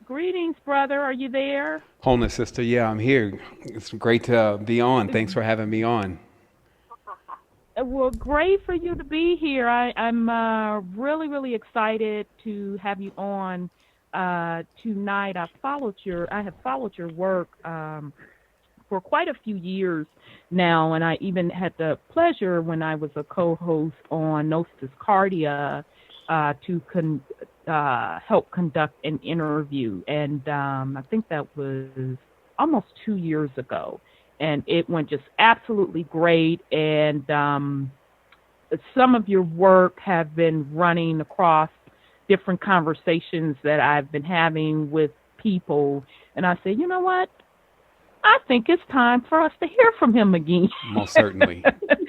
Greetings, brother. Are you there? Wholeness, sister. Yeah, I'm here. It's great to be on. Thanks for having me on. Well, great for you to be here. I'm really, really excited to have you on tonight. I have followed your work for quite a few years now, and I even had the pleasure when I was a co-host on Gnosis Cardia to help conduct an interview, and I think that was almost 2 years ago, and it went just absolutely great. And some of your work have been running across different conversations that I've been having with people, and I said, you know what? I think it's time for us to hear from him again. Most certainly.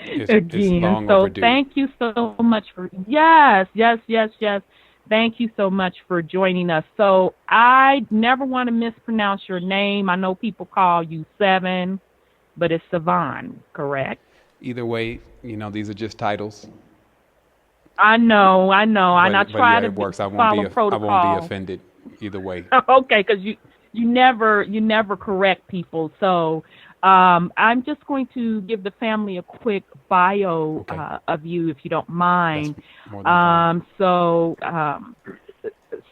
It's Again. long So overdue. thank you so much for yes, yes, yes, yes. Thank you so much for joining us. So I never want to mispronounce your name. I know people call you Seven, but it's Savant, correct? Either way, these are just titles. I know, and I But try yeah, to it works. follow I won't be protocol. offended either way. Okay, because you never correct people. So I'm just going to give the family a quick bio Okay. of you, if you don't That's mind. more than fine. So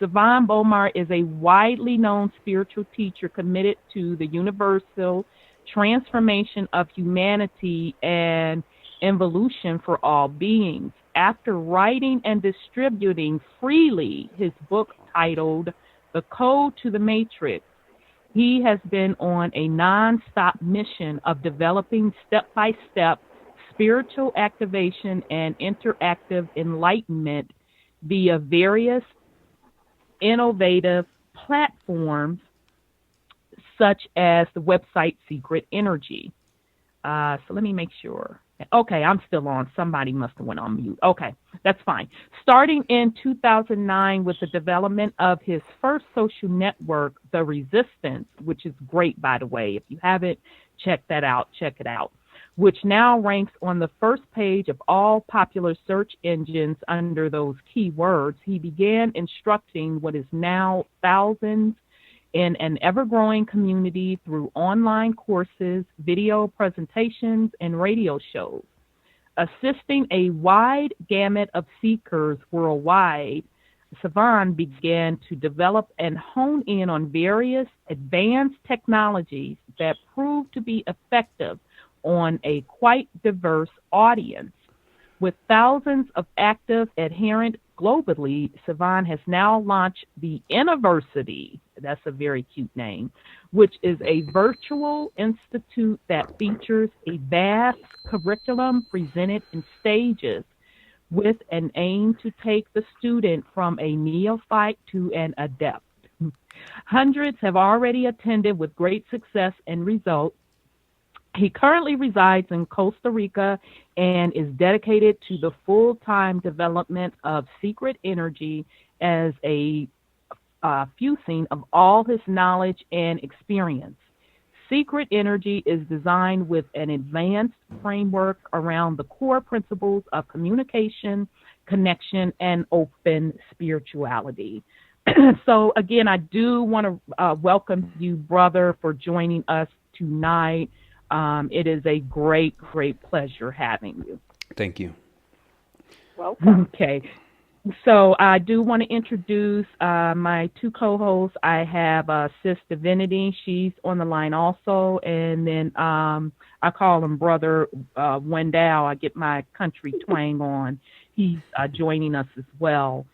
Sevan Bomar is a widely known spiritual teacher committed to the universal transformation of humanity and evolution for all beings. After writing and distributing freely his book titled The Code to the Matrix, he has been on a non-stop mission of developing step-by-step spiritual activation and interactive enlightenment via various innovative platforms such as the website Secret Energy. So let me make sure. Okay, I'm still on. Somebody must have went on mute. Okay, that's fine. Starting in 2009 with the development of his first social network, The Resistance, which is great, by the way. If you haven't checked that out, check it out. Which now ranks on the first page of all popular search engines under those keywords. He began instructing what is now thousands in an ever growing community through online courses, video presentations, and radio shows. Assisting a wide gamut of seekers worldwide, Savan began to develop and hone in on various advanced technologies that proved to be effective on a quite diverse audience. With thousands of active adherents globally, Savant has now launched the University. That's a very cute name, which is a virtual institute that features a vast curriculum presented in stages with an aim to take the student from a neophyte to an adept. Hundreds have already attended with great success and results. He currently resides in Costa Rica and is dedicated to the full time development of secret energy as a fusing of all his knowledge and experience. Secret energy is designed with an advanced framework around the core principles of communication, connection, and open spirituality. So, again, I do want to welcome you, brother, for joining us tonight. It is a great, great pleasure having you. Thank you. Welcome. Okay. So I do want to introduce my two co-hosts. I have Sis Divinity. She's on the line also. And then I call him Brother Wendell. I get my country twang on. He's joining us as well.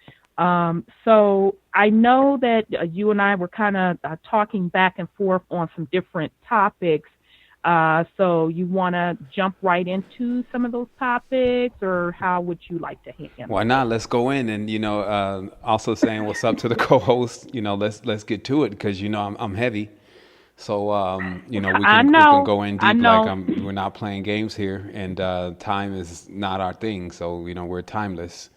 So I know that you and I were kind of talking back and forth on some different topics. So you want to jump right into some of those topics, or how would you like to Why handle this? not? Let's go in and also saying what's up to the co-host. Let's get to it because I'm heavy. So we I can know, go in I deep like know. we're not playing games here, and time is not our thing. So we're timeless.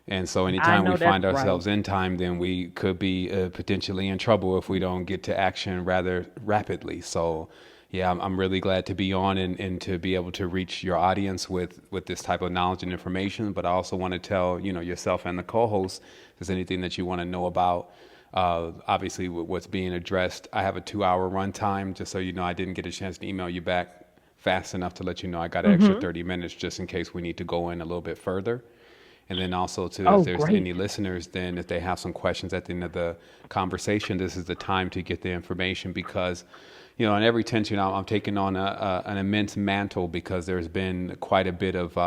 And so I anytime we know that's find right. ourselves in time, then we could be potentially in trouble if we don't get to action rather rapidly. So yeah, I'm really glad to be on and to be able to reach your audience with this type of knowledge and information. But I also want to tell, yourself and the co-host, if there's anything that you want to know about, Obviously, what's being addressed. I have a 2-hour runtime, just so you know. I didn't get a chance to email you back fast enough to let you know I got an extra 30 minutes just in case we need to go in a little bit further. And then also, too, Oh, if there's great. any listeners, then if they have some questions at the end of the conversation, this is the time to get the information because, you know, in every tension, I'm taking on an immense mantle because there's been quite a bit of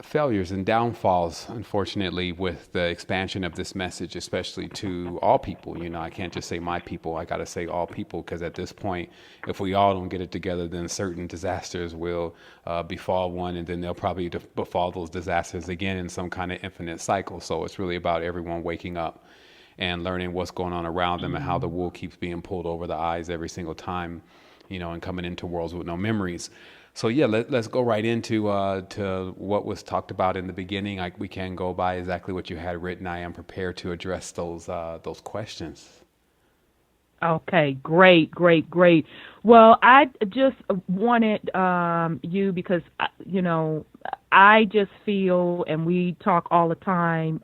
failures and downfalls, unfortunately, with the expansion of this message, especially to all people. You know, I can't just say my people. I got to say all people, because at this point, if we all don't get it together, then certain disasters will befall one, and then they'll probably befall those disasters again in some kind of infinite cycle. So it's really about everyone waking up and learning what's going on around them and how the wool keeps being pulled over the eyes every single time, you know, and coming into worlds with no memories. So yeah, let's go right into to what was talked about in the beginning. We can go by exactly what you had written. I am prepared to address those questions. Okay, great. Well, I just wanted you because, you know, I just feel, and we talk all the time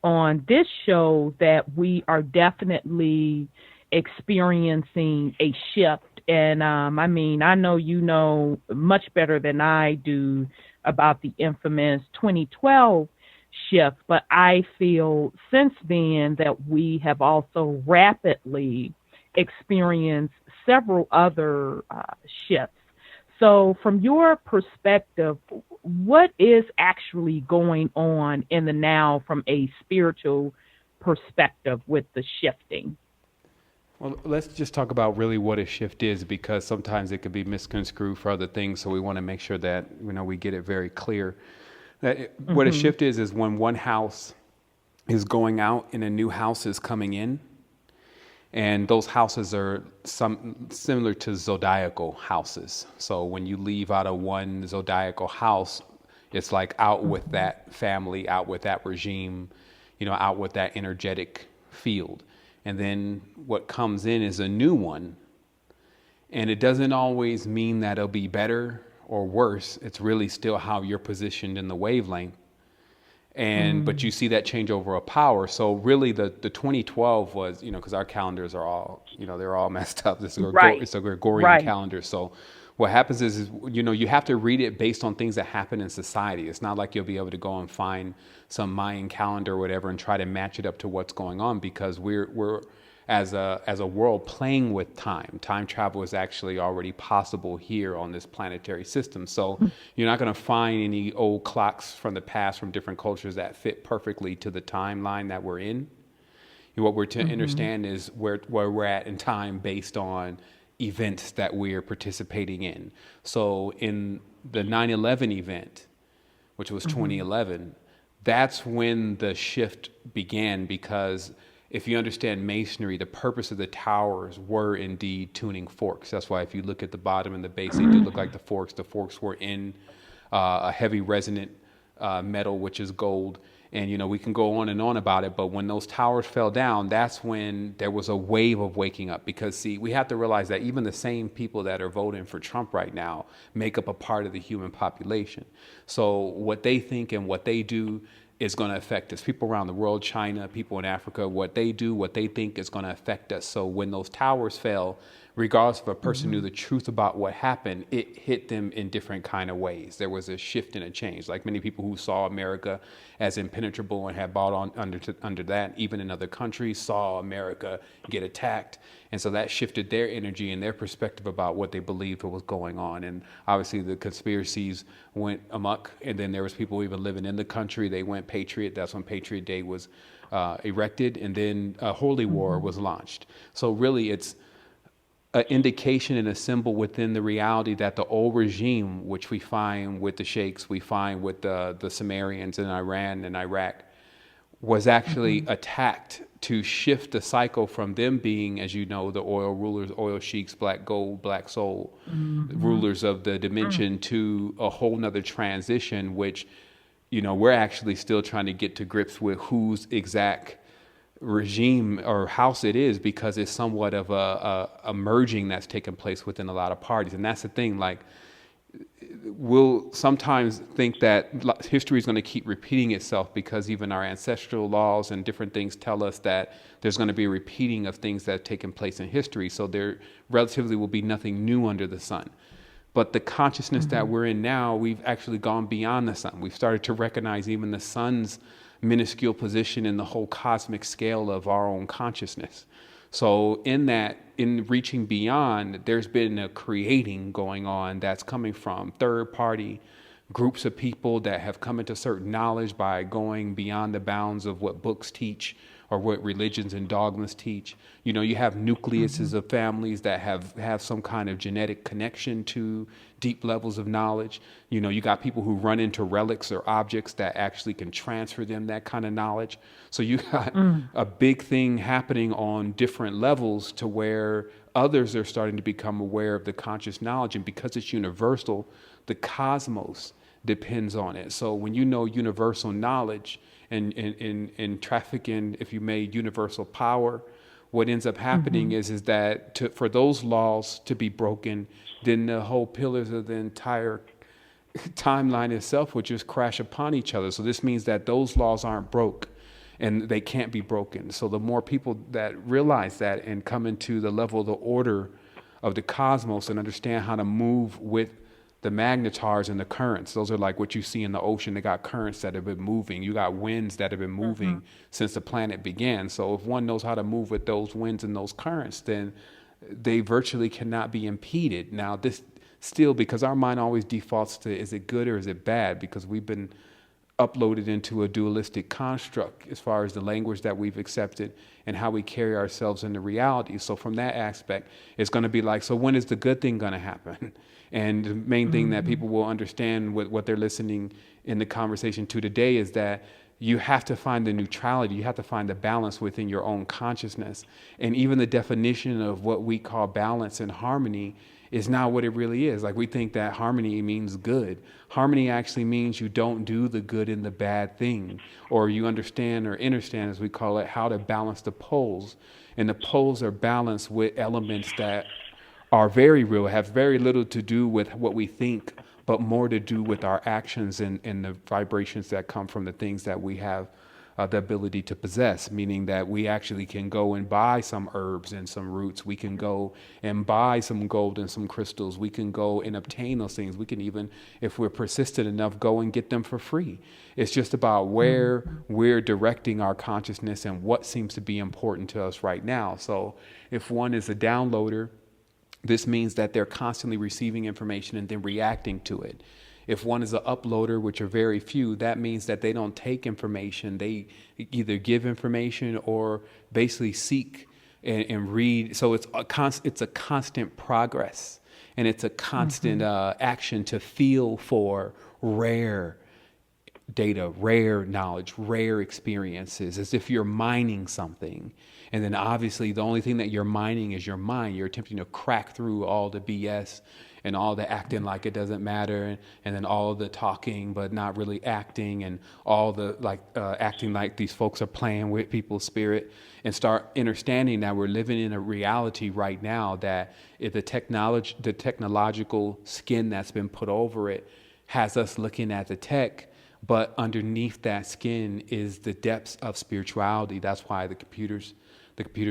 on this show, that we are definitely experiencing a shift. And I mean, I know you know much better than I do about the infamous 2012 shift, but I feel since then that we have also rapidly experienced several other shifts. So from your perspective, what is actually going on in the now from a spiritual perspective with the shifting? Well, let's just talk about really what a shift is, because sometimes it could be misconstrued for other things. So we want to make sure that, you know, we get it very clear. What a shift is when one house is going out and a new house is coming in. And those houses are similar to zodiacal houses. So when you leave out of one zodiacal house, it's like out with that family, out with that regime, you know, out with that energetic field. And then what comes in is a new one. And it doesn't always mean that it'll be better or worse. It's really still how you're positioned in the wavelength. And but you see that change over a power. So really the 2012 was, you know, because our calendars are all, you know, they're all messed up. It's a Gregorian calendar. So what happens is, you know, you have to read it based on things that happen in society. It's not like you'll be able to go and find some Mayan calendar or whatever and try to match it up to what's going on, because we're as a world playing with time. Time travel is actually already possible here on this planetary system. So you're not going to find any old clocks from the past from different cultures that fit perfectly to the timeline that we're in. And what we're to understand is where we're at in time based on events that we're participating in. So in the 9/11 event, which was 2011, that's when the shift began, because if you understand masonry, the purpose of the towers were indeed tuning forks. That's why if you look at the bottom and the base, they do look like the forks. The forks were in a heavy resonant metal, which is gold. And, you know, we can go on and on about it, but when those towers fell down, that's when there was a wave of waking up. Because, see, we have to realize that even the same people that are voting for Trump right now make up a part of the human population. So what they think and what they do is going to affect us. People around the world, China, people in Africa, what they do, what they think is going to affect us. So when those towers fell, regardless if a person knew the truth about what happened, it hit them in different kind of ways. There was a shift and a change. Like many people who saw America as impenetrable and had bought on under that, even in other countries, saw America get attacked. And so that shifted their energy and their perspective about what they believed was going on. And obviously the conspiracies went amok. And then there was people even living in the country. They went patriot. That's when Patriot Day was erected. And then a holy war was launched. So really it's an indication and a symbol within the reality that the old regime, which we find with the sheikhs, we find with the Sumerians in Iran and Iraq, was actually attacked to shift the cycle from them being, as you know, the oil rulers, oil sheiks, black gold, black soul, rulers of the dimension, to a whole nother transition, which, you know, we're actually still trying to get to grips with whose exact regime or house it is, because it's somewhat of a merging that's taken place within a lot of parties. And that's the thing, like, we'll sometimes think that history is going to keep repeating itself because even our ancestral laws and different things tell us that there's going to be a repeating of things that have taken place in history. So there relatively will be nothing new under the sun. But the consciousness that we're in now, we've actually gone beyond the sun. We've started to recognize even the sun's minuscule position in the whole cosmic scale of our own consciousness. So in reaching beyond, there's been a creating going on that's coming from third party groups of people that have come into certain knowledge by going beyond the bounds of what books teach or what religions and dogmas teach. You know, you have nucleuses of families that have some kind of genetic connection to deep levels of knowledge. You know, you got people who run into relics or objects that actually can transfer them that kind of knowledge. So you got a big thing happening on different levels to where others are starting to become aware of the conscious knowledge. And because it's universal, the cosmos depends on it. So when you know universal knowledge and traffic in, if you may, universal power, what ends up happening is that for those laws to be broken, then the whole pillars of the entire timeline itself would just crash upon each other. So this means that those laws aren't broke and they can't be broken. So the more people that realize that and come into the level of the order of the cosmos and understand how to move with the magnetars and the currents, those are like what you see in the ocean. They got currents that have been moving. You got winds that have been moving since the planet began. So if one knows how to move with those winds and those currents, then they virtually cannot be impeded. Now, this still, because our mind always defaults to, is it good or is it bad? Because we've been uploaded into a dualistic construct as far as the language that we've accepted and how we carry ourselves into reality. So from that aspect, it's going to be like, so when is the good thing going to happen? And the main thing that people will understand with what they're listening in the conversation to today is that you have to find the neutrality. You have to find the balance within your own consciousness. And even the definition of what we call balance and harmony is not what it really is. Like we think that harmony means good. Harmony actually means you don't do the good and the bad thing, or you understand or understand, as we call it, how to balance the poles. And the poles are balanced with elements that are very real, have very little to do with what we think, but more to do with our actions and the vibrations that come from the things that we have the ability to possess, meaning that we actually can go and buy some herbs and some roots. We can go and buy some gold and some crystals. We can go and obtain those things. We can even, if we're persistent enough, go and get them for free. It's just about where we're directing our consciousness and what seems to be important to us right now. So if one is a downloader, this means that they're constantly receiving information and then reacting to it. If one is an uploader, which are very few, that means that they don't take information. They either give information or basically seek and read. So it's a constant progress, and it's a constant action to feel for rare data, rare knowledge, rare experiences, as if you're mining something. And then obviously the only thing that you're mining is your mind. You're attempting to crack through all the BS and all the acting like it doesn't matter, and then all the talking but not really acting, and all the acting like these folks are playing with people's spirit, and start understanding that we're living in a reality right now that if the technological skin that's been put over it has us looking at the tech, but underneath that skin is the depths of spirituality. That's why the computers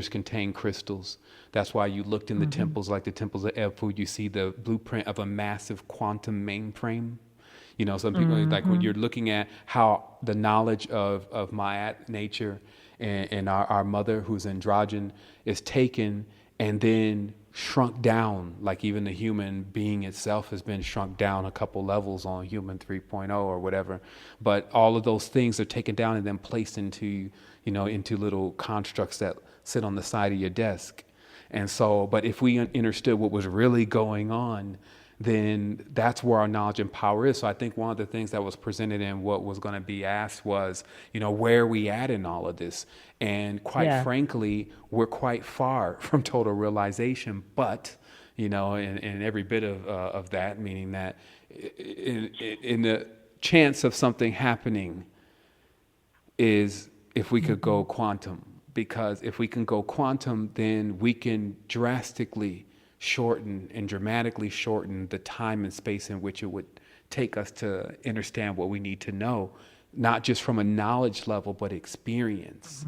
contain crystals. That's why you looked in the temples, like the temples of Edfu, you see the blueprint of a massive quantum mainframe. You know, some people, like when you're looking at how the knowledge of Ma'at nature and our mother, who's androgen, is taken and then shrunk down, like even the human being itself has been shrunk down a couple levels on human 3.0 or whatever. But all of those things are taken down and then placed into little constructs that sit on the side of your desk. And so, but if we understood what was really going on, then that's where our knowledge and power is. So I think one of the things that was presented in what was going to be asked was, where are we at in all of this? And quite frankly, we're quite far from total realization, but, in every bit of that, meaning that in the chance of something happening is if we could go quantum. Because if we can go quantum, then we can drastically shorten and dramatically shorten the time and space in which it would take us to understand what we need to know, not just from a knowledge level, but experience.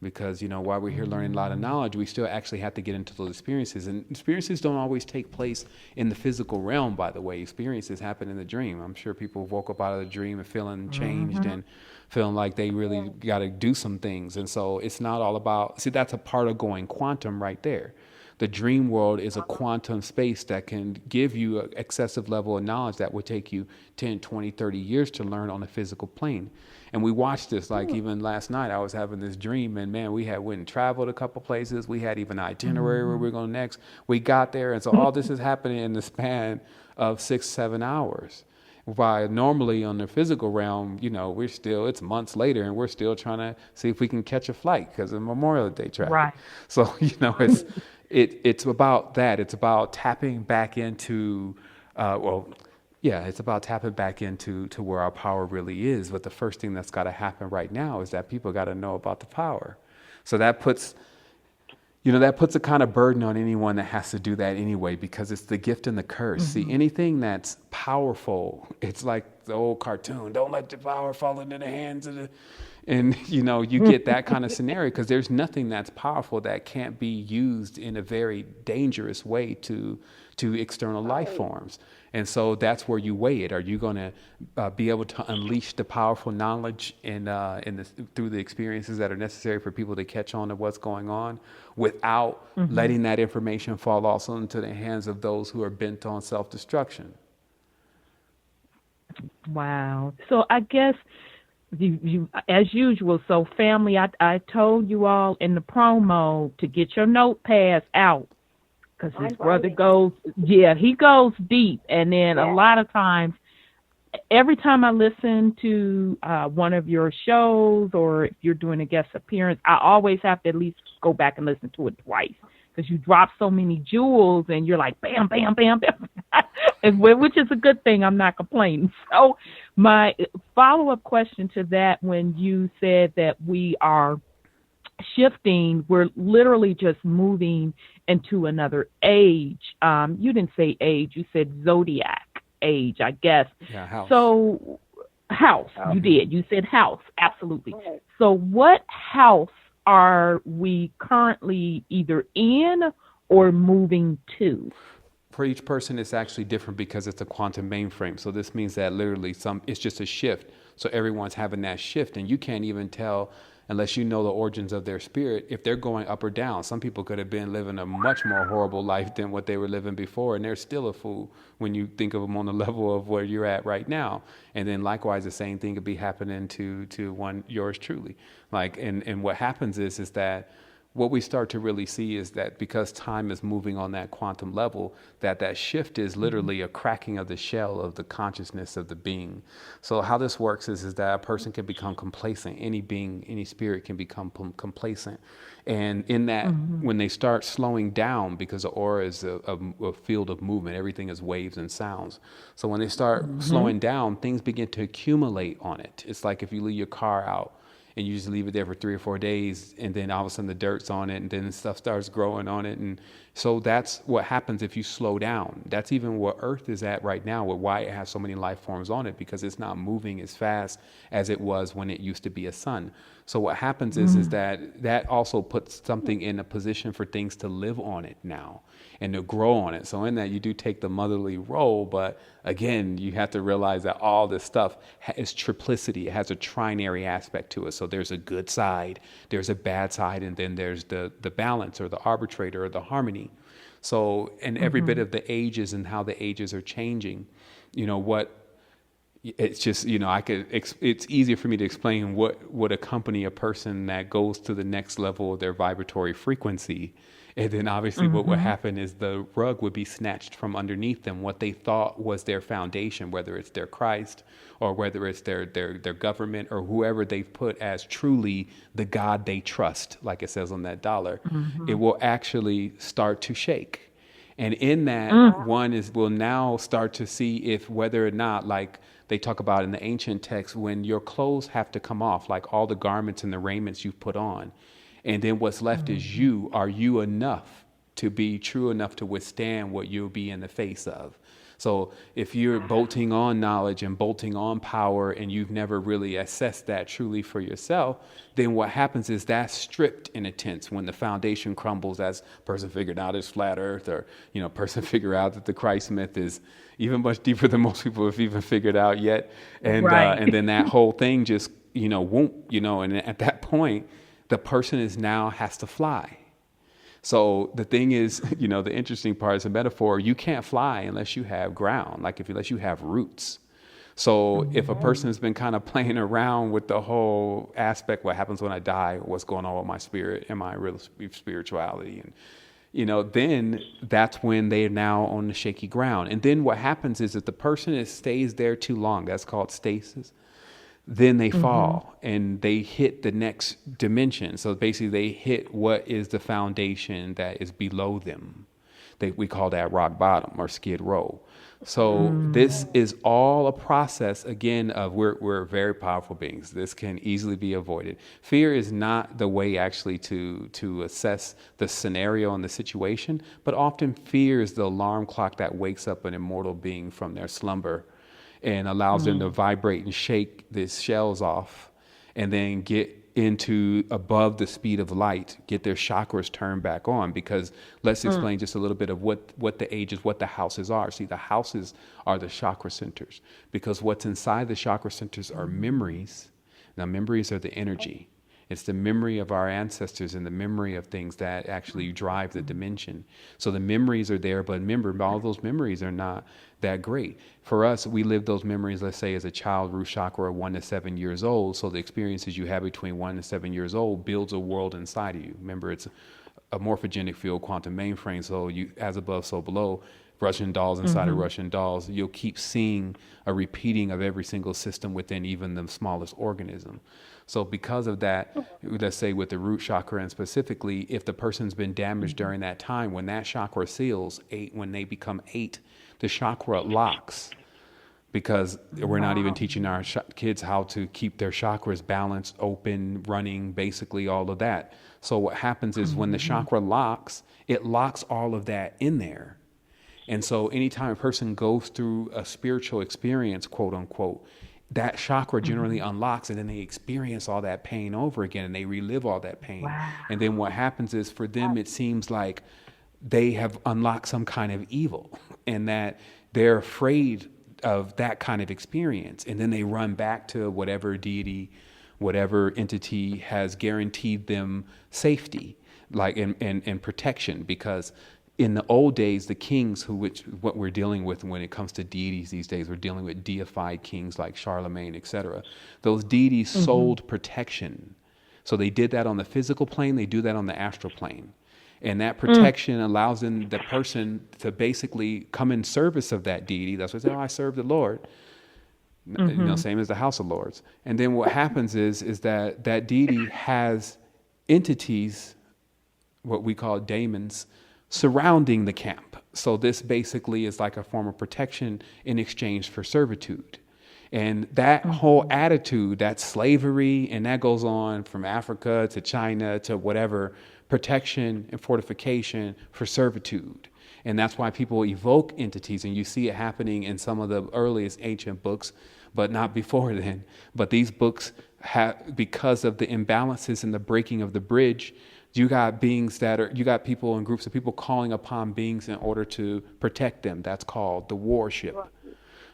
Because, while we're here learning a lot of knowledge, we still actually have to get into those experiences. And experiences don't always take place in the physical realm, by the way. Experiences happen in the dream. I'm sure people woke up out of the dream and feeling changed and feeling like they really got to do some things. And so it's not all about, see, that's a part of going quantum right there. The dream world is a quantum space that can give you an excessive level of knowledge that would take you 10, 20, 30 years to learn on a physical plane. And we watched this, like even last night, I was having this dream, and man, we had went and traveled a couple places. We had even an itinerary where we we're going next. We got there, and so all this is happening in the span of 6-7 hours. While normally on the physical realm, it's months later, and we're still trying to see if we can catch a flight because of Memorial Day traffic. Right. So, it's about that. It's about tapping back into, it's about tapping back into where our power really is. But the first thing that's got to happen right now is that people got to know about the power. So that puts a kind of burden on anyone that has to do that anyway, because it's the gift and the curse. See, anything that's powerful, it's like the old cartoon, don't let the power fall into the hands of the... And, you get that kind of scenario because there's nothing that's powerful that can't be used in a very dangerous way to external life forms. And so that's where you weigh it. Are you going to be able to unleash the powerful knowledge through the experiences that are necessary for people to catch on to what's going on without letting that information fall also into the hands of those who are bent on self-destruction? Wow. So I guess you as usual, so family, I told you all in the promo to get your notepads out because his brother goes deep. And then a lot of times, every time I listen to one of your shows or if you're doing a guest appearance, I always have to at least go back and listen to it twice because you drop so many jewels and you're like, bam, bam, bam, bam, which is a good thing. I'm not complaining. So my follow-up question to that, when you said that we are shifting, we're literally just moving into another age. You didn't say age, you said zodiac age, I guess. Yeah, house. So house, you did. You said house, absolutely. Right. So what house are we currently either in or moving to? For each person, it's actually different because it's a quantum mainframe. So this means that literally it's just a shift. So everyone's having that shift, and you can't even tell unless you know the origins of their spirit if they're going up or down. Some people could have been living a much more horrible life than what they were living before, and they're still a fool when you think of them on the level of where you're at right now. And then likewise, the same thing could be happening to yours truly. And what happens is that what we start to really see is that because time is moving on that quantum level, that shift is literally a cracking of the shell of the consciousness of the being. So how this works is that a person can become complacent. Any being, any spirit can become complacent. And in that, when they start slowing down, because the aura is a field of movement, everything is waves and sounds. So when they start slowing down, things begin to accumulate on it. It's like if you leave your car out, and you just leave it there for 3 or 4 days, and then all of a sudden the dirt's on it, and then stuff starts growing on it. And so that's what happens if you slow down. That's even where Earth is at right now, with why it has so many life forms on it, because it's not moving as fast as it was when it used to be a sun. So what happens is that also puts something in a position for things to live on it now and to grow on it. So in that, you do take the motherly role, but again, you have to realize that all this stuff is triplicity. It has a trinary aspect to it. So there's a good side, there's a bad side, and then there's the balance or the arbitrator or the harmony. So in every bit of the ages and how the ages are changing, it's just, it's easier for me to explain what would accompany a person that goes to the next level of their vibratory frequency. And then obviously what would happen is the rug would be snatched from underneath them, what they thought was their foundation, whether it's their Christ or whether it's their government or whoever they've put as truly the God they trust, like it says on that dollar. It will actually start to shake. And in that, will now start to see if whether or not, like they talk about in the ancient text, when your clothes have to come off, like all the garments and the raiments you've put on, and then what's left is you. Are you enough to be true enough to withstand what you'll be in the face of. So if you're bolting on knowledge and bolting on power and you've never really assessed that truly for yourself, then what happens is that's stripped in a tense when the foundation crumbles, as person figured out it's flat earth, or, person figure out that the Christ myth is even much deeper than most people have even figured out yet. And, Right. and then that whole thing just, won't, and at that point, the person has to fly. So the thing is, the interesting part is a metaphor. You can't fly unless you have ground, unless you have roots. So if a person has been kind of playing around with the whole aspect, what happens when I die, what's going on with my spirit and my real spirituality, and then that's when they're now on the shaky ground. And then what happens is that the person stays there too long. That's called stasis. Then they fall and they hit the next dimension. So basically they hit what is the foundation that is below them. We call that rock bottom or skid row. So this is all a process, again, of we're very powerful beings. This can easily be avoided. Fear is not the way actually to assess the scenario and the situation, but often fear is the alarm clock that wakes up an immortal being from their slumber and allows them to vibrate and shake these shells off and then get into above the speed of light, get their chakras turned back on. Because let's explain just a little bit of what the ages, what the houses are. See, the houses are the chakra centers, because what's inside the chakra centers are memories. Now, memories are the energy. It's the memory of our ancestors and the memory of things that actually drive the dimension. So the memories are there, but remember, all those memories are not that great. For us, we live those memories, let's say, as a child, root chakra, 1 to 7 years old. So the experiences you have between 1 to 7 years old builds a world inside of you. Remember, it's a morphogenic field, quantum mainframe. So you, as above, so below. Russian dolls inside of Russian dolls. You'll keep seeing a repeating of every single system within even the smallest organism. So because of that, let's say with the root chakra, and specifically, if the person's been damaged during that time, when that chakra seals, when they become 8, the chakra locks, because we're not even teaching our kids how to keep their chakras balanced, open, running, basically all of that. So what happens is when the chakra locks, it locks all of that in there. And so anytime a person goes through a spiritual experience, quote unquote, that chakra generally unlocks, and then they experience all that pain over again, and they relive all that pain. Wow. And then what happens is, for them, it seems like they have unlocked some kind of evil, and that they're afraid of that kind of experience. And then they run back to whatever deity, whatever entity has guaranteed them safety, like and protection, because in the old days, the kings, what we're dealing with when it comes to deities these days, we're dealing with deified kings like Charlemagne, etc. Those deities sold protection. So they did that on the physical plane, they do that on the astral plane. And that protection allows the person to basically come in service of that deity. That's why they say, I serve the Lord. Same as the House of Lords. And then what happens is that deity has entities, what we call daemons, surrounding the camp. So this basically is like a form of protection in exchange for servitude. And that whole attitude, that slavery, and that goes on from Africa to China to whatever, protection and fortification for servitude. And that's why people evoke entities, and you see it happening in some of the earliest ancient books, but not before then. But these books have, because of the imbalances and the breaking of the bridge, you got people and groups of people calling upon beings in order to protect them. That's called the warship.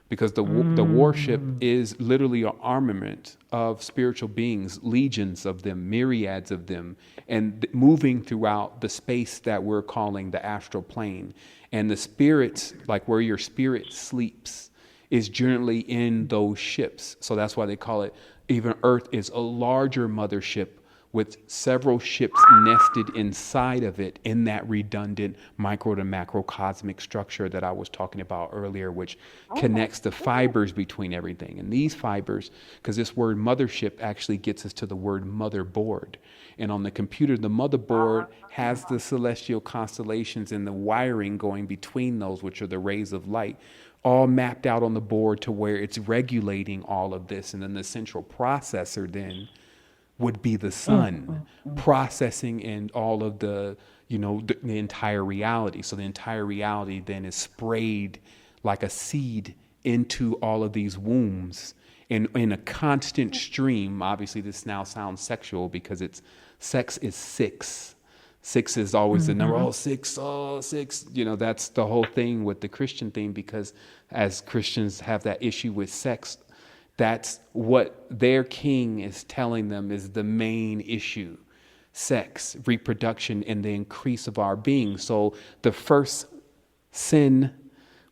Because the warship is literally an armament of spiritual beings, legions of them, myriads of them, and moving throughout the space that we're calling the astral plane. And the spirits, like where your spirit sleeps, is generally in those ships. So that's why they call it, even Earth is a larger mothership with several ships nested inside of it in that redundant micro to macro cosmic structure that I was talking about earlier, which connects the fibers between everything. And these fibers, because this word mothership actually gets us to the word motherboard. And on the computer, the motherboard has the celestial constellations and the wiring going between those, which are the rays of light, all mapped out on the board to where it's regulating all of this. And then the central processor then would be the sun processing and all of the, the entire reality. So the entire reality then is sprayed like a seed into all of these wombs in a constant stream. Obviously, this now sounds sexual because sex is six. Six is always the number. Oh, six. That's the whole thing with the Christian thing, because as Christians have that issue with sex, that's what their king is telling them is the main issue: sex, reproduction, and the increase of our being. So the first sin,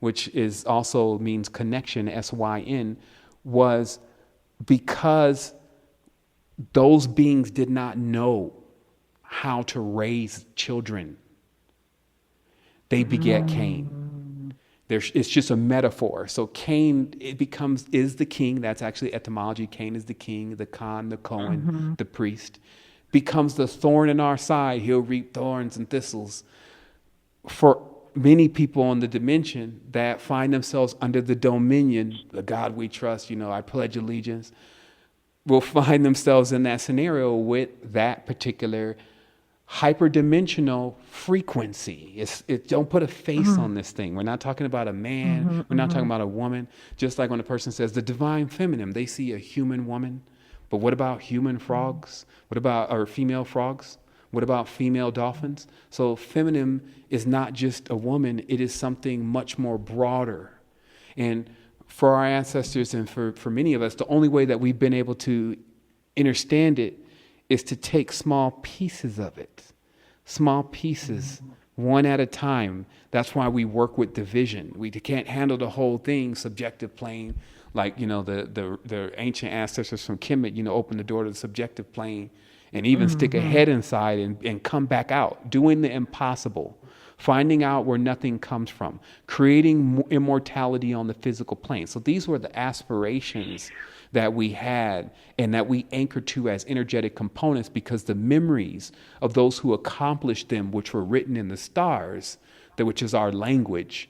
which is also means connection, SYN, was because those beings did not know how to raise children. They begat Cain. It's just a metaphor. So Cain, is the king. That's actually etymology. Cain is the king, the Khan, the Cohen, the priest. Becomes the thorn in our side. He'll reap thorns and thistles. For many people on the dimension that find themselves under the dominion, the God we trust, I pledge allegiance, will find themselves in that scenario with that particular hyperdimensional frequency. Don't put a face on this thing. We're not talking about a man. We're not talking about a woman. Just like when a person says the divine feminine, they see a human woman. But what about human frogs? What about our female frogs? What about female dolphins? So feminine is not just a woman. It is something much more broader. And for our ancestors and for many of us, the only way that we've been able to understand it is to take small pieces of it, small pieces, one at a time. That's why we work with division. We can't handle the whole thing, subjective plane, like, the ancient ancestors from Kemet, open the door to the subjective plane and even stick a head inside and come back out, doing the impossible, finding out where nothing comes from, creating immortality on the physical plane. So these were the aspirations that we had and that we anchored to as energetic components, because the memories of those who accomplished them, which were written in the stars, which is our language,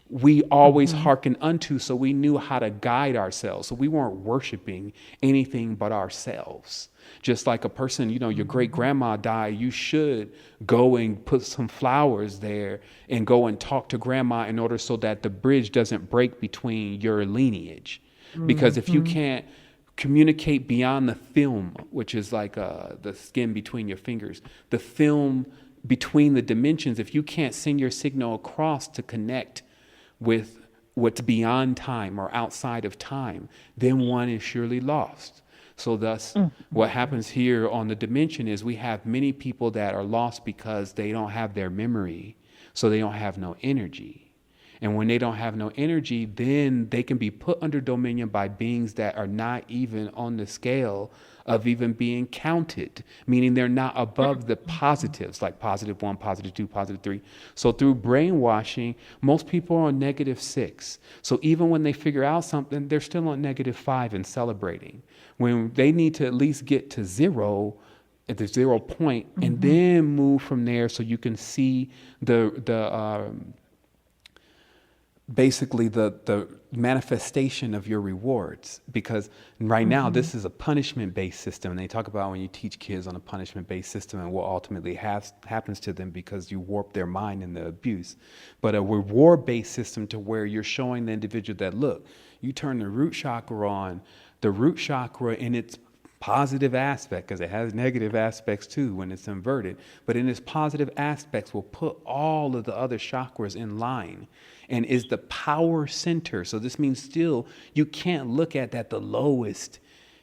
we always hearken unto, so we knew how to guide ourselves. So we weren't worshiping anything but ourselves. Just like a person, your great grandma died, you should go and put some flowers there and go and talk to grandma in order so that the bridge doesn't break between your lineage. Because if you can't communicate beyond the film, which is like the skin between your fingers, the film between the dimensions, if you can't send your signal across to connect with what's beyond time or outside of time, then one is surely lost. So thus, what happens here on the dimension is we have many people that are lost because they don't have their memory, so they don't have no energy. And when they don't have no energy, then they can be put under dominion by beings that are not even on the scale of even being counted, meaning they're not above the positives, like +1, +2, +3. So through brainwashing, most people are on -6. So even when they figure out something, they're still on -5 and celebrating, when they need to at least get to 0 at the 0 point and then move from there, so you can see basically the manifestation of your rewards. Because right now this is a punishment-based system, and they talk about when you teach kids on a punishment-based system and what ultimately happens to them because you warp their mind in the abuse. But a reward-based system to where you're showing the individual that, look, you turn the root chakra on, the root chakra in its positive aspect, because it has negative aspects too when it's inverted, but in its positive aspects will put all of the other chakras in line and is the power center. So this means still you can't look at that the lowest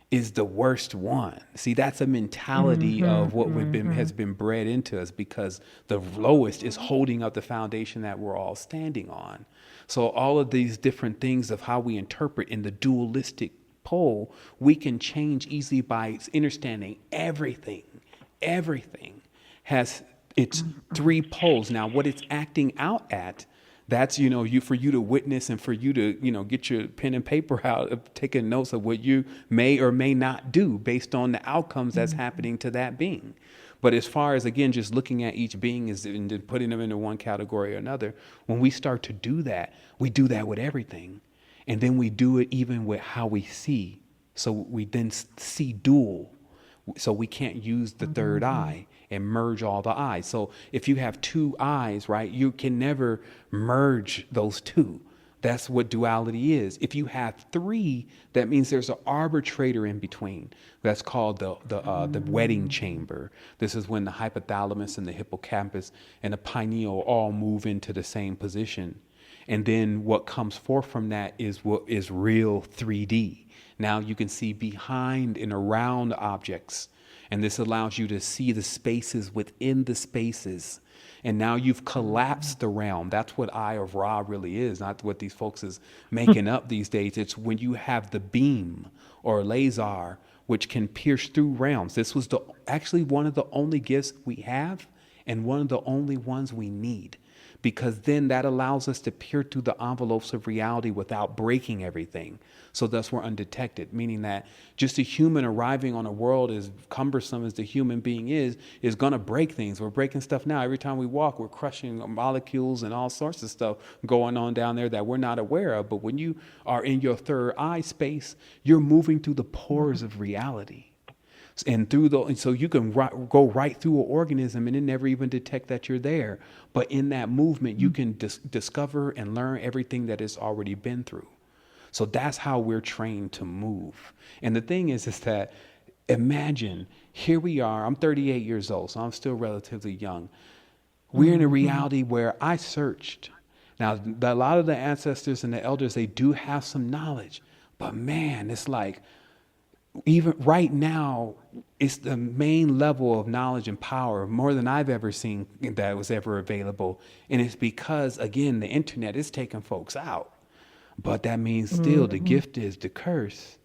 is the worst one. See, that's a mentality of what has been bred into us, because the lowest is holding up the foundation that we're all standing on. So all of these different things of how we interpret in the dualistic pole, we can change easily by understanding everything has its 3 poles. Now, what it's acting out at, that's, for you to witness and for you to, get your pen and paper out of taking notes of what you may or may not do based on the outcomes that's happening to that being. But as far as, again, just looking at each being and putting them into one category or another, when we start to do that, we do that with everything. And then we do it even with how we see. So we then see dual. So we can't use the third eye and merge all the eyes. So if you have two eyes, right, you can never merge those two. That's what duality is. If you have three, that means there's an arbitrator in between. That's called the wedding chamber. This is when the hypothalamus and the hippocampus and the pineal all move into the same position. And then what comes forth from that is what is real 3D. Now you can see behind and around objects. And this allows you to see the spaces within the spaces. And now you've collapsed the realm. That's what Eye of Ra really is, not what these folks is making up these days. It's when you have the beam or laser, which can pierce through realms. This was actually one of the only gifts we have and one of the only ones we need, because then that allows us to peer through the envelopes of reality without breaking everything. So thus we're undetected, meaning that just a human arriving on a world as cumbersome as the human being is going to break things. We're breaking stuff now. Every time we walk, we're crushing molecules and all sorts of stuff going on down there that we're not aware of. But when you are in your third eye space, you're moving through the pores of reality. And so you can go right through an organism and it never even detect that you're there. But in that movement, you can discover and learn everything that it's already been through. So that's how we're trained to move. And the thing is that imagine, here we are, I'm 38 years old, so I'm still relatively young. We're in a reality where I searched. Now, a lot of the ancestors and the elders, they do have some knowledge. But man, it's like, even right now, it's the main level of knowledge and power, more than I've ever seen that was ever available. And it's because, again, the internet is taking folks out. But that means still the gift is the curse.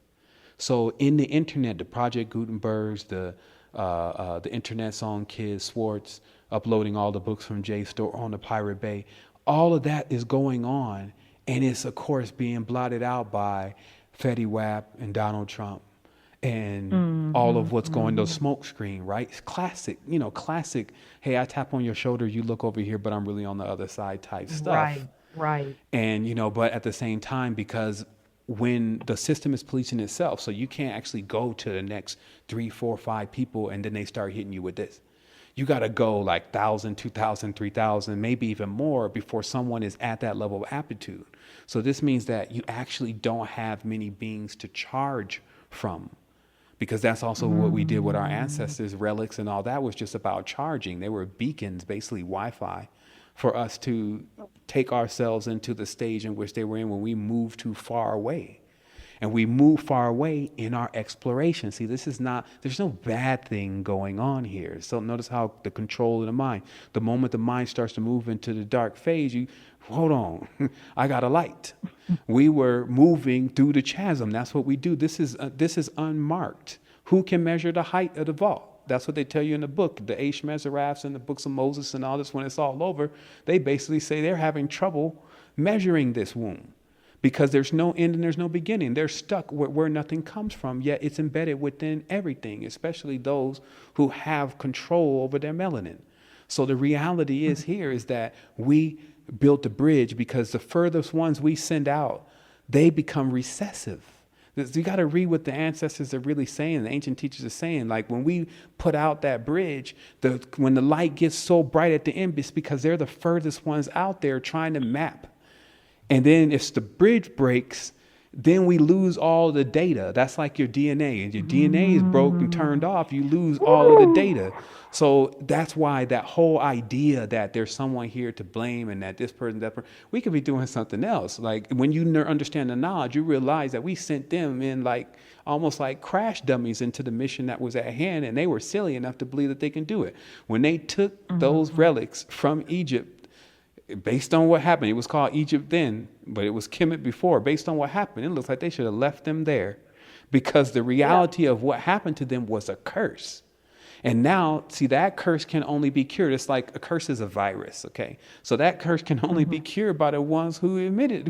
So in the internet, the Project Gutenbergs, the internet's own kids, Swartz, uploading all the books from JSTOR on the Pirate Bay, all of that is going on. And it's, of course, being blotted out by Fetty Wap and Donald Trump. And all of what's going, the smoke screen, right? Classic, classic. Hey, I tap on your shoulder, you look over here, but I'm really on the other side type stuff. Right. And, but at the same time, because when the system is policing itself, so you can't actually go to the next 3, 4, 5 people and then they start hitting you with this. You got to go like 1,000, 2,000, 3,000, maybe even more before someone is at that level of aptitude. So this means that you actually don't have many beings to charge from. Because that's also what we did with our ancestors, relics and all that was just about charging. They were beacons, basically Wi-Fi, for us to take ourselves into the stage in which they were in when we moved too far away. And we move far away in our exploration. See, there's no bad thing going on here. So notice how the control of the mind, the moment the mind starts to move into the dark phase, hold on, I got a light. We were moving through the chasm. That's what we do. This is unmarked. Who can measure the height of the vault? That's what they tell you in the book. The Aish Mezeraphs and the books of Moses and all this, when it's all over, they basically say they're having trouble measuring this womb because there's no end and there's no beginning. They're stuck where nothing comes from, yet it's embedded within everything, especially those who have control over their melanin. So the reality is here is that we built a bridge because the furthest ones we send out, they become recessive. You got to read what the ancestors are really saying, the ancient teachers are saying. Like when we put out that bridge, when the light gets so bright at the end, it's because they're the furthest ones out there trying to map. And then if the bridge breaks, then we lose all the data. That's like your DNA. And your DNA is broke and turned off, you lose all of the data. So that's why that whole idea that there's someone here to blame and that this person, that person, we could be doing something else. Like when you understand the knowledge, you realize that we sent them in almost like crash dummies into the mission that was at hand, and they were silly enough to believe that they can do it. When they took those relics from Egypt, based on what happened, it was called Egypt then, but it was Kemet before. Based on what happened, it looks like they should have left them there because the reality of what happened to them was a curse. And now, see, that curse can only be cured. It's like a curse is a virus, okay? So that curse can only be cured by the ones who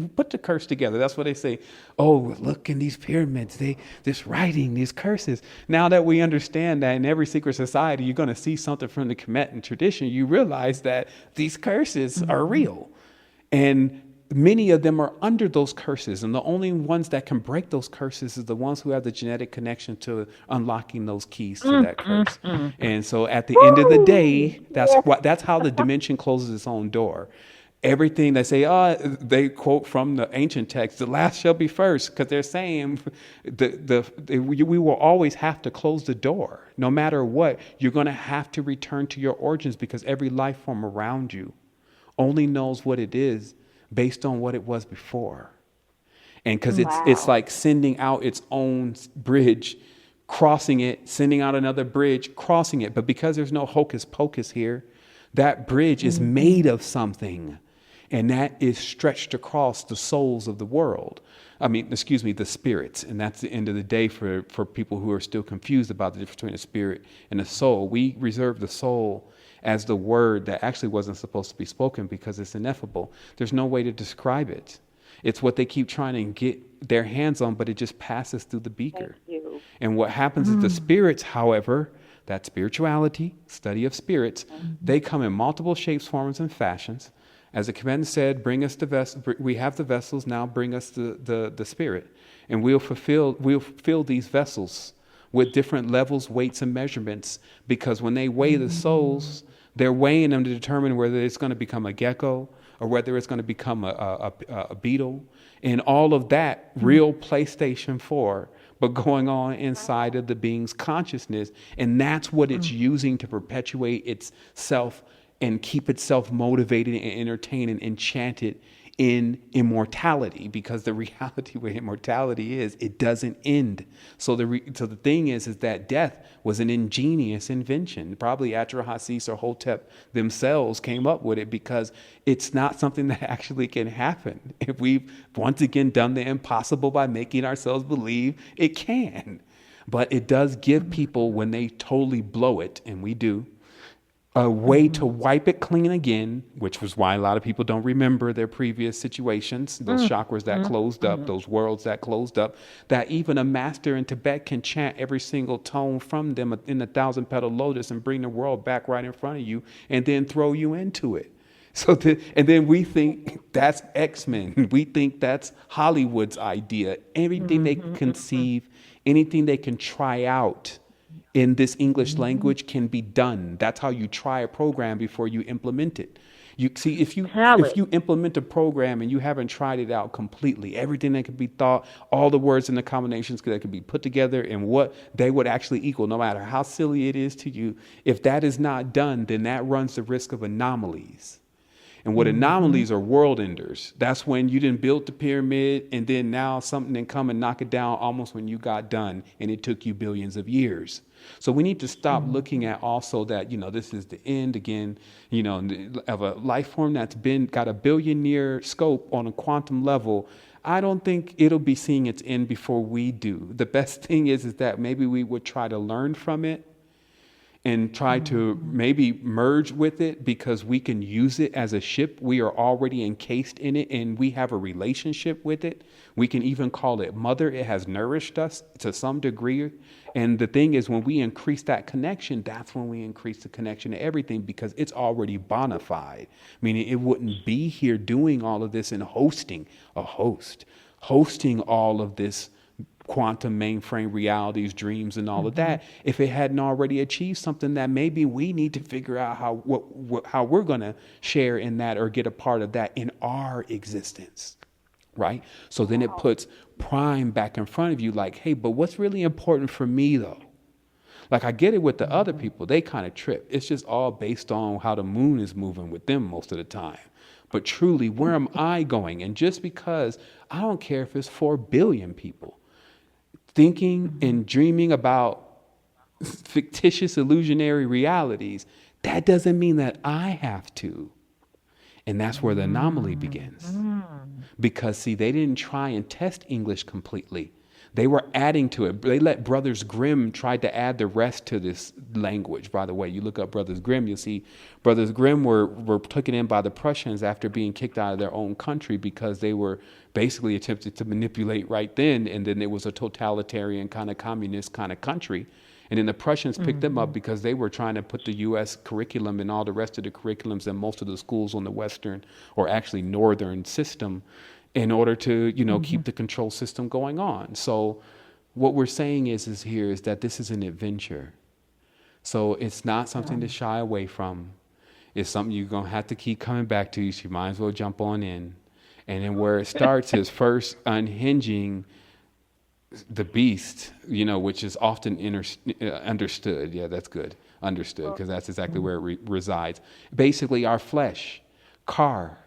put the curse together. That's what they say. Oh, look in these pyramids, this writing, these curses. Now that we understand that in every secret society, you're going to see something from the Kemetan tradition, you realize that these curses are real. And many of them are under those curses, and the only ones that can break those curses is the ones who have the genetic connection to unlocking those keys to that curse. And so at the end of the day, that's how the dimension closes its own door. Everything they say, they quote from the ancient text, the last shall be first, because they're saying we will always have to close the door. No matter what, you're going to have to return to your origins, because every life form around you only knows what it is based on what it was before. And because it's like sending out its own bridge, crossing it, sending out another bridge, crossing it. But because there's no hocus pocus here, that bridge is made of something. And that is stretched across the souls of the world. The spirits. And that's the end of the day for people who are still confused about the difference between a spirit and a soul. We reserve the soul as the word that actually wasn't supposed to be spoken because it's ineffable. There's no way to describe it. It's what they keep trying to get their hands on, but it just passes through the beaker. And what happens is the spirits, however, that spirituality, study of spirits, they come in multiple shapes, forms, and fashions. As the command said, bring us the vessel. We have the vessels, now bring us the spirit. And we'll fill these vessels with different levels, weights, and measurements, because when they weigh the souls, they're weighing them to determine whether it's going to become a gecko or whether it's going to become a beetle. And all of that real PlayStation 4, but going on inside of the being's consciousness. And that's what it's using to perpetuate itself and keep itself motivated and entertained and enchanted in immortality, because the reality with immortality is it doesn't end. So the thing is that death was an ingenious invention. Probably Atrahasis or Hotep themselves came up with it, because it's not something that actually can happen. If we've once again done the impossible by making ourselves believe it can. But it does give people, when they totally blow it, and we do, a way to wipe it clean again, which was why a lot of people don't remember their previous situations, those chakras that closed up, those worlds that closed up, that even a master in Tibet can chant every single tone from them in the 1,000-petal lotus and bring the world back right in front of you and then throw you into it. And then we think that's X-Men. We think that's Hollywood's idea. Everything they can conceive, anything they can try out in this English language can be done. That's how you try a program before you implement it. You see, if you implement a program and you haven't tried it out completely, everything that can be thought, all the words and the combinations that can be put together and what they would actually equal, no matter how silly it is to you, if that is not done, then that runs the risk of anomalies. And what anomalies are world enders. That's when you didn't build the pyramid and then now something didn't come and knock it down almost when you got done, and it took you billions of years. So we need to stop looking at also that, this is the end again, of a life form that's got a billion-year scope on a quantum level. I don't think it'll be seeing its end before we do. The best thing is that maybe we would try to learn from it and try to maybe merge with it, because we can use it as a ship. We are already encased in it and we have a relationship with it. We can even call it mother. It has nourished us to some degree. And the thing is, when we increase that connection, that's when we increase the connection to everything, because it's already bona fide. Meaning it wouldn't be here doing all of this and hosting all of this quantum mainframe realities, dreams, and all of that, if it hadn't already achieved something that maybe we need to figure out how we're going to share in that or get a part of that in our existence, right? So then it puts prime back in front of you, like, hey, but what's really important for me though? Like, I get it with the other people, they kind of trip. It's just all based on how the moon is moving with them most of the time. But truly, where am I going? And just because, I don't care if it's 4 billion people thinking and dreaming about fictitious illusionary realities, that doesn't mean that I have to. And that's where the anomaly begins. Because, see, they didn't try and test English completely. They were adding to it. They let Brothers Grimm try to add the rest to this language. By the way, you look up Brothers Grimm, you'll see Brothers Grimm were taken in by the Prussians after being kicked out of their own country because they were basically attempted to manipulate right then. And then it was a totalitarian kind of communist kind of country. And then the Prussians picked them up because they were trying to put the U.S. curriculum and all the rest of the curriculums in most of the schools on the Western, or actually Northern system, in order to, keep the control system going on. So what we're saying is that this is an adventure. So it's not something to shy away from. It's something you're going to have to keep coming back to. So you might as well jump on in. And then where it starts is first unhinging the beast, which is often understood. Yeah, that's good. Understood, because that's exactly where it resides. Basically, our flesh, car.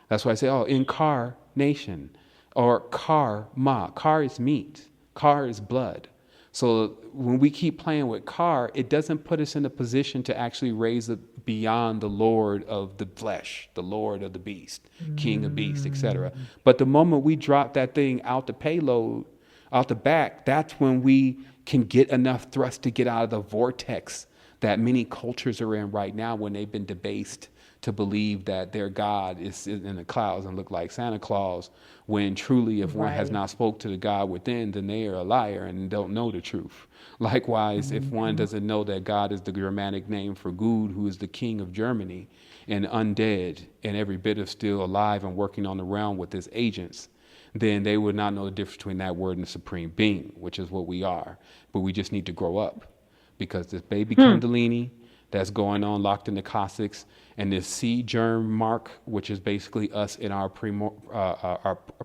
That's why I say, incarnation, or karma. Car is meat. Car is blood. So when we keep playing with car, it doesn't put us in a position to actually raise it beyond the Lord of the flesh, the Lord of the beast, King of beasts, etc. But the moment we drop that thing out the payload, out the back, that's when we can get enough thrust to get out of the vortex that many cultures are in right now, when they've been debased to believe that their God is in the clouds and look like Santa Claus, when truly if one has not spoke to the God within, then they are a liar and don't know the truth. Likewise, if one doesn't know that God is the Germanic name for Gud, who is the king of Germany, and undead, and every bit of still alive and working on the realm with his agents, then they would not know the difference between that word and the supreme being, which is what we are. But we just need to grow up, because this baby Kundalini that's going on locked in the Cossacks, and this seed germ mark, which is basically us in our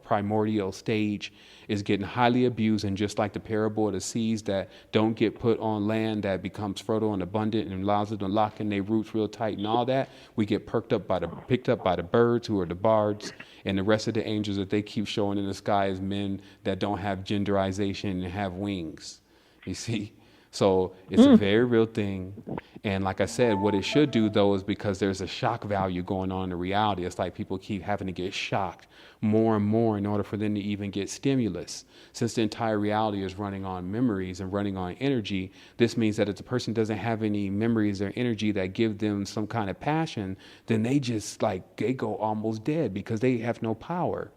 primordial stage, is getting highly abused. And just like the parable of the seeds that don't get put on land that becomes fertile and abundant and allows it to lock in their roots real tight and all that, we get picked up by the birds, who are the bards, and the rest of the angels that they keep showing in the sky as men that don't have genderization and have wings. You see? So it's a very real thing. And like I said, what it should do, though, is because there's a shock value going on in the reality. It's like people keep having to get shocked more and more in order for them to even get stimulus. Since the entire reality is running on memories and running on energy, this means that if the person doesn't have any memories or energy that give them some kind of passion, then they just they go almost dead because they have no power.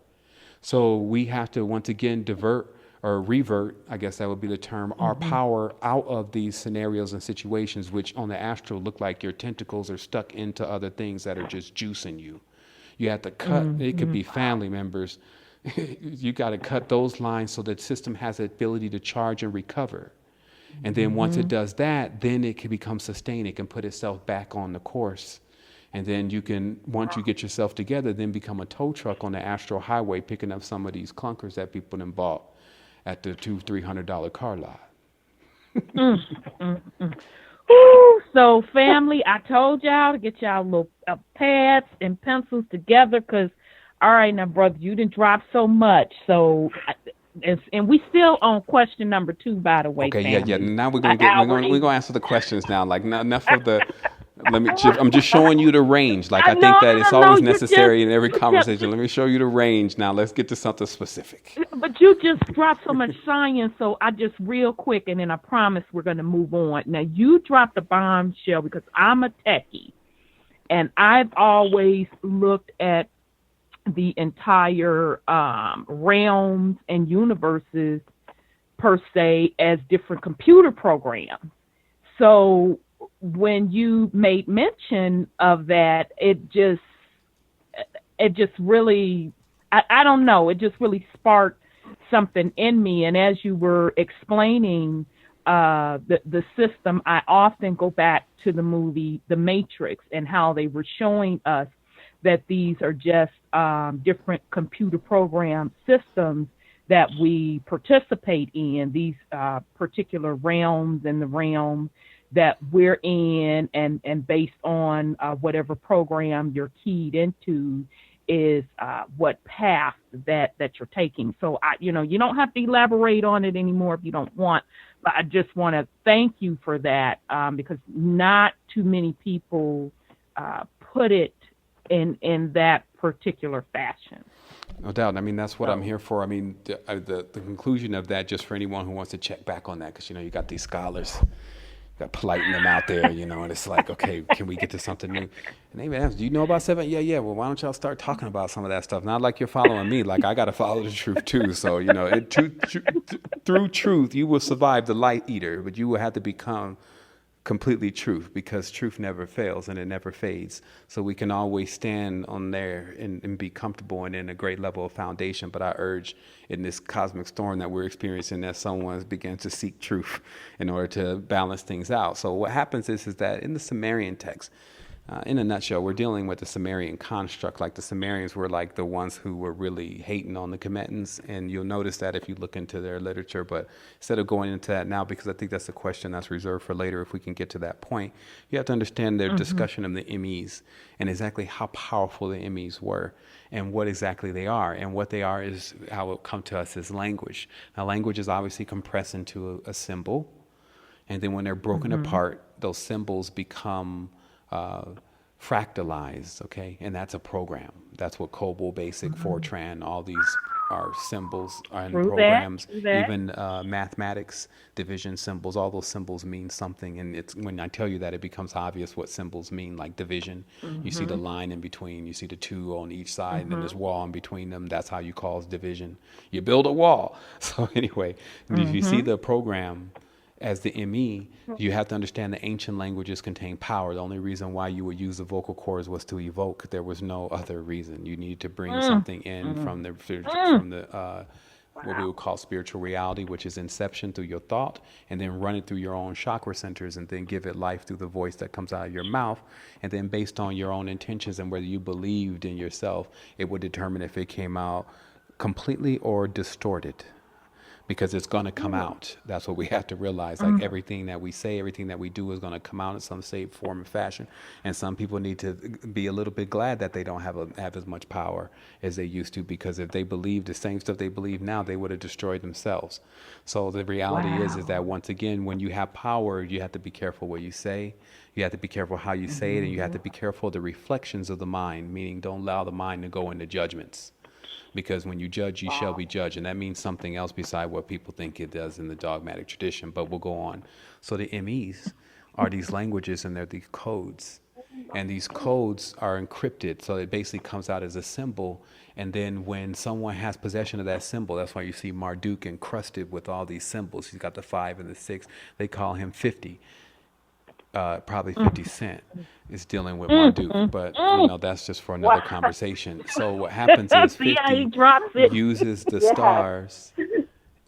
So we have to once again divert or revert, I guess that would be the term, our power out of these scenarios and situations, which on the astral look like your tentacles are stuck into other things that are just juicing you. You have to cut, it could be family members. You got to cut those lines so that the system has the ability to charge and recover. And then once it does that, then it can become sustained. It can put itself back on the course. And then you can, once you get yourself together, then become a tow truck on the astral highway, picking up some of these clunkers that people have bought at the $200-300 car lot. Ooh, so family, I told y'all to get y'all little pads and pencils together, because, all right, now, brother, you didn't drop so much. So, and we still on question number 2, by the way. Okay, family. yeah. Now we're gonna answer the questions now. Like, not enough of the. I'm just showing you the range. I think that it's always necessary in every conversation. Let me show you the range now. Let's get to something specific. But you just dropped so much science, so I just real quick, and then I promise we're going to move on. Now, you dropped a bombshell, because I'm a techie, and I've always looked at the entire realms and universes, per se, as different computer programs. So when you made mention of that, it just really, I don't know, it just really sparked something in me. And as you were explaining the system, I often go back to the movie The Matrix and how they were showing us that these are just different computer program systems that we participate in, these particular realms and the realm that we're in, and based on whatever program you're keyed into is what path that you're taking. So, you don't have to elaborate on it anymore if you don't want, but I just want to thank you for that, because not too many people put it in that particular fashion. No doubt. I mean, that's what I'm here for. I mean, the conclusion of that, just for anyone who wants to check back on that, because, you got these scholars got politing them out there, and it's like, okay, can we get to something new? And they even ask, do you know about Sevan? Yeah, yeah. Well, why don't y'all start talking about some of that stuff? Not like you're following me, like I got to follow the truth too. So, through truth, you will survive the light eater, but you will have to become completely truth, because truth never fails and it never fades. So we can always stand on there and be comfortable and in a great level of foundation. But I urge in this cosmic storm that we're experiencing that someone begins to seek truth in order to balance things out. So what happens is that in the Sumerian text, in a nutshell, we're dealing with the Sumerian construct. Like the Sumerians were like the ones who were really hating on the Kemetans, and you'll notice that if you look into their literature. But instead of going into that now, because I think that's a question that's reserved for later, if we can get to that point, you have to understand their discussion of the MEs and exactly how powerful the MEs were and what exactly they are. And what they are is how it come to us as language. Now, language is obviously compressed into a symbol, and then when they're broken apart, those symbols become fractalized, okay? And that's a program. That's what COBOL, BASIC, Fortran, all these are symbols and programs. Even mathematics, division symbols, all those symbols mean something. And it's when I tell you that, it becomes obvious what symbols mean, like division. You see the line in between, you see the two on each side, and then this wall in between them. That's how you cause division. You build a wall. So anyway, if you see the program as the ME, you have to understand the ancient languages contain power. The only reason why you would use the vocal cords was to evoke. There was no other reason. You needed to bring something in from the what we would call spiritual reality, which is inception through your thought, and then run it through your own chakra centers, and then give it life through the voice that comes out of your mouth. And then based on your own intentions and whether you believed in yourself, it would determine if it came out completely or distorted. Because it's going to come out. That's what we have to realize. Like everything that we say, everything that we do is going to come out in some shape, form, and fashion. And some people need to be a little bit glad that they don't have as much power as they used to, because if they believed the same stuff they believe now, they would have destroyed themselves. So the reality is that once again, when you have power, you have to be careful what you say. You have to be careful how you say it, and you have to be careful of the reflections of the mind, meaning don't allow the mind to go into judgments. Because when you judge, you shall be judged. And that means something else beside what people think it does in the dogmatic tradition. But we'll go on. So the MEs are these languages, and they're these codes. And these codes are encrypted. So it basically comes out as a symbol. And then when someone has possession of that symbol, that's why you see Marduk encrusted with all these symbols. He's got the 5 and the 6. They call him 50. Probably 50 Cent is dealing with Marduk, but that's just for another conversation. So what happens is 50 uses the stars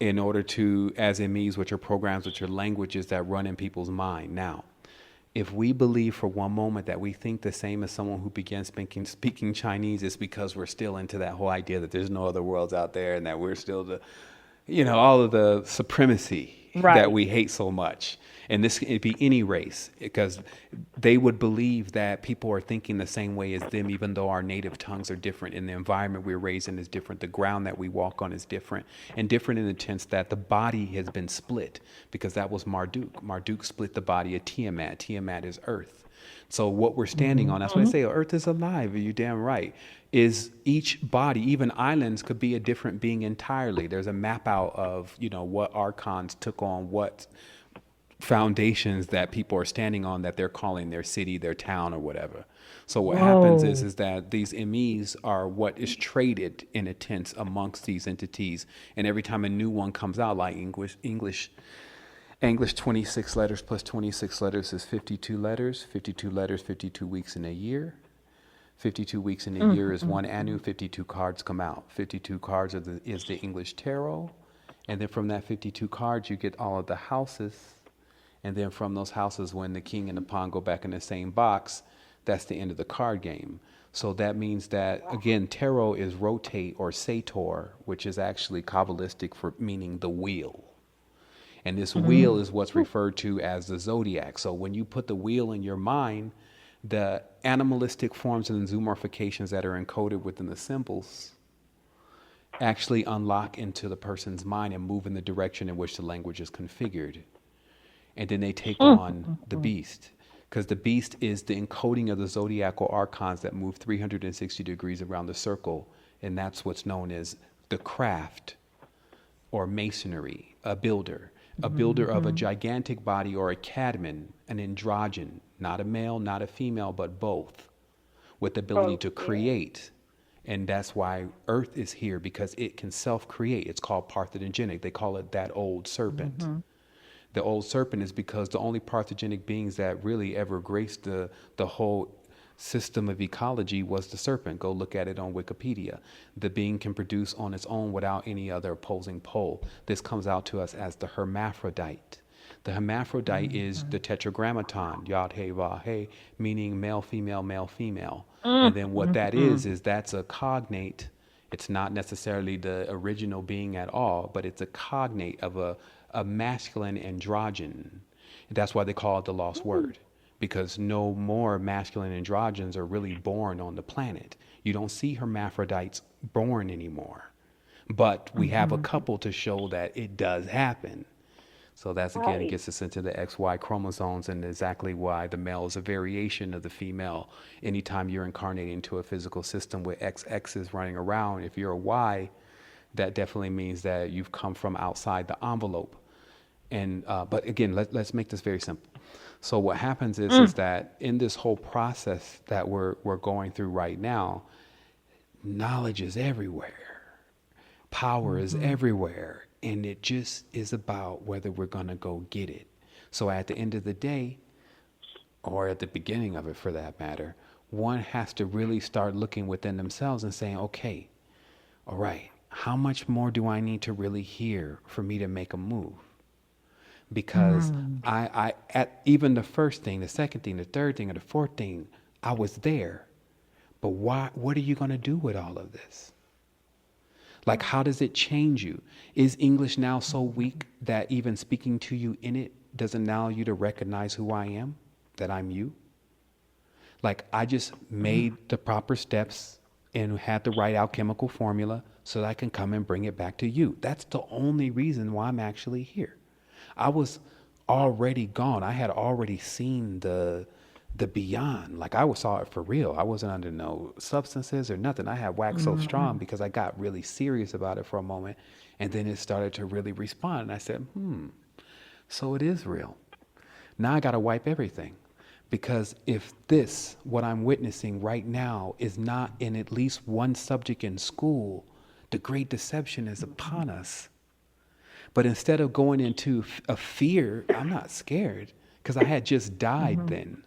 in order to, as MEs, which are programs, which are languages that run in people's mind. Now, if we believe for one moment that we think the same as someone who began speaking Chinese, it's because we're still into that whole idea that there's no other worlds out there, and that we're still all of the supremacy that we hate so much. And this could be any race, because they would believe that people are thinking the same way as them, even though our native tongues are different, and the environment we're raised in is different. The ground that we walk on is different, and different in the sense that the body has been split, because that was Marduk. Marduk split the body of Tiamat. Tiamat is earth. So what we're standing on, that's why I say earth is alive, you're damn right, is each body, even islands, could be a different being entirely. There's a map out of, what archons took on what foundations that people are standing on, that they're calling their city, their town, or whatever. So what happens is that these MEs are what is traded in a tense amongst these entities. And every time a new one comes out, like English 26 letters plus 26 letters is 52 letters. 52 letters, 52 weeks in a year. 52 weeks in a year is one Anu. 52 cards come out. 52 cards is the English tarot. And then from that 52 cards, you get all of the houses. And then from those houses, when the king and the pawn go back in the same box, that's the end of the card game. So that means that, again, tarot is rotate or sator, which is actually Kabbalistic for meaning the wheel. And this wheel is what's referred to as the zodiac. So when you put the wheel in your mind, the animalistic forms and zoomorphications that are encoded within the symbols actually unlock into the person's mind and move in the direction in which the language is configured. And then they take on the beast, because the beast is the encoding of the zodiacal archons that move 360 degrees around the circle. And that's what's known as the craft or masonry, a builder. a builder of a gigantic body, or a cadman, an androgen, not a male, not a female, but both, with the ability Both, to yeah. create. And that's why Earth is here, because it can self-create. It's called parthenogenic. They call it that old serpent. The old serpent is because the only parthogenic beings that really ever graced the whole system of ecology was the serpent. Go look at it on Wikipedia. The being can produce on its own without any other opposing pole. This comes out to us as the hermaphrodite. The hermaphrodite is the tetragrammaton, yod he va he, meaning male, female, male, female. And then what that is that's a cognate. It's not necessarily the original being at all, but it's a cognate of a masculine androgen. That's why they call it the lost word, because no more masculine androgens are really born on the planet. You don't see hermaphrodites born anymore, but we have a couple to show that it does happen. So that's, again, Right. gets us into the XY chromosomes, and exactly why the male is a variation of the female. Anytime you're incarnating into a physical system with XXs running around, if you're a Y, that definitely means that you've come from outside the envelope. And but again, let's make this very simple. So what happens is that in this whole process that we're going through right now, knowledge is everywhere, power is everywhere, and it just is about whether we're going to go get it. So at the end of the day, or at the beginning of it for that matter, one has to really start looking within themselves and saying, okay, all right, how much more do I need to really hear for me to make a move? Because I at even the first thing, the second thing, the third thing, or the fourth thing, I was there. But what are you going to do with all of this? Like, how does it change you? Is English now so weak that even speaking to you in it doesn't allow you to recognize who I am, that I'm you? Like, I just made the proper steps and had the right alchemical formula so that I can come and bring it back to you. That's the only reason why I'm actually here. I was already gone. I had already seen the beyond. Like, I saw it for real. I wasn't under no substances or nothing. I had waxed so strong because I got really serious about it for a moment, and then it started to really respond. And I said, so it is real. Now I got to wipe everything, because if this, what I'm witnessing right now, is not in at least one subject in school, the great deception is upon us. But instead of going into a fear, I'm not scared, because I had just died then.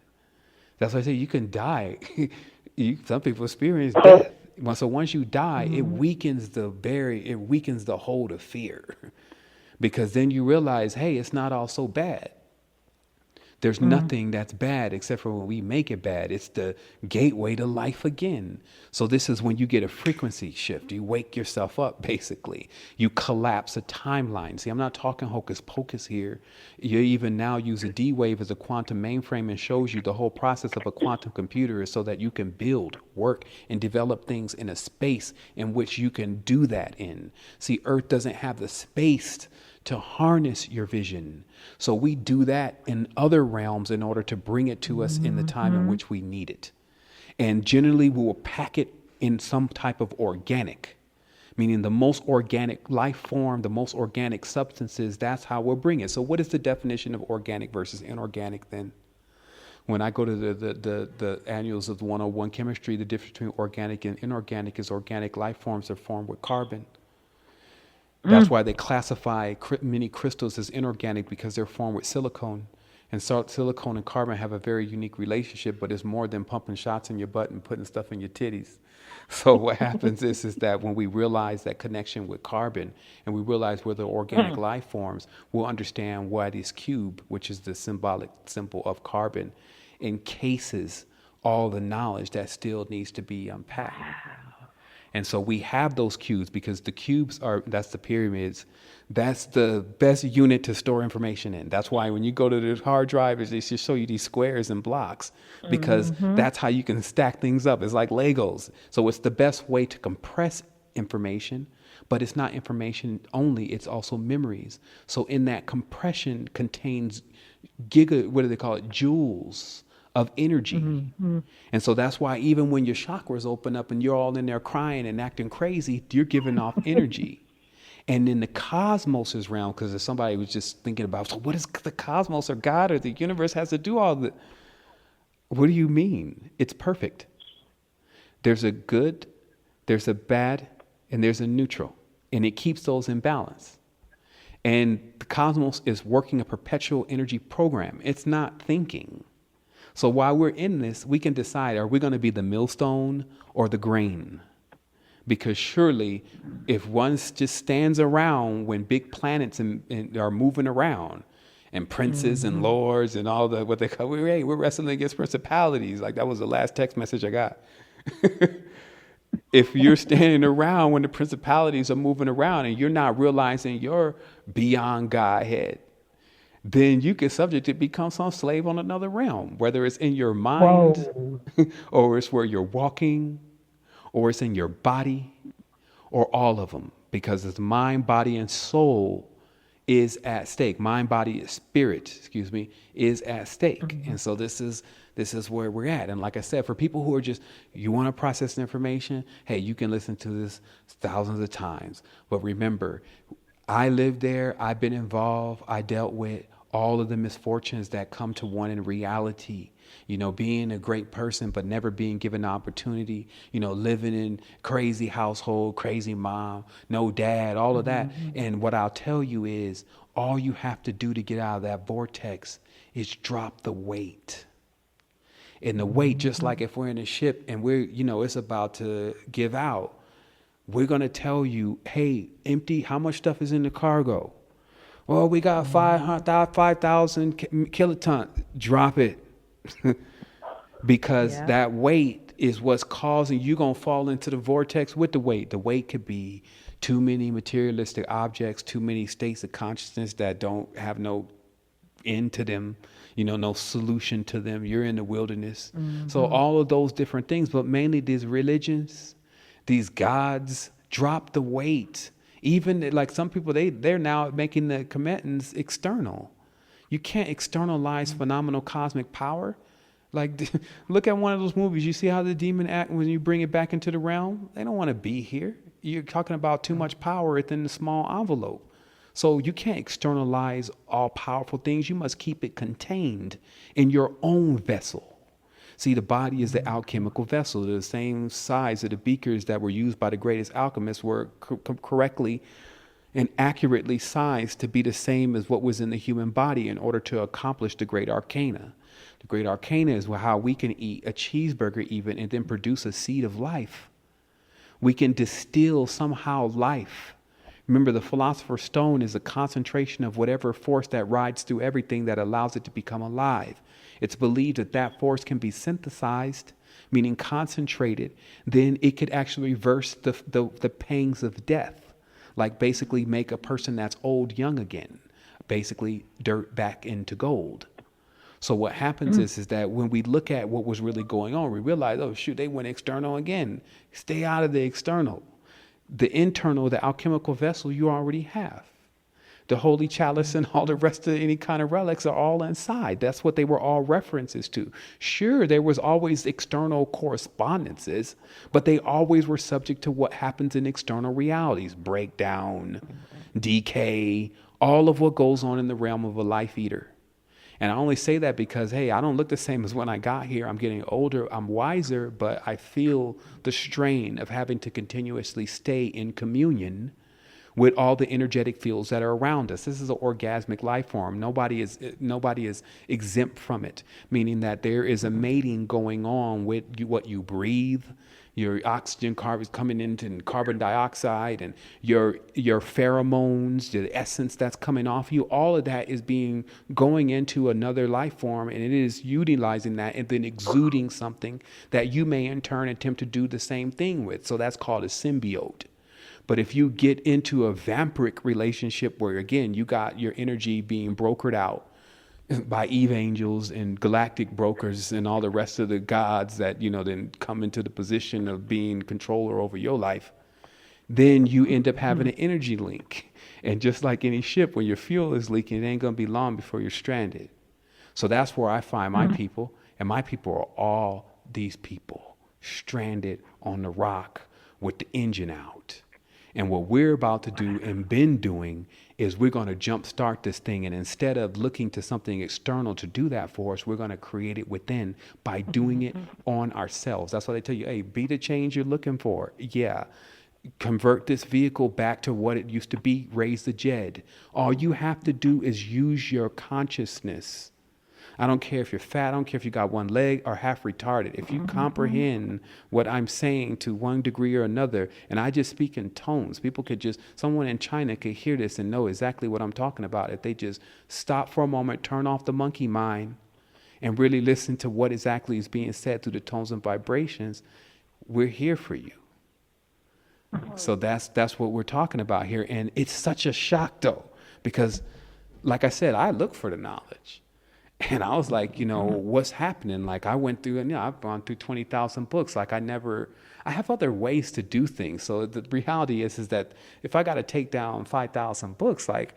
That's why I say you can die. Some people experience death. So once you die, it weakens the barrier, it weakens the hold of fear. Because then you realize, hey, it's not all so bad. There's nothing that's bad except for when we make it bad. It's the gateway to life again. So this is when you get a frequency shift. You wake yourself up, basically. You collapse a timeline. See, I'm not talking hocus pocus here. You even now use a D-wave as a quantum mainframe, and shows you the whole process of a quantum computer is so that you can build, work, and develop things in a space in which you can do that in. See, Earth doesn't have the space to harness your vision. So we do that in other realms in order to bring it to us in the time in which we need it. And generally we will pack it in some type of organic, meaning the most organic life form, the most organic substances. That's how we'll bring it. So what is the definition of organic versus inorganic then? When I go to the annuals of the 101 chemistry, the difference between organic and inorganic is organic life forms are formed with carbon. That's why they classify many crystals as inorganic, because they're formed with silicone. And so silicone and carbon have a very unique relationship, but it's more than pumping shots in your butt and putting stuff in your titties. So what happens is that when we realize that connection with carbon, and we realize we're the organic life forms, we'll understand why this cube, which is the symbolic symbol of carbon, encases all the knowledge that still needs to be unpacked. And so we have those cubes, because the cubes that's the pyramids. That's the best unit to store information in. That's why when you go to the hard drive, they just show you these squares and blocks, because that's how you can stack things up. It's like Legos. So it's the best way to compress information, but it's not information only, it's also memories. So in that compression contains joules of energy. And so that's why even when your chakras open up and you're all in there crying and acting crazy, you're giving off energy. And in the cosmos' realm, because if somebody was just thinking about, so what does the cosmos or God or the universe has to do all that? What do you mean? It's perfect. There's a good, there's a bad, and there's a neutral. And it keeps those in balance. And the cosmos is working a perpetual energy program. It's not thinking. So while we're in this, we can decide, are we going to be the millstone or the grain? Because surely if one just stands around when big planets and are moving around and princes and lords and all the, what they call, we're wrestling against principalities. Like that was the last text message I got. If you're standing around when the principalities are moving around and you're not realizing you're beyond Godhead, then you get subject to become some slave on another realm, whether it's in your mind or it's where you're walking or it's in your body or all of them, because it's mind, body, and soul is at stake. Mind, body, spirit, is at stake. And so this is where we're at. And like I said, for people who are just, you want to process information, hey, you can listen to this thousands of times. But remember, I lived there. I've been involved. I dealt with all of the misfortunes that come to one in reality. You know, being a great person, but never being given the opportunity, you know, living in crazy household, crazy mom, no dad, all of that. And what I'll tell you is all you have to do to get out of that vortex is drop the weight. And the weight, just like if we're in a ship and we're, you know, it's about to give out, we're going to tell you, hey, empty, how much stuff is in the cargo? Well, we got 5,000 kilotons. Drop it. Because that weight is what's causing you going to fall into the vortex with the weight. The weight could be too many materialistic objects, too many states of consciousness that don't have no end to them, you know, no solution to them. You're in the wilderness. So all of those different things, but mainly these religions, these gods, drop the weight. Even like some people, they're now making the commitments external. You can't externalize phenomenal cosmic power. Like, look at one of those movies. You see how the demon act when you bring it back into the realm? They don't want to be here. You're talking about too much power within the small envelope. So you can't externalize all powerful things. You must keep it contained in your own vessel. See, the body is the alchemical vessel. The same size of the beakers that were used by the greatest alchemists were correctly and accurately sized to be the same as what was in the human body in order to accomplish the great arcana. The great arcana is how we can eat a cheeseburger even and then produce a seed of life. We can distill somehow life. Remember, the philosopher's stone is a concentration of whatever force that rides through everything that allows it to become alive. It's believed that that force can be synthesized, meaning concentrated. Then it could actually reverse the pangs of death. Like basically make a person that's old young again, basically dirt back into gold. So what happens is that when we look at what was really going on, we realize, oh shoot, they went external again. Stay out of the external. The internal, the alchemical vessel you already have. The holy chalice and all the rest of any kind of relics are all inside. That's what they were all references to. Sure, there was always external correspondences, but they always were subject to what happens in external realities. Breakdown, decay, all of what goes on in the realm of a life eater. And I only say that because, hey, I don't look the same as when I got here. I'm getting older, I'm wiser, but I feel the strain of having to continuously stay in communion with all the energetic fields that are around us. This is an orgasmic life form. Nobody is exempt from it, meaning that there is a mating going on with what you breathe, your oxygen carbons coming into carbon dioxide, and your pheromones, the essence that's coming off you. All of that is going into another life form, and it is utilizing that and then exuding something that you may in turn attempt to do the same thing with. So that's called a symbiote. But if you get into a vampiric relationship where, again, you got your energy being brokered out by Eve angels and galactic brokers and all the rest of the gods that, you know, then come into the position of being controller over your life, then you end up having an energy link. And just like any ship, when your fuel is leaking, it ain't going to be long before you're stranded. So that's where I find my people. And my people are all these people stranded on the rock with the engine out. And what we're about to do and been doing is we're going to jumpstart this thing. And instead of looking to something external to do that for us, we're going to create it within by doing it on ourselves. That's why they tell you, hey, be the change you're looking for. Yeah. Convert this vehicle back to what it used to be. Raise the Jed. All you have to do is use your consciousness. I don't care if you're fat. I don't care if you got one leg or half retarded. If you comprehend what I'm saying to one degree or another, and I just speak in tones, someone in China could hear this and know exactly what I'm talking about if they just stop for a moment, turn off the monkey mind, and really listen to what exactly is being said through the tones and vibrations. We're here for you. So that's what we're talking about here. And it's such a shock, though, because, like I said, I look for the knowledge. And I was like, what's happening? Like I went through, and I've gone through 20,000 books. Like I have other ways to do things. So the reality is that if I got to take down 5,000 books, like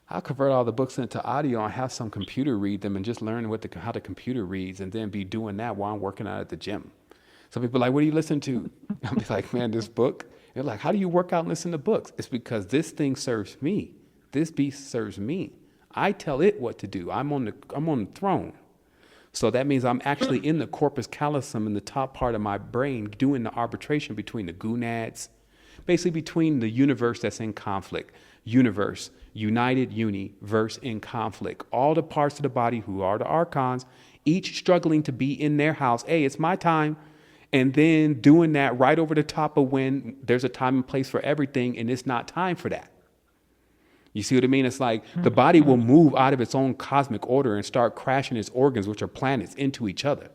I'll convert all the books into audio and have some computer read them and just learn how the computer reads, and then be doing that while I'm working out at the gym. Some people are like, what do you listen to? I'll be like, man, this book. They're like, how do you work out and listen to books? It's because this thing serves me. This beast serves me. I tell it what to do. I'm on the throne. So that means I'm actually in the corpus callosum in the top part of my brain doing the arbitration between the gonads, basically between the universe that's in conflict. Universe, united, verse in conflict. All the parts of the body who are the archons, each struggling to be in their house. Hey, it's my time. And then doing that right over the top of when there's a time and place for everything, and it's not time for that. You see what I mean? It's like the body will move out of its own cosmic order and start crashing its organs, which are planets, into each other.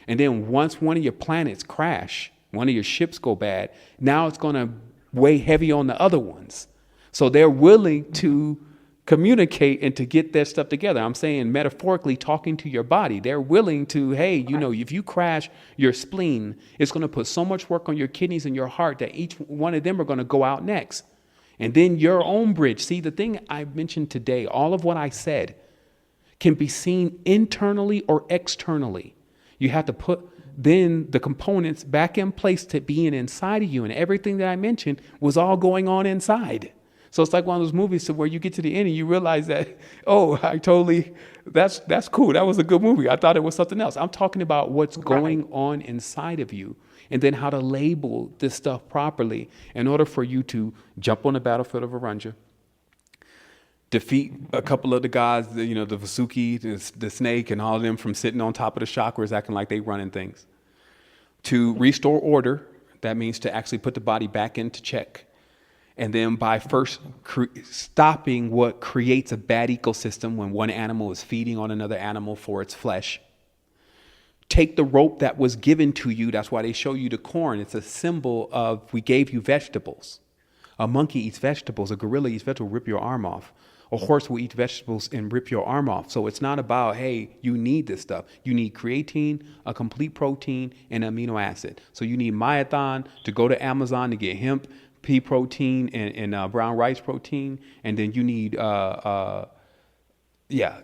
And then once one of your planets crash, one of your ships go bad, now it's going to weigh heavy on the other ones. So they're willing to communicate and to get their stuff together. I'm saying metaphorically, talking to your body. They're willing to, hey, if you crash your spleen, it's going to put so much work on your kidneys and your heart that each one of them are going to go out next. And then your own bridge. See, the thing I mentioned today, all of what I said can be seen internally or externally. You have to put then the components back in place to being inside of you. And everything that I mentioned was all going on inside. So it's like one of those movies where you get to the end and you realize that, that's cool. That was a good movie. I thought it was something else. I'm talking about what's going on inside of you, and then how to label this stuff properly in order for you to jump on the battlefield of Arunja, defeat a couple of the gods, the Vasuki, the snake, and all of them from sitting on top of the chakras acting like they running things. To restore order, that means to actually put the body back into check. And then by first stopping what creates a bad ecosystem when one animal is feeding on another animal for its flesh. Take the rope that was given to you. That's why they show you the corn. It's a symbol of we gave you vegetables. A monkey eats vegetables. A gorilla eats vegetables, rip your arm off. A horse will eat vegetables and rip your arm off. So it's not about, hey, you need this stuff. You need creatine, a complete protein, and amino acid. So you need myothon to go to Amazon to get hemp, pea protein, and brown rice protein. And then you need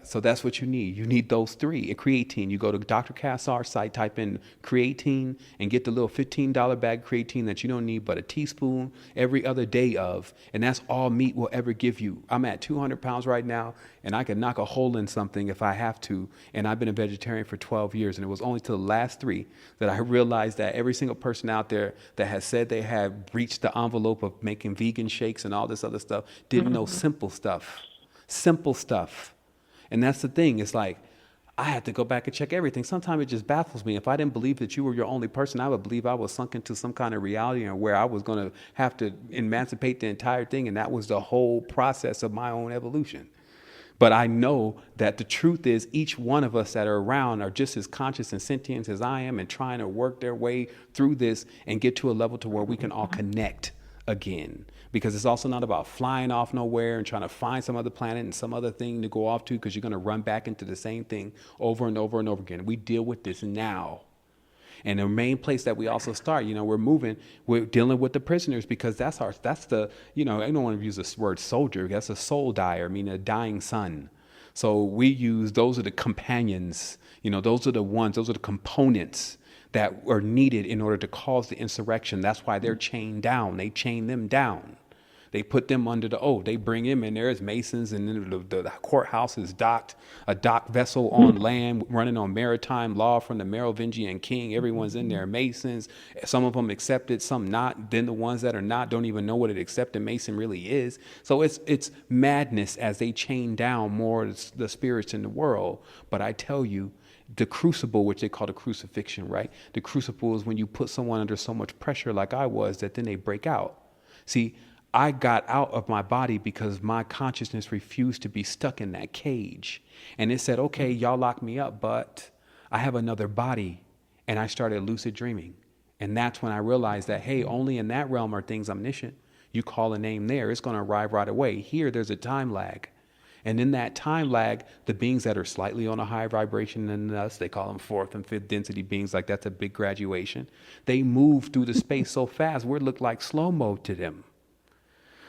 so that's what you need. You need those three. And creatine, you go to Dr. Kassar's site, type in creatine, and get the little $15 bag of creatine that you don't need but a teaspoon every other day of. And that's all meat will ever give you. I'm at 200 pounds right now, and I can knock a hole in something if I have to. And I've been a vegetarian for 12 years, and it was only to the last 3 that I realized that every single person out there that has said they have reached the envelope of making vegan shakes and all this other stuff didn't know simple stuff. Simple stuff. And that's the thing. It's like, I had to go back and check everything. Sometimes it just baffles me. If I didn't believe that you were your only person, I would believe I was sunk into some kind of reality and where I was going to have to emancipate the entire thing. And that was the whole process of my own evolution. But I know that the truth is each one of us that are around are just as conscious and sentient as I am and trying to work their way through this and get to a level to where we can all connect again. Because it's also not about flying off nowhere and trying to find some other planet and some other thing to go off to, because you're going to run back into the same thing over and over and over again. We deal with this now. And the main place that we also start, we're dealing with the prisoners, because that's the, I don't want to use the word soldier. That's a soul dyer, a dying sun. So those are the companions, those are the components that are needed in order to cause the insurrection. That's why they're chained down. They chain them down. They put them under the oath. They bring them in there as masons, and then the courthouse is docked, a docked vessel on land, running on maritime law from the Merovingian king. Everyone's in there, masons. Some of them accepted, some not. Then the ones that are not don't even know what an accepted mason really is. So it's madness as they chain down more the spirits in the world. But I tell you, the crucible, which they call the crucifixion, right? The crucible is when you put someone under so much pressure like I was that then they break out. See, I got out of my body because my consciousness refused to be stuck in that cage. And it said, okay, y'all lock me up, but I have another body. And I started lucid dreaming. And that's when I realized that, hey, only in that realm are things omniscient. You call a name there, it's going to arrive right away. Here, there's a time lag. And in that time lag, the beings that are slightly on a higher vibration than us, they call them fourth and fifth density beings, like that's a big graduation. They move through the space so fast, we look like slow-mo to them.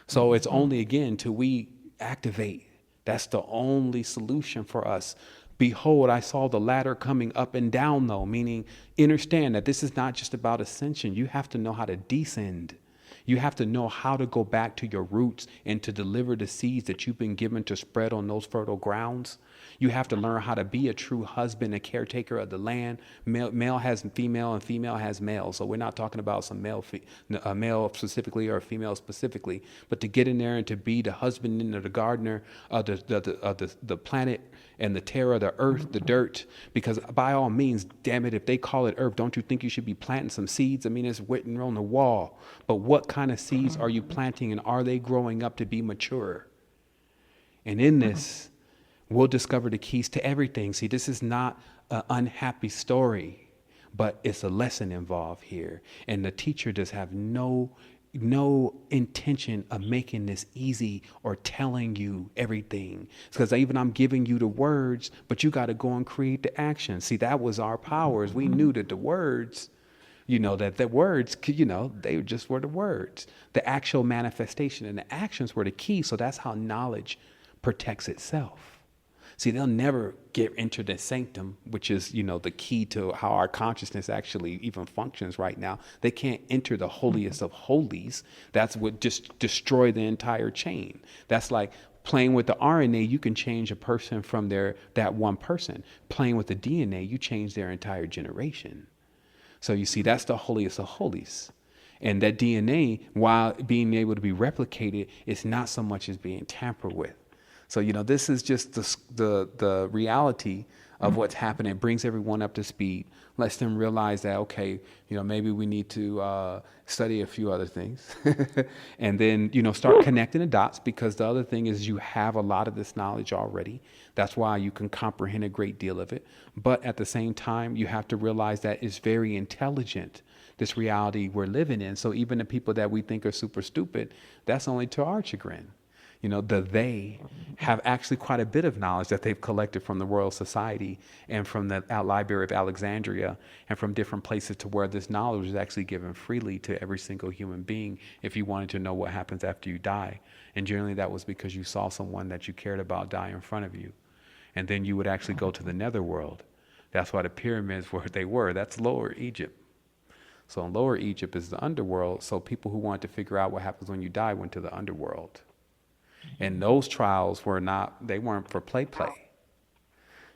So it's only, again, till we activate. That's the only solution for us. Behold, I saw the ladder coming up and down, though, meaning understand that this is not just about ascension. You have to know how to descend. You have to know how to go back to your roots and to deliver the seeds that you've been given to spread on those fertile grounds. You have to learn how to be a true husband, a caretaker of the land. Male has female and female has male. So we're not talking about some male specifically or female specifically, but to get in there and to be the husband and the gardener of the planet and the terra, the earth, the dirt. Because by all means, damn it, if they call it earth, don't you think you should be planting some seeds? I mean, it's written on the wall. But what kind of seeds are you planting, and are they growing up to be mature? And in this, we'll discover the keys to everything. See, this is not an unhappy story, but it's a lesson involved here. And the teacher does have no intention of making this easy or telling you everything. It's because even I'm giving you the words, but you got to go and create the action. See, that was our powers. We knew that the words, that the words, they just were the words. The actual manifestation and the actions were the key. So that's how knowledge protects itself. See, they'll never get into the sanctum, which is, the key to how our consciousness actually even functions right now. They can't enter the holiest of holies. That's what just destroy the entire chain. That's like playing with the RNA. You can change a person from that one person. Playing with the DNA, you change their entire generation. So you see, that's the holiest of holies. And that DNA, while being able to be replicated, is not so much as being tampered with. So, this is just the reality of what's happening. It brings everyone up to speed, lets them realize that, okay, maybe we need to study a few other things and then, start connecting the dots, because the other thing is you have a lot of this knowledge already. That's why you can comprehend a great deal of it. But at the same time, you have to realize that it's very intelligent, this reality we're living in. So even the people that we think are super stupid, that's only to our chagrin. They have actually quite a bit of knowledge that they've collected from the Royal Society and from the Library of Alexandria and from different places, to where this knowledge is actually given freely to every single human being if you wanted to know what happens after you die. And generally that was because you saw someone that you cared about die in front of you. And then you would actually go to the netherworld. That's why the pyramids were they were. That's Lower Egypt. So in Lower Egypt is the underworld. So people who wanted to figure out what happens when you die went to the underworld. And those trials they weren't for play.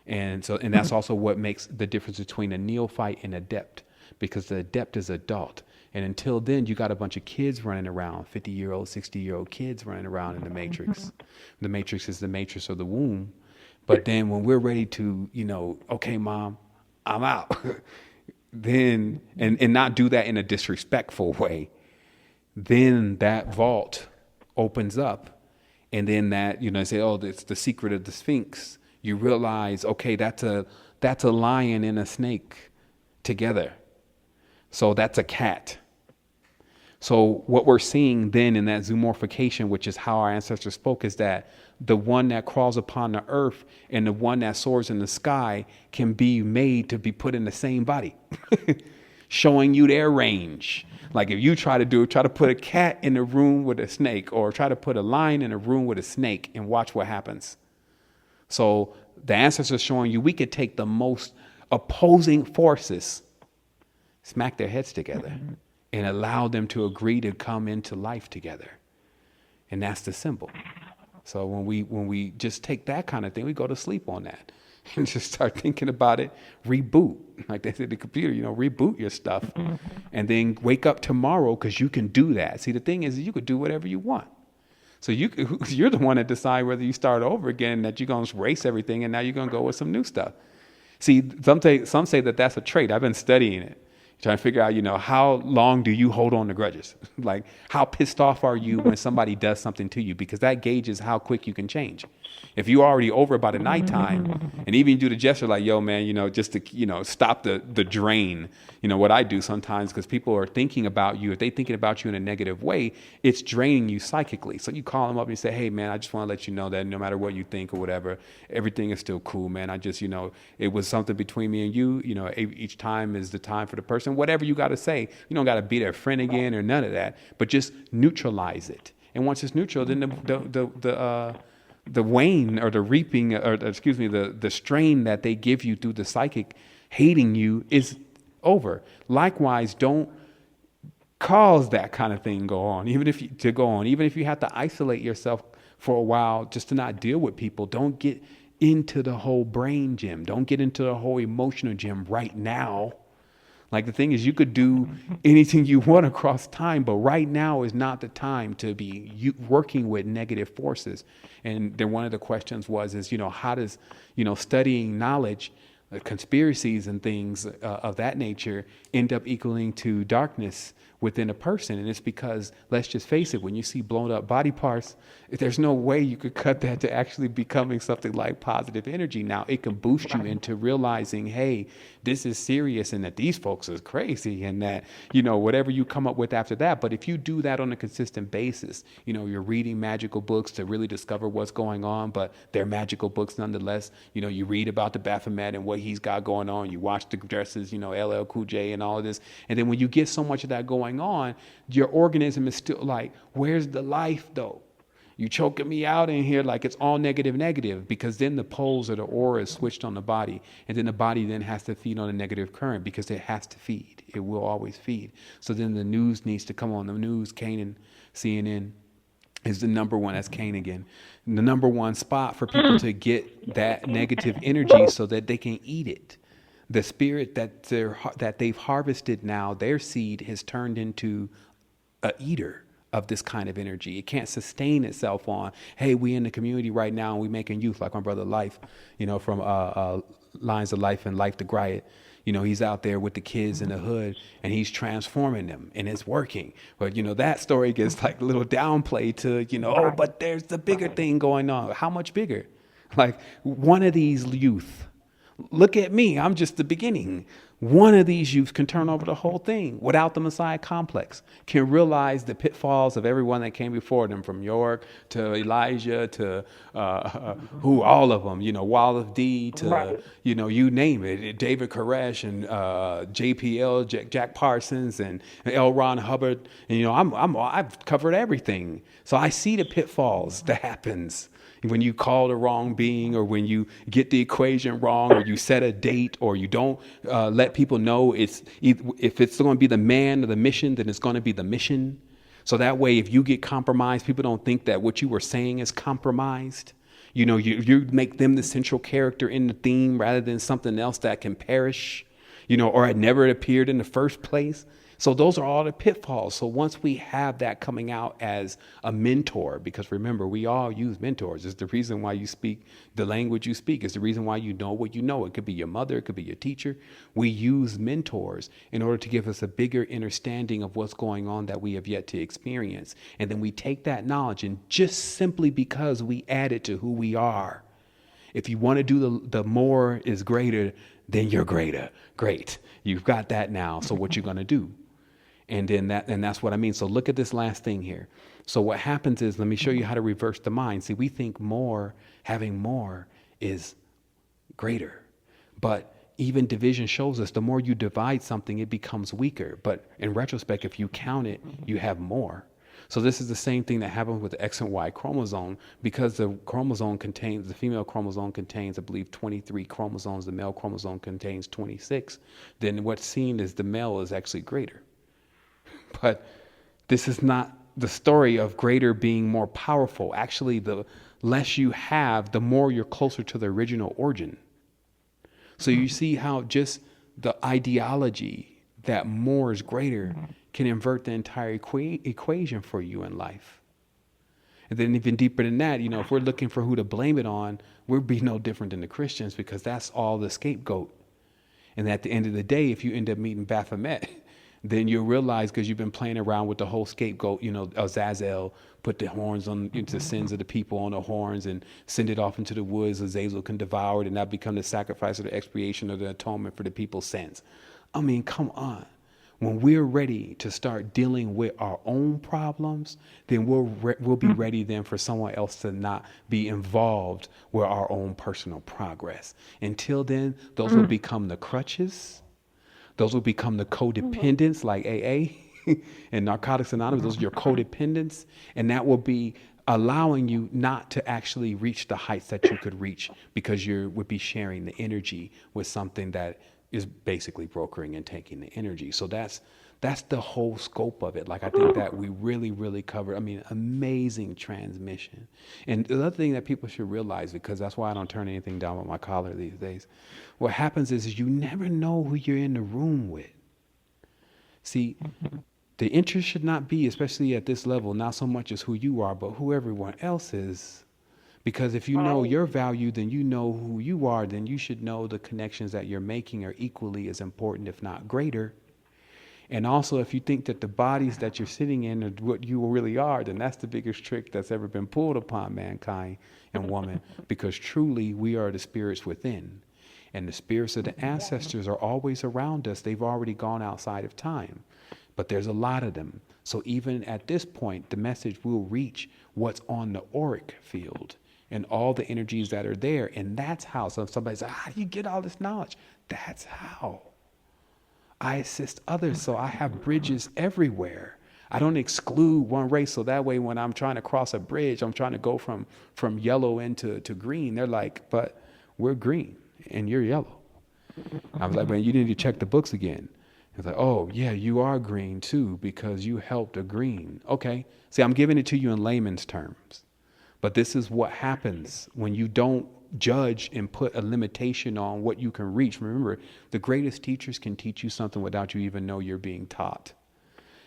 And that's also what makes the difference between a neophyte and adept, because the adept is adult. And until then, you got a bunch of kids running around, 50-year-old, 60-year-old kids running around in the matrix. The matrix is the matrix of the womb. But then when we're ready to, okay, mom, I'm out. Then, and not do that in a disrespectful way, then that vault opens up. And then that, say, oh, it's the secret of the Sphinx. You realize, okay, that's a lion and a snake together. So that's a cat. So what we're seeing then in that zoomorphication, which is how our ancestors spoke, is that the one that crawls upon the earth and the one that soars in the sky can be made to be put in the same body, showing you their range. Like if you try to put a cat in a room with a snake, or try to put a lion in a room with a snake, and watch what happens. So the ancestors showing you we could take the most opposing forces smack their heads together and allow them to agree to come into life together. And that's the symbol. So when we just take that kind of thing, we go to sleep on that and just start thinking about it, reboot. Like they said, the computer, reboot your stuff and then wake up tomorrow because you can do that. See, the thing is you could do whatever you want. So you're the one that decide whether you start over again, that you're going to erase everything and now you're going to go with some new stuff. See, some say that that's a trait. I've been studying it, trying to figure out, how long do you hold on to grudges? Like, how pissed off are you when somebody does something to you? Because that gauges how quick you can change. If you're already over by the nighttime, and even you do the gesture like, yo, man, just to, stop the drain. What I do sometimes, because people are thinking about you, if they're thinking about you in a negative way, it's draining you psychically. So you call them up and you say, hey, man, I just want to let you know that no matter what you think or whatever, everything is still cool, man. I just, it was something between me and you. Each time is the time for the person. Whatever you got to say, you don't got to be their friend again or none of that, but just neutralize it. And once it's neutral, then the wane or the reaping, or the strain that they give you through the psychic hating you is over. Likewise, don't cause that kind of thing go on. Even if you have to isolate yourself for a while just to not deal with people, don't get into the whole brain gym. Don't get into the whole emotional gym right now. Like the thing is, you could do anything you want across time, but right now is not the time to be working with negative forces. And then one of the questions is, how does, studying knowledge, conspiracies and things of that nature end up equaling to darkness within a person? And it's because, let's just face it, when you see blown up body parts, there's no way you could cut that to actually becoming something like positive energy. Now, it can boost you into realizing, hey, this is serious and that these folks is crazy and that, whatever you come up with after that. But if you do that on a consistent basis, you're reading magical books to really discover what's going on, but they're magical books nonetheless. You read about the Baphomet and what he's got going on. You watch the dresses, LL Cool J and all of this. And then when you get so much of that going on, your organism is still like, where's the life though? You choking me out in here like it's all negative, because then the poles or the aura is switched on the body, and then the body then has to feed on a negative current because it has to feed. It will always feed. So then the news needs to come on. The news, CNN is the number one. That's Kane again. The number one spot for people to get that negative energy so that they can eat it. The spirit that they've harvested now, their seed has turned into a eater of this kind of energy. It can't sustain itself on, hey, we in the community right now and we making youth, like my brother Life, from Lines of Life and Life to Griot. He's out there with the kids in the hood and he's transforming them and it's working. But, that story gets like a little downplay to, but there's the bigger thing going on. How much bigger? Like one of these youth, look at me, I'm just the beginning. One of these youths can turn over the whole thing without the Messiah complex, can realize the pitfalls of everyone that came before them, from York to Elijah to all of them, Wallach D to, right. You name it, David Koresh and JPL, Jack Parsons and L. Ron Hubbard. And, I've covered everything. So I see the pitfalls that happens when you call the wrong being, or when you get the equation wrong, or you set a date, or you don't let people know if it's going to be the man or the mission, then it's going to be the mission. So that way, if you get compromised, people don't think that what you were saying is compromised. You make them the central character in the theme rather than something else that can perish, or had never appeared in the first place. So those are all the pitfalls. So once we have that coming out as a mentor, because remember, we all use mentors. It's the reason why you speak the language you speak. It's the reason why you know what you know. It could be your mother. It could be your teacher. We use mentors in order to give us a bigger understanding of what's going on that we have yet to experience. And then we take that knowledge, and just simply because we add it to who we are, if you want to do the more is greater, then you're greater. Great. You've got that now. So what you're going to do? And that's what I mean. So look at this last thing here. So what happens is, let me show you how to reverse the mind. See, we think having more is greater. But even division shows us the more you divide something, it becomes weaker. But in retrospect, if you count it, you have more. So this is the same thing that happens with the X and Y chromosome, because the female chromosome contains, I believe, 23 chromosomes. The male chromosome contains 26. Then what's seen is the male is actually greater. But this is not the story of greater being more powerful. Actually, the less you have, the more you're closer to the original origin. So you see how just the ideology that more is greater can invert the entire equation for you in life. And then even deeper than that, if we're looking for who to blame it on, we'll be no different than the Christians, because that's all the scapegoat. And at the end of the day, if you end up meeting Baphomet, then you'll realize, because you've been playing around with the whole scapegoat, Azazel put the horns on the sins of the people on the horns and send it off into the woods. Azazel can devour it, and that become the sacrifice of the expiation of the atonement for the people's sins. I mean, come on. When we're ready to start dealing with our own problems, then we'll be ready then for someone else to not be involved with our own personal progress. Until then, those will become the crutches. Those will become the codependents, like AA and Narcotics Anonymous. Those are your codependents. And that will be allowing you not to actually reach the heights that you could reach, because you would be sharing the energy with something that is basically brokering and taking the energy. So that's the whole scope of it. Like, I think that we really, really covered, amazing transmission. And the other thing that people should realize, because that's why I don't turn anything down with my collar these days, what happens is you never know who you're in the room with. See, the interest should not be, especially at this level, not so much as who you are, but who everyone else is. Because if you know your value, then you know who you are, then you should know the connections that you're making are equally as important, if not greater. And also, if you think that the bodies that you're sitting in are what you really are, then that's the biggest trick that's ever been pulled upon mankind and woman, because truly we are the spirits within. And the spirits of the ancestors are always around us. They've already gone outside of time, but there's a lot of them. So even at this point, the message will reach what's on the auric field and all the energies that are there. And that's how, so if somebody says, how do you get all this knowledge? That's how I assist others. So I have bridges everywhere. I don't exclude one race. So that way, when I'm trying to cross a bridge, I'm trying to go from yellow into green. They're like, but we're green and you're yellow. I was like, man, you need to check the books again. It's like, oh yeah, you are green too, because you helped a green. Okay. See, I'm giving it to you in layman's terms. But this is what happens when you don't judge and put a limitation on what you can reach. Remember, the greatest teachers can teach you something without you even know you're being taught.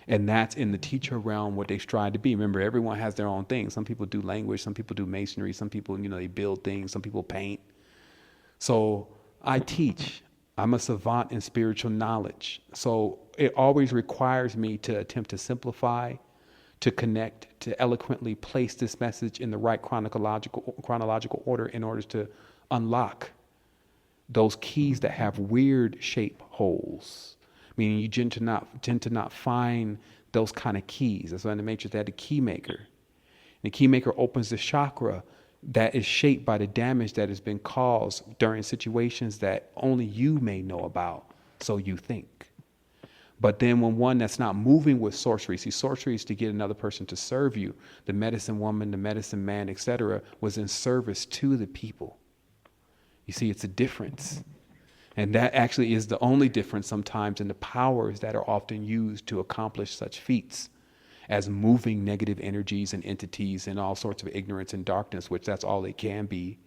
And that's in the teacher realm what they strive to be. Remember, everyone has their own thing. Some people do language, some people do masonry, some people, they build things, some people paint. So I teach. I'm a savant in spiritual knowledge. So it always requires me to attempt to simplify, to connect, to eloquently place this message in the right chronological order in order to unlock those keys that have weird shape holes. Meaning you tend to not find those kind of keys. That's why in the Matrix they had the key maker. And the key maker opens the chakra that is shaped by the damage that has been caused during situations that only you may know about, so you think. But then when one that's not moving with sorcery, see, sorcery is to get another person to serve you. The medicine woman, the medicine man, etc., was in service to the people. You see, it's a difference. And that actually is the only difference sometimes in the powers that are often used to accomplish such feats as moving negative energies and entities and all sorts of ignorance and darkness, which that's all they can be,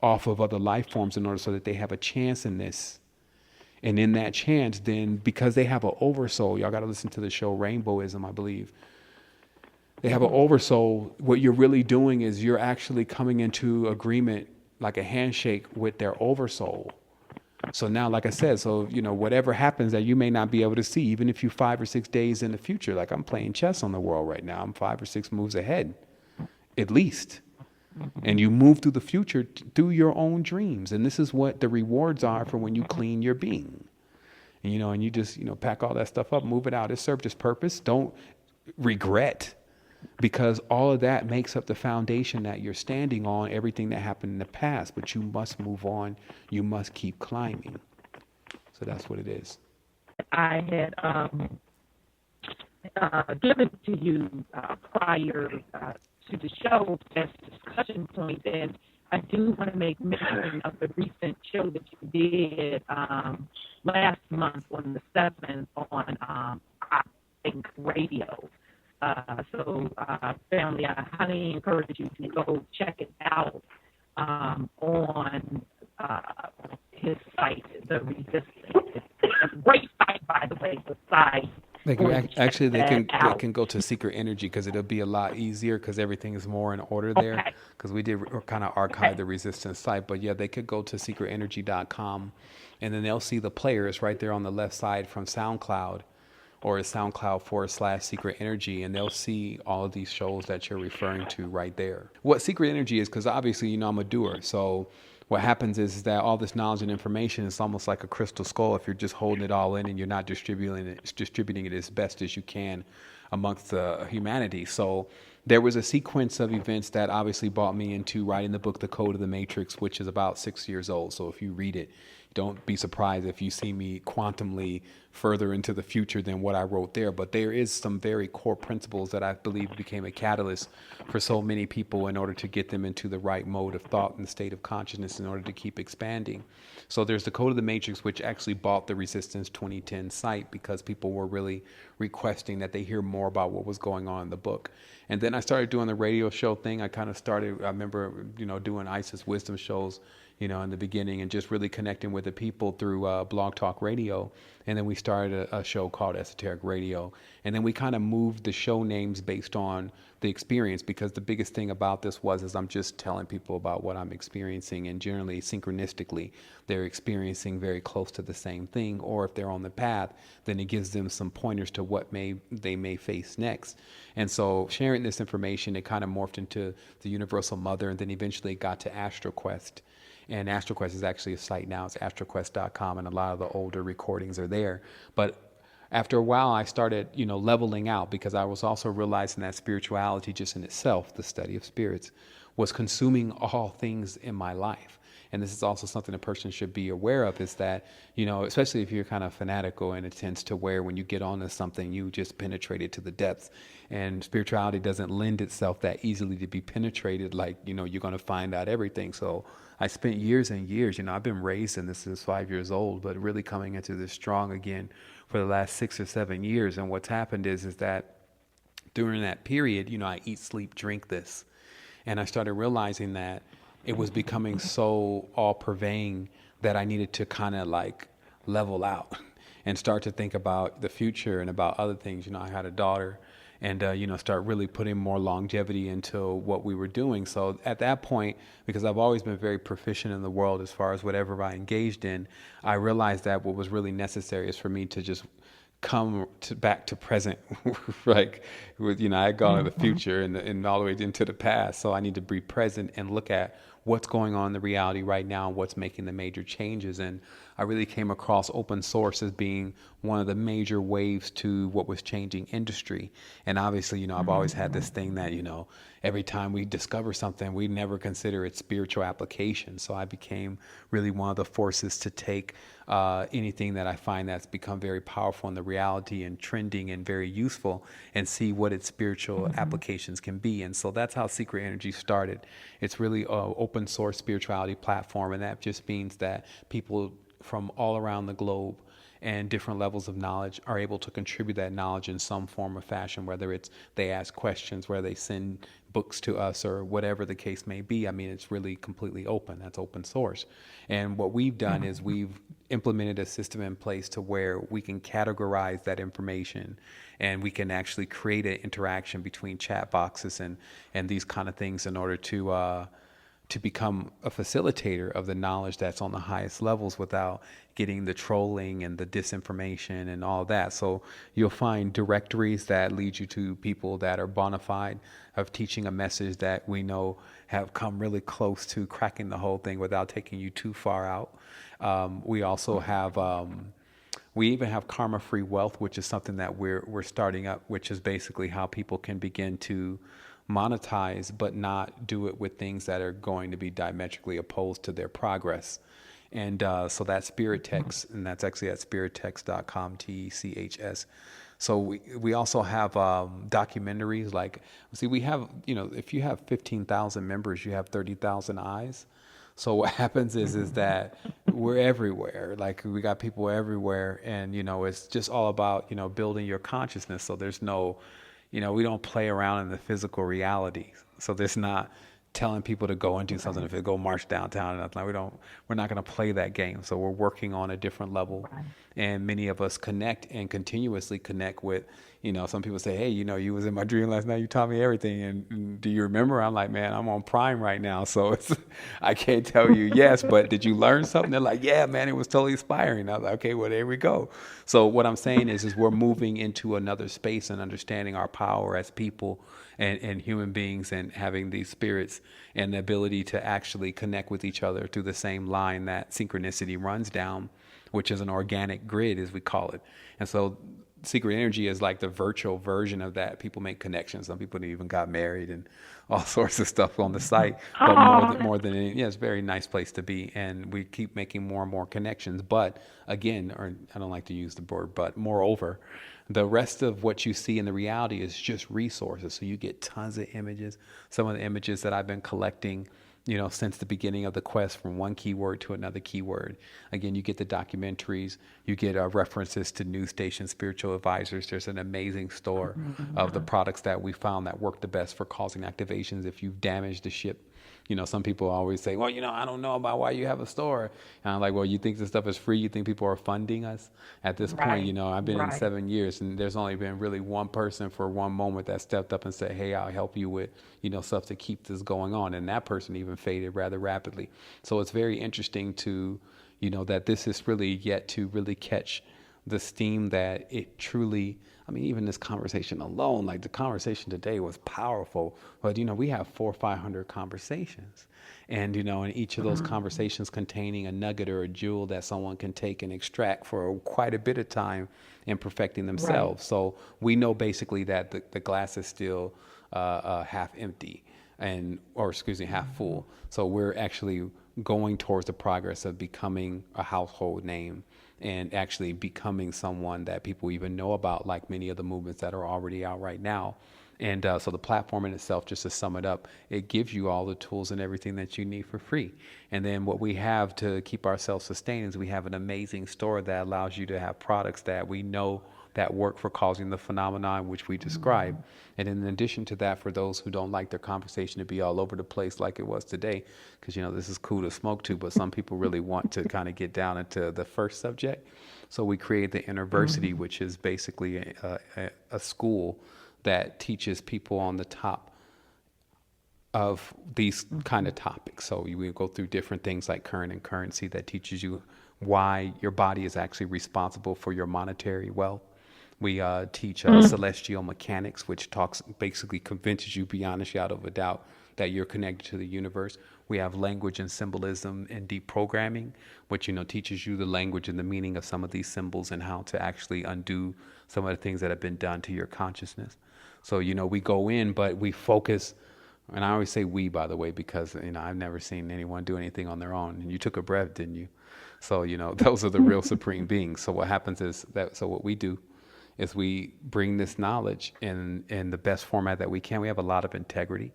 off of other life forms in order so that they have a chance in this. And in that chance, then, because they have an oversoul, y'all got to listen to the show Rainbowism, I believe. They have an oversoul. What you're really doing is you're actually coming into agreement, like a handshake, with their oversoul. So now, like I said, so, whatever happens that you may not be able to see, even if you're 5 or 6 days in the future, like I'm playing chess on the world right now, I'm 5 or 6 moves ahead, at least. And you move through the future through your own dreams. And this is what the rewards are for when you clean your being. And, and you just, pack all that stuff up, move it out. It served its purpose. Don't regret, because all of that makes up the foundation that you're standing on, everything that happened in the past. But you must move on. You must keep climbing. So that's what it is. I had given to you prior to the show as discussion points, and I do want to make mention of the recent show that you did last month on the 7th on I Think Radio. Family, I highly encourage you to go check it out on his site, The Resistance. It's a great site, by the way, the site. They can go to Secret Energy because it'll be a lot easier because everything is more in order there. Because we did kind of archive the Resistance site, but yeah, they could go to secretenergy.com, and then they'll see the players right there on the left side from SoundCloud, or SoundCloud/Secret Energy, and they'll see all of these shows that you're referring to right there. What Secret Energy is, because obviously, you know, I'm a doer, so what happens is that all this knowledge and information is almost like a crystal skull if you're just holding it all in and you're not distributing it as best as you can amongst humanity. So there was a sequence of events that obviously brought me into writing the book, The Code of the Matrix, which is about 6 years old. So if you read it, don't be surprised if you see me quantumly further into the future than what I wrote there. But there is some very core principles that I believe became a catalyst for so many people in order to get them into the right mode of thought and state of consciousness in order to keep expanding. So there's the Code of the Matrix, which actually bought the Resistance 2010 site because people were really requesting that they hear more about what was going on in the book. And then I started doing the radio show thing. I remember, you know, doing Isis Wisdom shows, you know, in the beginning, and just really connecting with the people through Blog Talk Radio. And then we started a show called Esoteric Radio. And then we kind of moved the show names based on the experience, because the biggest thing about this is I'm just telling people about what I'm experiencing, and generally synchronistically they're experiencing very close to the same thing, or if they're on the path, then it gives them some pointers to what they may face next. And so sharing this information, it kind of morphed into the Universal Mother, and then eventually it got to AstroQuest. And AstroQuest is actually a site now. It's astroquest.com, and a lot of the older recordings are there. But after a while, I started, you know, leveling out, because I was also realizing that spirituality just in itself, the study of spirits, was consuming all things in my life. And this is also something a person should be aware of, is that, you know, especially if you're kind of fanatical, and it tends to where when you get onto something, you just penetrate it to the depths. And spirituality doesn't lend itself that easily to be penetrated, like, you know, you're going to find out everything. So I spent years and years, you know, I've been raised in this since 5 years old, but really coming into this strong again for the last 6 or 7 years. And what's happened is that during that period, you know, I eat, sleep, drink this. And I started realizing that it was becoming so all-pervading that I needed to kind of like level out and start to think about the future and about other things. You know, I had a daughter, and, you know, start really putting more longevity into what we were doing. So at that point, because I've always been very proficient in the world as far as whatever I engaged in, I realized that what was really necessary is for me to just come back to present, like, you know, I had gone to the future and all the way into the past. So I need to be present and look at what's going on in the reality right now, and what's making the major changes. And I really came across open source as being one of the major waves to what was changing industry. And obviously, you know, I've always had this thing that, you know, every time we discover something, we never consider its spiritual application. So I became really one of the forces to take anything that I find that's become very powerful in the reality and trending and very useful, and see what its spiritual applications can be. And so that's how Secret Energy started. It's really an open source spirituality platform, and that just means that people from all around the globe and different levels of knowledge are able to contribute that knowledge in some form or fashion, whether it's they ask questions, whether they send books to us, or whatever the case may be. I mean, it's really completely open. That's open source. And what we've done is we've implemented a system in place to where we can categorize that information, and we can actually create an interaction between chat boxes and these kind of things in order to become a facilitator of the knowledge that's on the highest levels without getting the trolling and the disinformation and all that. So you'll find directories that lead you to people that are bona fide of teaching a message that we know have come really close to cracking the whole thing without taking you too far out. We also have, we even have karma-free wealth, which is something that we're starting up, which is basically how people can begin to monetize, but not do it with things that are going to be diametrically opposed to their progress. And so that's Spirit Text, and that's actually at spirittext.com, TECHS. So we also have documentaries like, see, we have, if you have 15,000 members, you have 30,000 eyes. So what happens is that we're everywhere. Like we got people everywhere, and it's just all about building your consciousness. So there's no, we don't play around in the physical reality. So there's not telling people to go and do something. If they go march downtown and nothing, we're not going to play that game. So we're working on a different level, and many of us connect and continuously connect with. Some people say, hey, you was in my dream last night. You taught me everything. And do you remember? I'm like, man, I'm on Prime right now. So I can't tell you yes, but did you learn something? They're like, yeah, man, it was totally inspiring. I was like, okay, well, there we go. So what I'm saying is we're moving into another space and understanding our power as people and human beings, and having these spirits and the ability to actually connect with each other through the same line that synchronicity runs down, which is an organic grid, as we call it. And so secret energy is like the virtual version of that. People make connections. Some people even got married and all sorts of stuff on the site. But more than any, it's a very nice place to be. And we keep making more and more connections. But again, or I don't like to use the word, but moreover, the rest of what you see in the reality is just resources. So you get tons of images. Some of the images that I've been collecting, since the beginning of the quest, from one keyword to another keyword. Again, you get the documentaries, you get references to news stations, spiritual advisors. There's an amazing store of the products that we found that work the best for causing activations if you've damaged the ship. Some people always say, well, I don't know about why you have a store. And I'm like, well, you think this stuff is free? You think people are funding us? At this point, I've been in 7 years, and there's only been really one person for one moment that stepped up and said, hey, I'll help you with, stuff to keep this going on. And that person even faded rather rapidly. So it's very interesting to, that this is really yet to really catch the steam that it truly, even this conversation alone, like the conversation today was powerful, but we have 400 or 500 conversations, and in each of those conversations containing a nugget or a jewel that someone can take and extract for quite a bit of time in perfecting themselves. So we know basically that the glass is still half empty, half full. So we're actually going towards the progress of becoming a household name and actually becoming someone that people even know about, like many of the movements that are already out right now. And so the platform in itself, just to sum it up, it gives you all the tools and everything that you need for free. And then what we have to keep ourselves sustained is we have an amazing store that allows you to have products that we know that work for causing the phenomenon which we describe. And in addition to that, for those who don't like their conversation to be all over the place like it was today, because this is cool to smoke to, but some people really want to kind of get down into the first subject. So we created the University, which is basically a school that teaches people on the top of these kind of topics. So we go through different things like current and currency that teaches you why your body is actually responsible for your monetary wealth. We teach celestial mechanics, which basically convinces you beyond a shadow of a doubt that you're connected to the universe. We have language and symbolism and deep programming, which teaches you the language and the meaning of some of these symbols and how to actually undo some of the things that have been done to your consciousness. So we go in, but we focus. And I always say we, by the way, because I've never seen anyone do anything on their own. And you took a breath, didn't you? So those are the real supreme beings. So what happens is that. So what we do is we bring this knowledge in the best format that we can. We have a lot of integrity.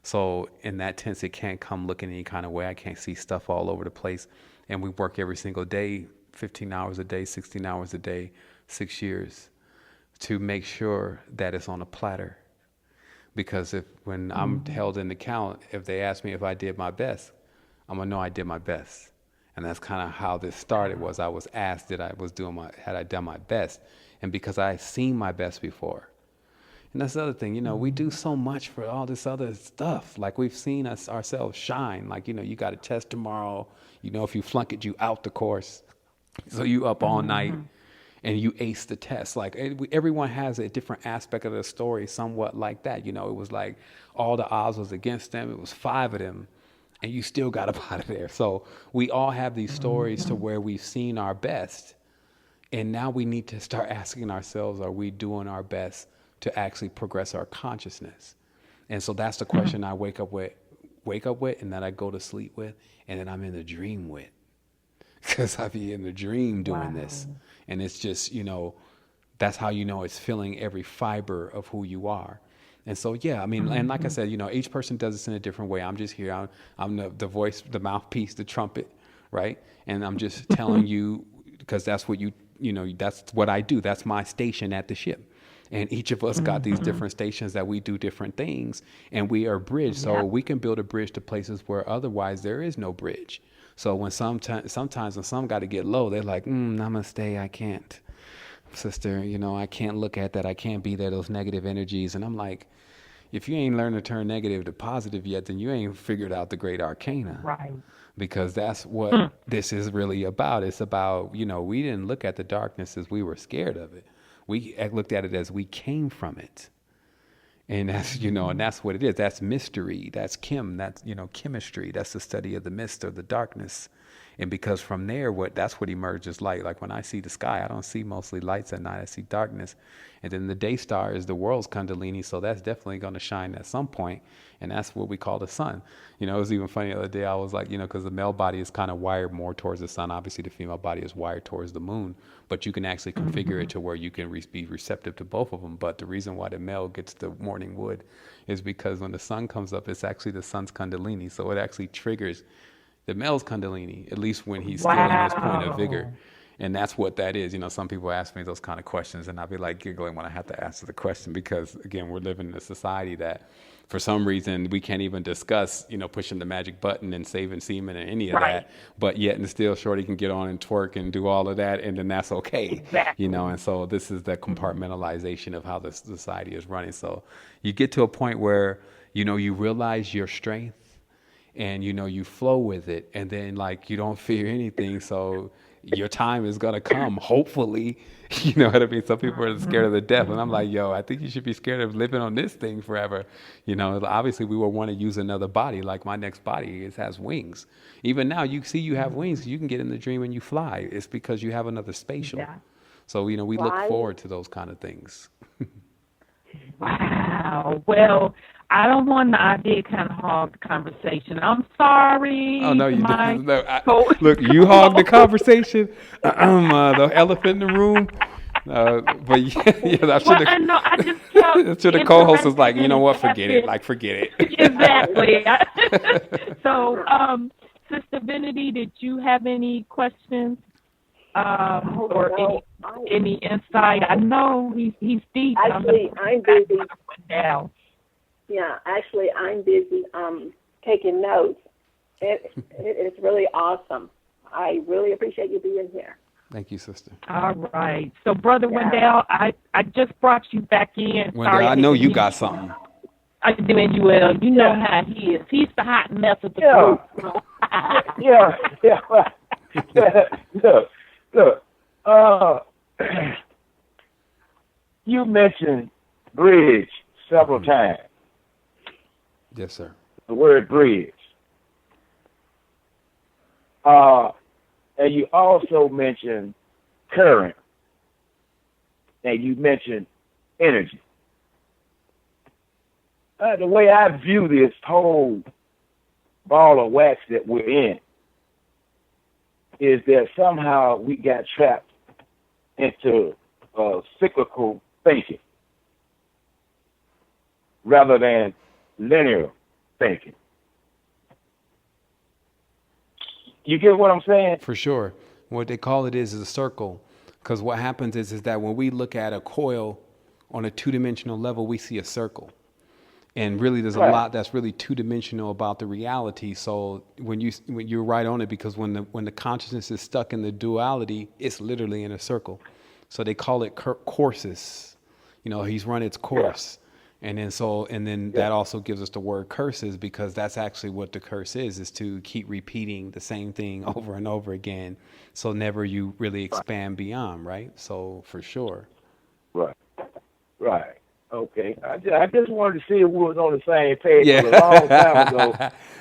So in that sense, it can't come looking any kind of way. I can't see stuff all over the place. And we work every single day, 15 hours a day, 16 hours a day, 6 years, to make sure that it's on a platter. Because when I'm held in account, if they ask me if I did my best, I'm gonna know I did my best. And that's kind of how this started. Was I was asked had I done my best, and because I seen my best before. And that's the other thing, we do so much for all this other stuff. Like we've seen ourselves shine. Like you got a test tomorrow. If you flunk it, you out the course. So you up all night. And you ace the test. Like everyone has a different aspect of the story, somewhat like that. It was like all the odds was against them. It was 5 of them, and you still got up out of there. So we all have these stories to where we've seen our best, and now we need to start asking ourselves: are we doing our best to actually progress our consciousness? And so that's the question I wake up with, and that I go to sleep with, and then I'm in the dream with. Because I be in the dream doing this. And it's just, that's how you know it's filling every fiber of who you are. And so, yeah, I mean, and like I said, each person does this in a different way. I'm just here. I'm the voice, the mouthpiece, the trumpet, right? And I'm just telling you, because that's what that's what I do. That's my station at the ship. And each of us got these different stations that we do different things, and we are bridge. So we can build a bridge to places where otherwise there is no bridge. So when sometimes when some got to get low, they're like, namaste, I can't, sister, I can't look at that. I can't be there, those negative energies. And I'm like, if you ain't learned to turn negative to positive yet, then you ain't figured out the great arcana. Right. Because that's what this is really about. It's about, we didn't look at the darkness as we were scared of it. We looked at it as we came from it. And that's, and that's what it is. That's mystery. That's that's, chemistry. That's the study of the mist or the darkness. And because from there, that's what emerges light. Like when I see the sky, I don't see mostly lights at night. I see darkness. And then the day star is the world's Kundalini. So that's definitely going to shine at some point. And that's what we call the sun. It was even funny the other day. I was like, because the male body is kind of wired more towards the sun. Obviously, the female body is wired towards the moon. But you can actually configure it to where you can be receptive to both of them. But the reason why the male gets the morning wood is because when the sun comes up, it's actually the sun's Kundalini. So it actually triggers the male's Kundalini, at least when he's still in his point of vigor. And that's what that is. Some people ask me those kind of questions, and I'll be like giggling when I have to answer the question because, again, we're living in a society that, for some reason, we can't even discuss, pushing the magic button and saving semen and any of that. But yet and still, shorty can get on and twerk and do all of that, and then that's okay. Exactly. And so this is the compartmentalization of how the society is running. So you get to a point where, you realize your strength, and you flow with it, and then you don't fear anything, so your time is gonna come, hopefully. You know what I mean? Some people are scared of the death, and I'm like, I think you should be scared of living on this thing forever. Obviously we will want to use another body. Like my next body has wings. Even now you have wings, you can get in the dream and you fly. It's because you have another spatial. Yeah. So we look forward to those kind of things. Wow. Well, I don't want the idea kind of hog the conversation. I'm sorry. Oh, no, you didn't. No, look, you hog the conversation. The elephant in the room. But I should the co-host was like, you know what, forget it. Forget it. Exactly. So, Sister Divinity, did you have any questions? Or any insight? I know he's deep. Actually, I'm busy. Yeah, actually, I'm busy taking notes. It's really awesome. I really appreciate you being here. Thank you, sister. All right. So, Brother Wendell, I just brought you back in. Wendell, I know you got something. I do, Emmanuel. You know how he is. He's the hot mess of the group. Look, you mentioned bridge several times. Yes, sir. The word bridge. And you also mentioned current. And you mentioned energy. The way I view this whole ball of wax that we're in is that somehow we got trapped into cyclical thinking rather than linear thinking. You get what I'm saying? For sure. What they call it is a circle. Because what happens is that when we look at a coil on a two-dimensional level, we see a circle. And really, there's a lot that's really two-dimensional about the reality. So when you're right on it, because when the consciousness is stuck in the duality, it's literally in a circle. So they call it courses. He's run its course. And then that also gives us the word curses, because that's actually what the curse is to keep repeating the same thing over and over again. So never you really expand beyond, right? So for sure. Right. Okay. I just wanted to see if we was on the same page. A long time ago.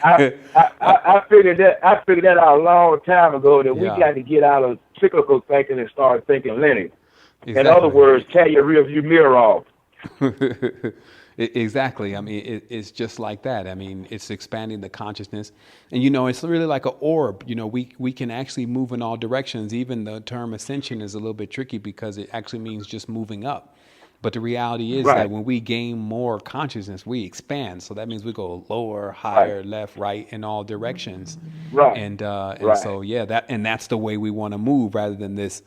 I figured that out a long time ago that we got to get out of cyclical thinking and start thinking linear. Exactly. In other words, tear your rearview mirror off. Exactly. I mean, it's just like that. I mean, it's expanding the consciousness, and it's really like an orb. We can actually move in all directions. Even the term ascension is a little bit tricky because it actually means just moving up. But the reality is that Right. when we gain more consciousness, we expand. So that means we go lower, Right. higher, left, right, in all directions. Right. And Right. so yeah, that's the way we want to move rather than this,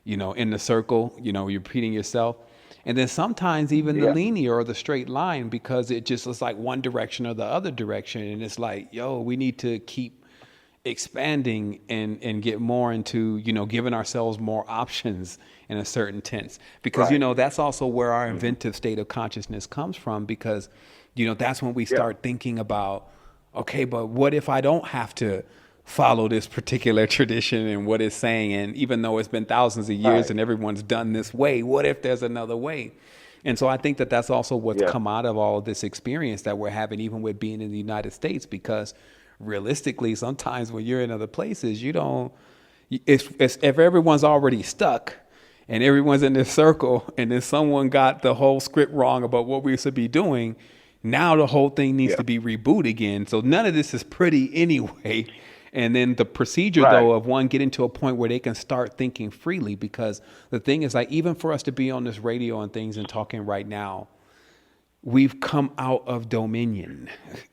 in the circle. You're repeating yourself. And then sometimes even the Yeah. linear or the straight line, because it just looks like one direction or the other direction. And it's like, yo, we need to keep expanding and get more into, giving ourselves more options in a certain tense. Because, Right. that's also where our inventive state of consciousness comes from, because, that's when we Yeah. start thinking about, okay, but what if I don't have to follow this particular tradition and what it's saying? And even though it's been thousands of years Right. and everyone's done this way, what if there's another way? And so I think that that's also what's Yeah. come out of all of this experience that we're having, even with being in the United States, because realistically, sometimes when you're in other places, you don't, it's if everyone's already stuck and everyone's in this circle and then someone got the whole script wrong about what we should be doing, now the whole thing needs Yeah. to be rebooted again. So none of this is pretty anyway. And then the procedure, Right. though, of one getting to a point where they can start thinking freely, because the thing is, like, even for us to be on this radio and things and talking right now, we've come out of dominion.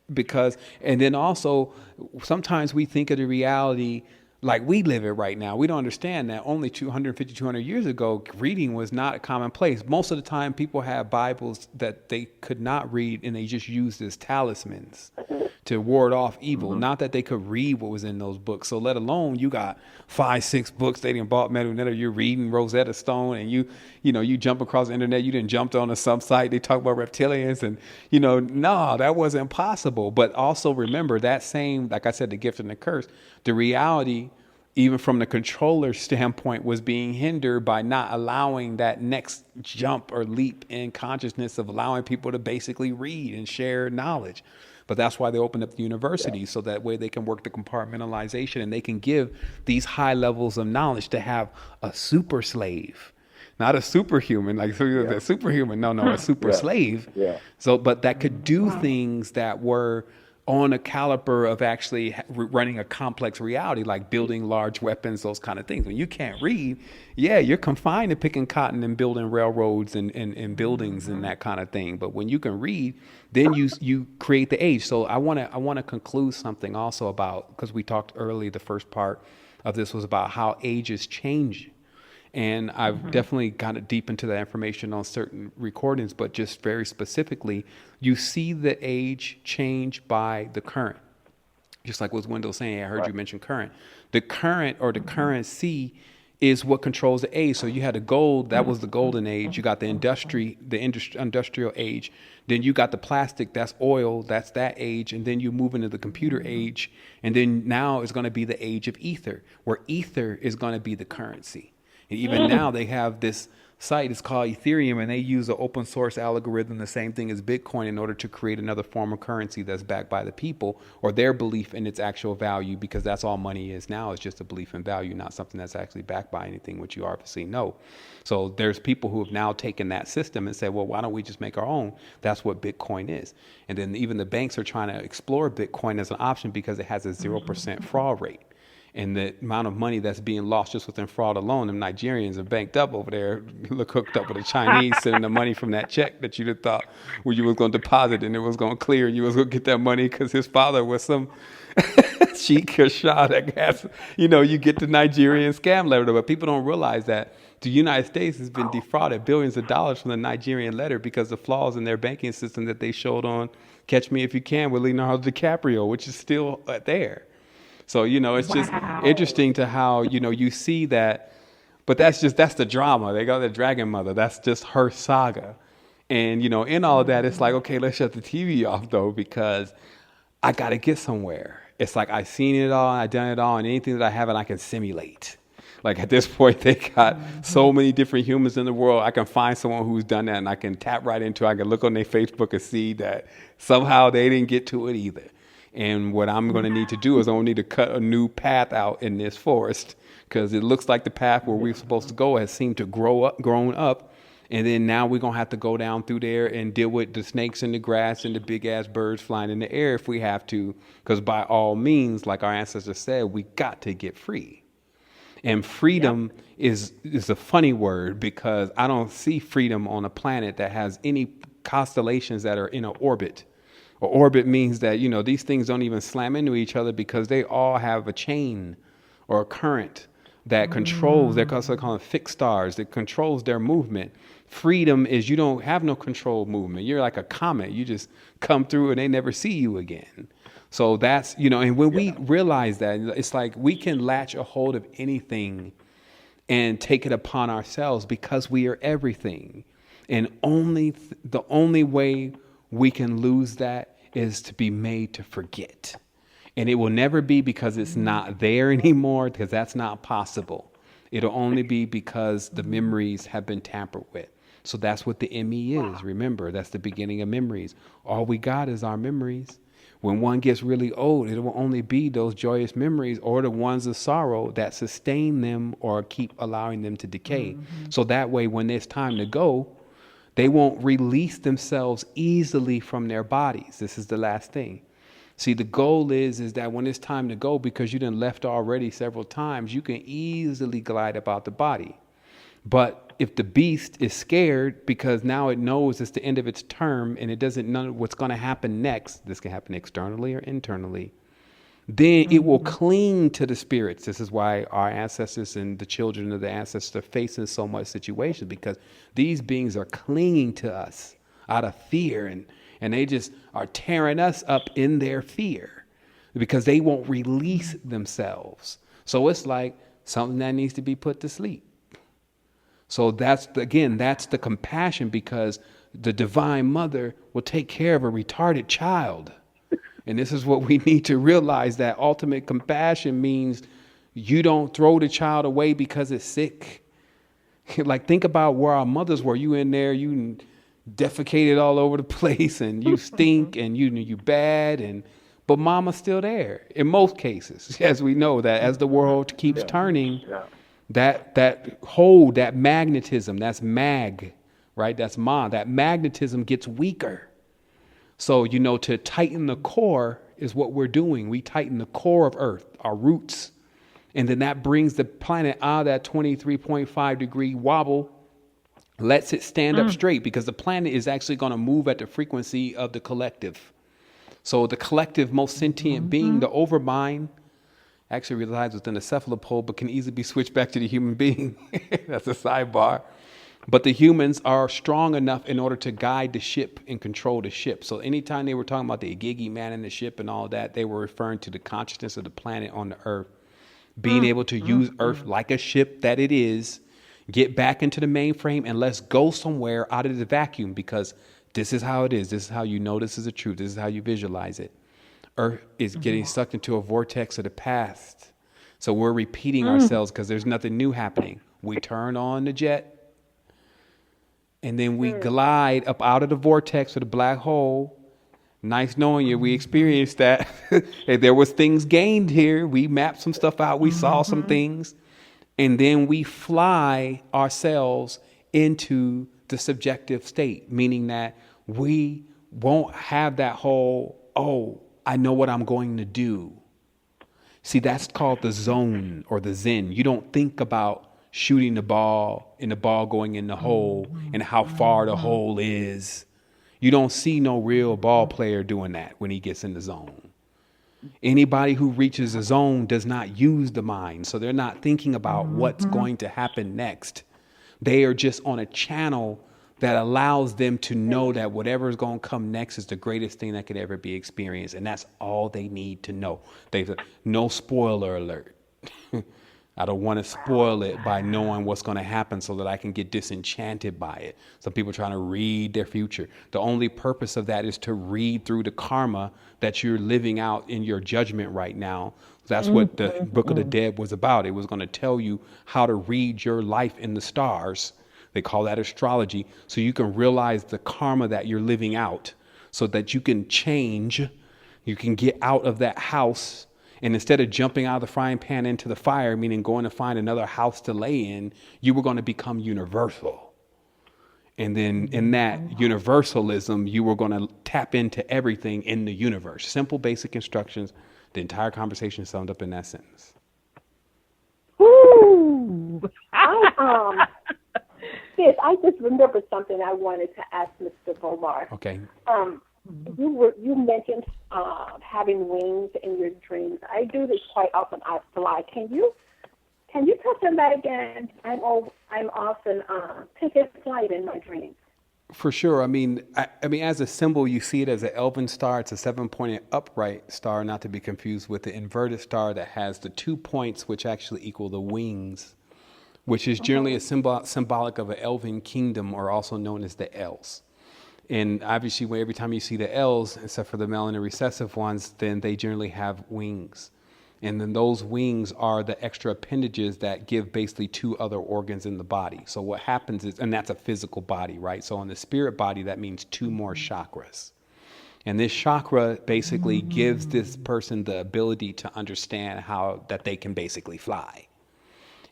And then also sometimes we think of the reality like we live it right now. We don't understand that only 250, 200 years ago, reading was not commonplace. Most of the time people have Bibles that they could not read and they just used as talismans to ward off evil. Not that they could read what was in those books. So let alone you got 5, 6 books they didn't bought Metal, you're reading Rosetta Stone, and you jump across the internet, you didn't jumped on some site, they talk about reptilians, and no, that wasn't possible. But also remember that same, like I said, the gift and the curse, the reality, even from the controller standpoint, was being hindered by not allowing that next jump or leap in consciousness of allowing people to basically read and share knowledge. But that's why they opened up the universities, so that way they can work the compartmentalization and they can give these high levels of knowledge to have a super slave, not a superhuman, like a superhuman. No, a super Yeah. slave. Yeah. So, but that could do things that were on a caliber of actually running a complex reality, like building large weapons, those kind of things. When you can't read, yeah, you're confined to picking cotton and building railroads and buildings and that kind of thing. But when you can read, then you create the age. So I want to conclude something also about, because we talked early, the first part of this was about how ages change. And I've definitely got deep into that information on certain recordings, but just very specifically, you see the age change by the current. Just like what Wendell saying, I heard you mention current. The current or the currency is what controls the age. So you had the gold, that was the golden age. You got the industrial age. Then you got the plastic, that's oil, that's that age. And then you move into the computer age. And then now it's going to be the age of ether, where ether is going to be the currency. And even now they have this site, it's called Ethereum, and they use an open source algorithm, the same thing as Bitcoin, in order to create another form of currency that's backed by the people or their belief in its actual value, because that's all money is now, is just a belief in value, not something that's actually backed by anything, which you obviously know. So there's people who have now taken that system and said, well, why don't we just make our own? That's what Bitcoin is. And then even the banks are trying to explore Bitcoin as an option because it has a 0% fraud rate. And the amount of money that's being lost just within fraud alone, them Nigerians are banked up over there, look hooked up with the Chinese, sending the money from that check that you'd have thought you was going to deposit and it was going to clear and you was going to get that money because his father was some sheik or shah that has, you get the Nigerian scam letter. But people don't realize that the United States has been defrauded billions of dollars from the Nigerian letter because of flaws in their banking system that they showed on Catch Me If You Can with Leonardo DiCaprio, which is still there. So, it's just interesting to how, you see that, but that's the drama. They got the Dragon Mother. That's just her saga. And, in all of that, it's like, okay, let's shut the TV off though, because I got to get somewhere. It's like, I've seen it all, I've done it all, and anything that I haven't, I can simulate. Like at this point, they got so many different humans in the world. I can find someone who's done that and I can tap right into it. I can look on their Facebook and see that somehow they didn't get to it either. And what I'm going to need to do is I'm going to need to cut a new path out in this forest, because it looks like the path where we're supposed to go has seemed to grown up And then now we're going to have to go down through there and deal with the snakes in the grass and the big ass birds flying in the air if we have to. Because by all means, like our ancestors said, we got to get free. And freedom is a funny word, because I don't see freedom on a planet that has any constellations that are in an orbit. Or orbit means that, you know, these things don't even slam into each other because they all have a chain or a current that controls, they're calling fixed stars, that controls their movement. Freedom is you don't have no controlled movement. You're like a comet. You just come through and they never see you again. So that's, you know, and when we realize that, it's like we can latch a hold of anything and take it upon ourselves because we are everything. And the only way we can lose that is to be made to forget. And it will never be because it's not there anymore, because that's not possible. It'll only be because the memories have been tampered with. So that's what the ME is. Remember, that's the beginning of memories. All we got is our memories. When one gets really old, it will only be those joyous memories or the ones of sorrow that sustain them or keep allowing them to decay. So that way, when it's time to go, they won't release themselves easily from their bodies. This is the last thing. See, the goal is that when it's time to go, because you done left already several times, you can easily glide about the body. But if the beast is scared because now it knows it's the end of its term and it doesn't know what's going to happen next, this can happen externally or internally, then it will cling to the spirits. This is why our ancestors and the children of the ancestors are facing so much situation, because these beings are clinging to us out of fear, and they just are tearing us up in their fear because they won't release themselves. So it's like something that needs to be put to sleep. So that's the compassion, because the Divine Mother will take care of a retarded child. And this is what we need to realize, that ultimate compassion means you don't throw the child away because it's sick. Like, think about where our mothers were. You in there, you defecated all over the place and you stink and you bad, but mama's still there in most cases. As we know that as the world keeps turning, that hold, that magnetism, that's mag, right? That's ma, that magnetism gets weaker. So, you know, to tighten the core is what we're doing. We tighten the core of Earth, our roots. And then that brings the planet out of that 23.5 degree wobble, lets it stand up straight, because the planet is actually going to move at the frequency of the collective. So the collective, most sentient being, the overmind, actually resides within the cephalopode, but can easily be switched back to the human being. That's a sidebar. But the humans are strong enough in order to guide the ship and control the ship. So anytime they were talking about the Igigi man in the ship and all that, they were referring to the consciousness of the planet on the Earth, being able to use Earth like a ship that it is, get back into the mainframe, and let's go somewhere out of the vacuum, because this is how it is. This is how you know this is the truth. This is how you visualize it. Earth is getting sucked into a vortex of the past. So we're repeating ourselves because there's nothing new happening. We turn on the jet, and then we glide up out of the vortex or the black hole. Nice knowing you. We experienced that. There was things gained here. We mapped some stuff out. We saw some things. And then we fly ourselves into the subjective state, meaning that we won't have that whole, oh, I know what I'm going to do. See, that's called the zone or the zen. You don't think about shooting the ball and the ball going in the hole and how far the hole is. You don't see no real ball player doing that when he gets in the zone. Anybody who reaches the zone does not use the mind. So they're not thinking about what's going to happen next. They are just on a channel that allows them to know that whatever is going to come next is the greatest thing that could ever be experienced. And that's all they need to know. No spoiler alert. I don't want to spoil it by knowing what's going to happen so that I can get disenchanted by it. Some people are trying to read their future. The only purpose of that is to read through the karma that you're living out in your judgment right now. That's what the Book of the Dead was about. It was going to tell you how to read your life in the stars. They call that astrology. So you can realize the karma that you're living out so that you can change. You can get out of that house. And instead of jumping out of the frying pan into the fire, meaning going to find another house to lay in, you were going to become universal. And then in that universalism, you were going to tap into everything in the universe. Simple, basic instructions. The entire conversation summed up in that sentence. Woo! Sis, I just remembered something I wanted to ask Mr. Bomar. Okay. You mentioned having wings in your dreams. I do this quite often. I fly. Can you touch on that again? I'm often taking flight in my dreams. For sure. I mean, as a symbol, you see it as an elven star. It's a 7-pointed upright star, not to be confused with the inverted star that has the 2 points, which actually equal the wings, which is generally a symbolic of an elven kingdom, or also known as the elves. And obviously, every time you see the elves, except for the melanin recessive ones, then they generally have wings. And then those wings are the extra appendages that give basically 2 other organs in the body. So what happens is, and that's a physical body, right? So in the spirit body, that means 2 more chakras. And this chakra basically gives this person the ability to understand how that they can basically fly.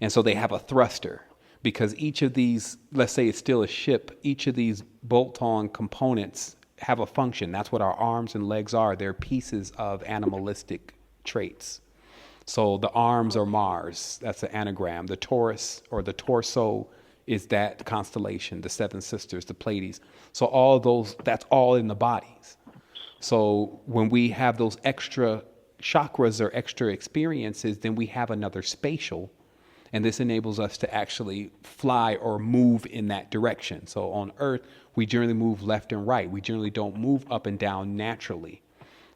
And so they have a thruster, because each of these, let's say it's still a ship, each of these bolt-on components have a function. That's what our arms and legs are. They're pieces of animalistic traits. So the arms are Mars. That's an anagram. The Taurus, or the torso, is that constellation, the 7 sisters, the Pleiades. So all those, that's all in the bodies. So when we have those extra chakras or extra experiences, then we have another spatial. And this enables us to actually fly or move in that direction. So on Earth, we generally move left and right. We generally don't move up and down naturally.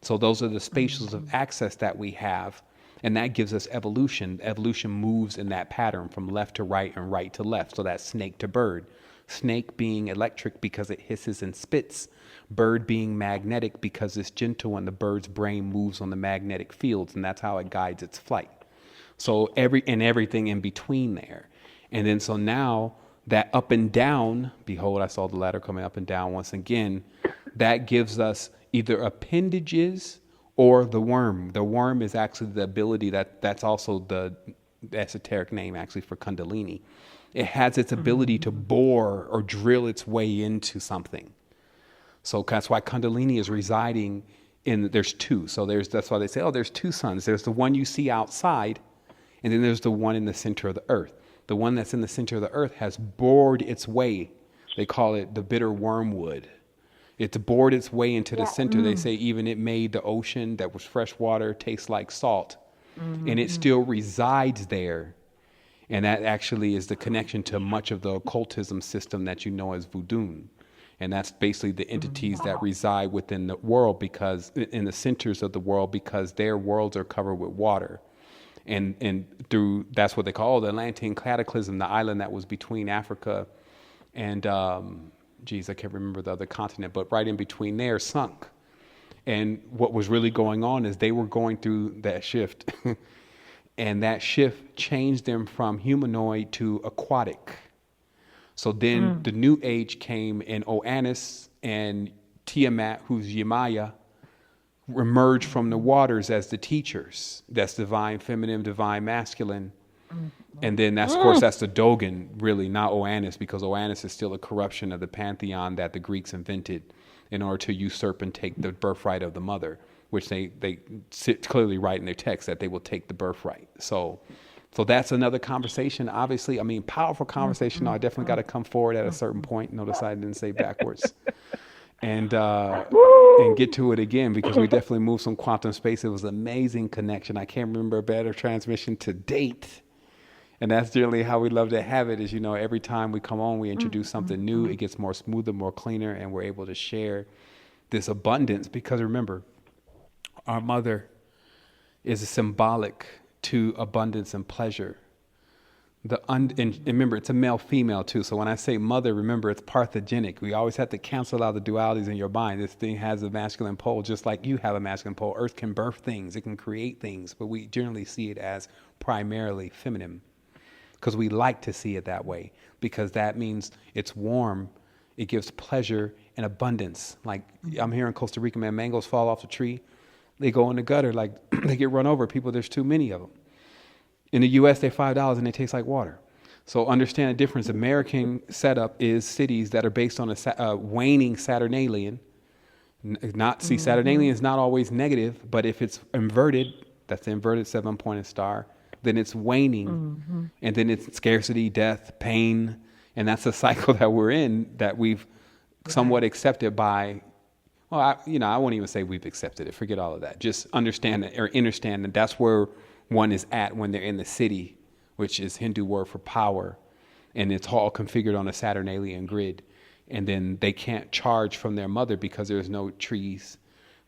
So those are the spatials of access that we have. And that gives us evolution. Evolution moves in that pattern from left to right and right to left. So that's snake to bird. Snake being electric because it hisses and spits. Bird being magnetic because it's gentle and the bird's brain moves on the magnetic fields. And that's how it guides its flight. So everything in between there. And then so now that up and down, behold, I saw the ladder coming up and down once again. That gives us either appendages or the worm. The worm is actually the ability that's also the esoteric name actually for Kundalini. It has its ability to bore or drill its way into something. So that's why Kundalini is residing in, there's 2. So that's why they say, there's 2 suns. There's the one you see outside, and then there's the one in the center of the earth. The one that's in the center of the earth has bored its way. They call it the bitter wormwood. It's bored its way into the center. They say even it made the ocean that was fresh water taste like salt. And it still resides there. And that actually is the connection to much of the occultism system that you know as voodoo. And that's basically the entities that reside within the world, because in the centers of the world, because their worlds are covered with water. And through, that's what they call the Atlantean cataclysm, the island that was between Africa and, I can't remember the other continent, but right in between there sunk. And what was really going on is they were going through that shift. And that shift changed them from humanoid to aquatic. So then the new age came, and Oannes and Tiamat, who's Yemaya, emerged from the waters as the teachers. That's divine feminine, divine masculine. And then that's, of course, that's the Dogon, really, not Oannes, because Oannes is still a corruption of the pantheon that the Greeks invented in order to usurp and take the birthright of the mother, which they clearly write in their text that they will take the birthright. So that's another conversation. Obviously, I mean, powerful conversation. I definitely got to come forward at a certain point. Notice I didn't say backwards. And get to it again, because we definitely moved some quantum space. It was an amazing connection. I can't remember a better transmission to date. And that's generally how we love to have it, is, every time we come on, we introduce something new. It gets more smoother, more cleaner, and we're able to share this abundance. Because remember, our mother is symbolic to abundance and pleasure. And remember, it's a male-female too. So when I say mother, remember, it's parthogenic. We always have to cancel out the dualities in your mind. This thing has a masculine pole, just like you have a masculine pole. Earth can birth things. It can create things. But we generally see it as primarily feminine, because we like to see it that way, because that means it's warm. It gives pleasure and abundance. Like I'm here in Costa Rica, man, mangoes fall off the tree. They go in the gutter, like they get run over. People, there's too many of them. In the U.S., they're $5 and they taste like water. So understand the difference. American setup is cities that are based on a waning Saturnalian. Saturnalian is not always negative, but if it's inverted, that's the inverted 7-pointed star, then it's waning, and then it's scarcity, death, pain, and that's a cycle that we're in that we've somewhat accepted by. Well, I won't even say we've accepted it. Forget all of that. Just understand it, or understand that that's where one is at when they're in the city, which is Hindu word for power, and it's all configured on a Saturnalian grid. And then they can't charge from their mother because there's no trees,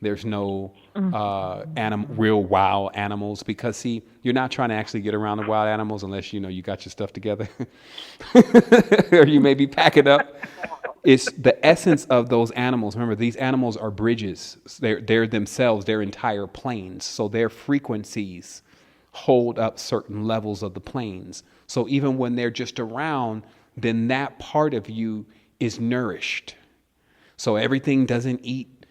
there's no real wild animals. Because see, you're not trying to actually get around the wild animals unless you got your stuff together, or you may be packing up. It's the essence of those animals. Remember, these animals are bridges. They're themselves, they're entire planes. So their frequencies hold up certain levels of the planes. So even when they're just around, then that part of you is nourished. So everything doesn't eat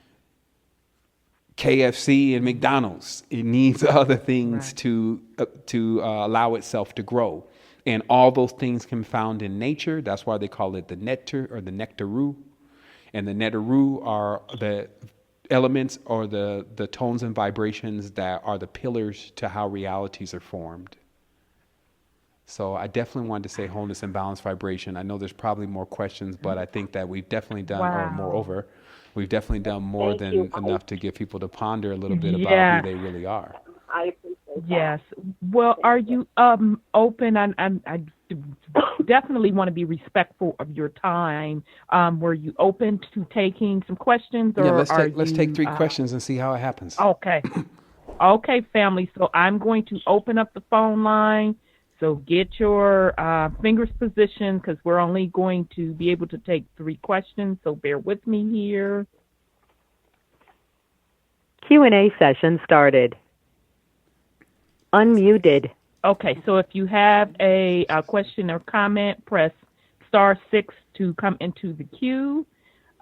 KFC and McDonald's. It needs other things to allow itself to grow. And all those things can be found in nature. That's why they call it the nectar or the nectaru. And the nectaru are the elements or the tones and vibrations that are the pillars to how realities are formed. So I definitely wanted to say wholeness and balanced vibration. I know there's probably more questions, but I think that we've definitely done, or moreover, we've definitely done more than enough to get people to ponder a little bit about who they really are. I appreciate that. Yes. Well, are you open? I definitely want to be respectful of your time. Were you open to taking some questions? Or let's take 3 questions and see how it happens. Okay. Okay, family. So I'm going to open up the phone line. So get your fingers positioned because we're only going to be able to take 3 questions. So bear with me here. Q&A session started. Unmuted. Okay, so if you have a question or comment, press *6 to come into the queue.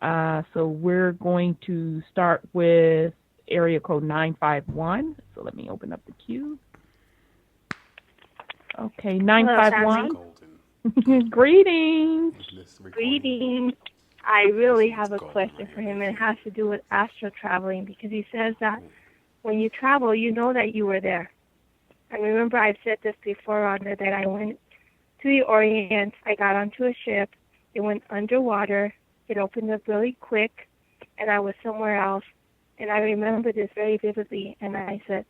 So we're going to start with area code 951. So let me open up the queue. Okay, 951. Greetings. Greetings. I really have a question for him, and it has to do with astral traveling, because he says that when you travel, you know that you were there. I remember I've said this before, Rhonda, that I went to the Orient. I got onto a ship. It went underwater. It opened up really quick, and I was somewhere else. And I remember this very vividly, and I said,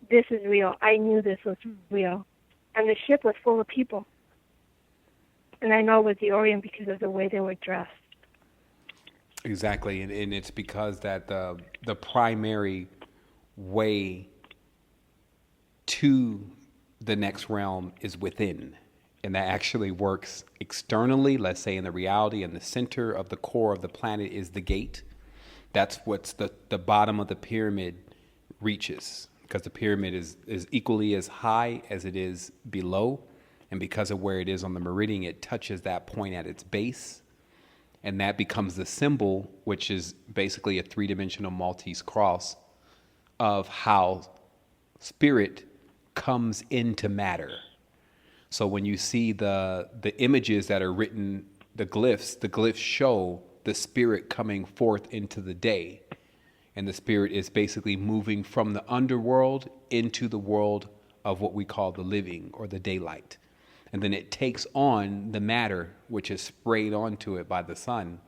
this is real. I knew this was real. And the ship was full of people. And I know it was the Orient because of the way they were dressed. Exactly, and it's because that the primary way to the next realm is within, and that actually works externally. Let's say in the reality, and the center of the core of the planet is the gate. That's what's the bottom of the pyramid reaches, because the pyramid is equally as high as it is below, and because of where it is on the meridian, it touches that point at its base. And that becomes the symbol, which is basically a 3-dimensional Maltese cross of how spirit comes into matter. So when you see the images that are written, the glyphs show the spirit coming forth into the day. And the spirit is basically moving from the underworld into the world of what we call the living or the daylight. And then it takes on the matter, which is sprayed onto it by the sun.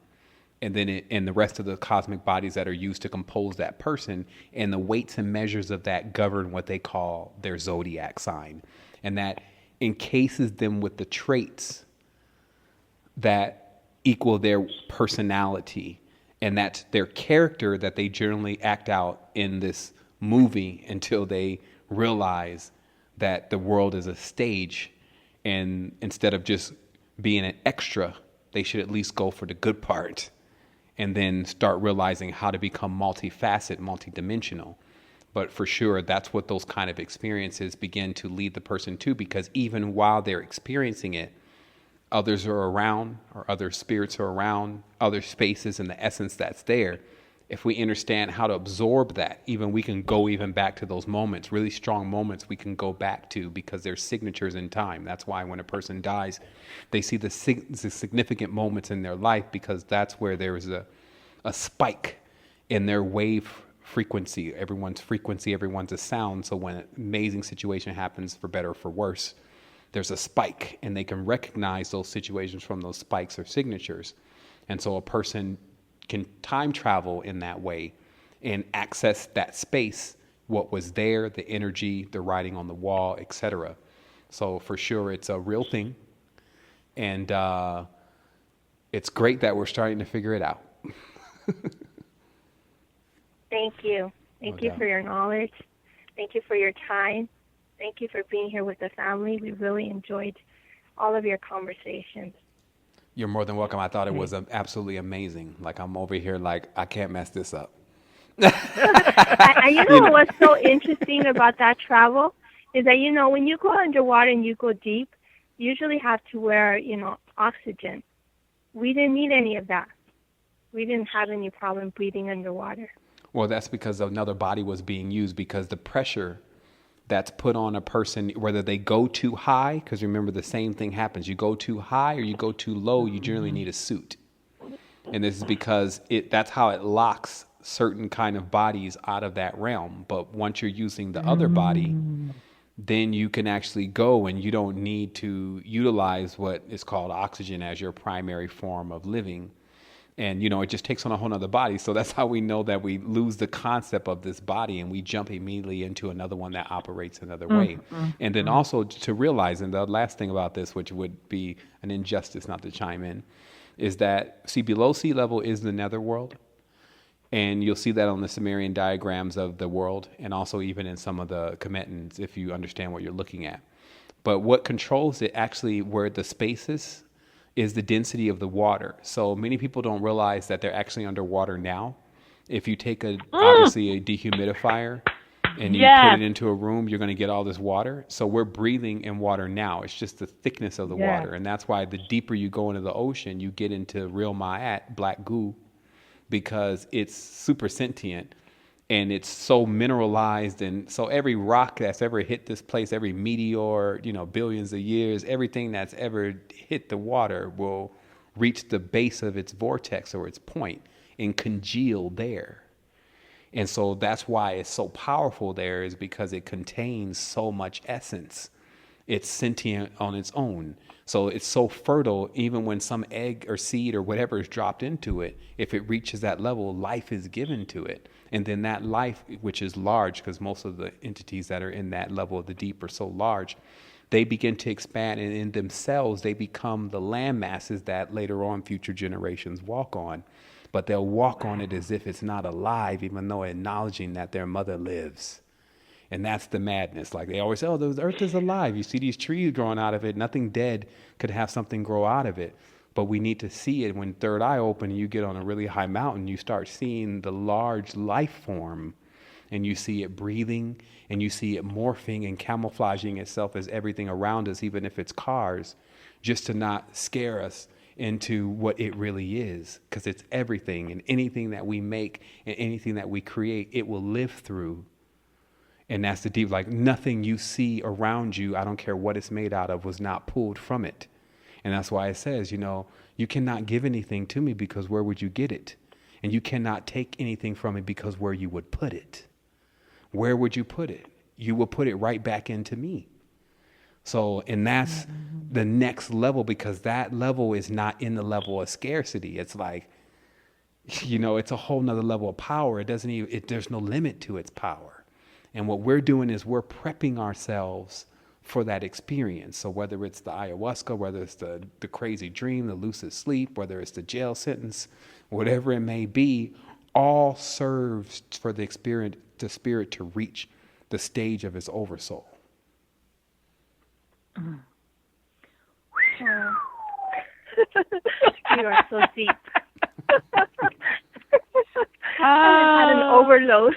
And then and the rest of the cosmic bodies that are used to compose that person. And the weights and measures of that govern what they call their zodiac sign. And that encases them with the traits that equal their personality. And that's their character that they generally act out in this movie until they realize that the world is a stage. And instead of just being an extra, they should at least go for the good part and then start realizing how to become multifaceted, multidimensional. But for sure, that's what those kind of experiences begin to lead the person to, because even while they're experiencing it, others are around, or other spirits are around, other spaces and the essence that's there. if we understand how to absorb that, even we can go even back to those moments, really strong moments we can go back to because they're signatures in time. That's why when a person dies, they see the significant moments in their life, because that's where there is a spike in their wave frequency. Everyone's a sound. So when an amazing situation happens, for better or for worse, there's a spike, and they can recognize those situations from those spikes or signatures. And so a person can time travel in that way and access that space, what was there, the energy, the writing on the wall, etc. So for sure, it's a real thing. And it's great that we're starting to figure it out. Thank you. Thank you for your knowledge. Thank you for your time. Thank you for being here with the family. We really enjoyed all of your conversations. You're more than welcome. I thought it was absolutely amazing. Like, I'm over here like, I can't mess this up. You know what's so interesting about that travel is that, you know, when you go underwater and you go deep, you usually have to wear, you know, oxygen. We didn't need any of that. We didn't have any problem breathing underwater. Well, that's because another body was being used, because the pressure that's put on a person, whether they go too high, because remember the same thing happens. You go too high or you go too low, you generally need a suit. And this is because that's how it locks certain kind of bodies out of that realm. But once you're using the other body, then you can actually go, and you don't need to utilize what is called oxygen as your primary form of living. And, you know, it just takes on a whole nother body. So that's how we know that we lose the concept of this body, and we jump immediately into another one that operates another way. And then also to realize, and the last thing about this, which would be an injustice not to chime in, is that, see, below sea level is the netherworld. And you'll see that on the Sumerian diagrams of the world, and also even in some of the Cometans, if you understand what you're looking at. But what controls it, actually, where the space is the density of the water. So many people don't realize that they're actually underwater now. If you take obviously a dehumidifier and you put it into a room, you're going to get all this water. So we're breathing in water now. It's just the thickness of the water. And that's why the deeper you go into the ocean, you get into real ma'at, black goo, because it's super sentient. And it's so mineralized, and so every rock that's ever hit this place, every meteor, you know, billions of years, everything that's ever hit the water will reach the base of its vortex or its point and congeal there. And so that's why it's so powerful there, is because it contains so much essence. It's sentient on its own. So it's so fertile, even when some egg or seed or whatever is dropped into it, if it reaches that level, life is given to it. And then that life, which is large, because most of the entities that are in that level of the deep are so large, they begin to expand, and in themselves, they become the land masses that later on future generations walk on. But they'll walk on it as if it's not alive, even though acknowledging that their mother lives. And that's the madness. Like they always say, oh, the earth is alive. You see these trees growing out of it. Nothing dead could have something grow out of it. But we need to see it. When third eye open and you get on a really high mountain, you start seeing the large life form, and you see it breathing, and you see it morphing and camouflaging itself as everything around us, even if it's cars, just to not scare us into what it really is, because it's everything. And anything that we make and anything that we create, it will live through. And that's the deep, like nothing you see around you, I don't care what it's made out of, was not pulled from it. And that's why it says, you know, you cannot give anything to me, because where would you get it? And you cannot take anything from me, because where you would put it. Where would you put it? You will put it right back into me. So, and that's the next level, because that level is not in the level of scarcity. It's like, you know, it's a whole nother level of power. It doesn't even, there's no limit to its power. And what we're doing is we're prepping ourselves for that experience. So whether it's the ayahuasca, whether it's the crazy dream, the lucid sleep, whether it's the jail sentence, whatever it may be, all serves for the spirit to reach the stage of its oversoul. You are so deep. I had an overload.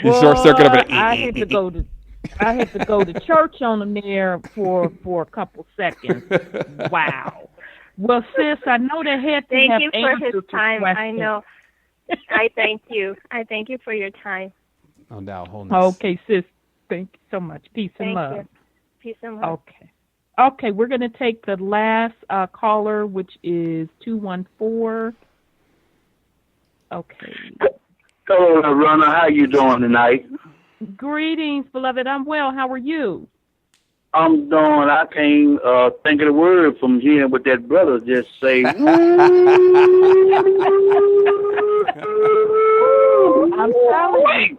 You short circuit of it. I had to go to church on them there for a couple seconds. Wow. Well, sis, I know they had to Thank have you for answers his time. to I know. I thank you. I thank you for your time. No doubt, wholeness. Okay, sis. Thank you so much. Peace and Thank love. you. Peace and love. Okay. Okay, we're going to take the last caller, which is 214. Okay. Hello, Runner. How you doing tonight? Greetings, beloved. I'm well. How are you? I'm doing. I can't think of the word from hearing what that brother just say. I'm telling you.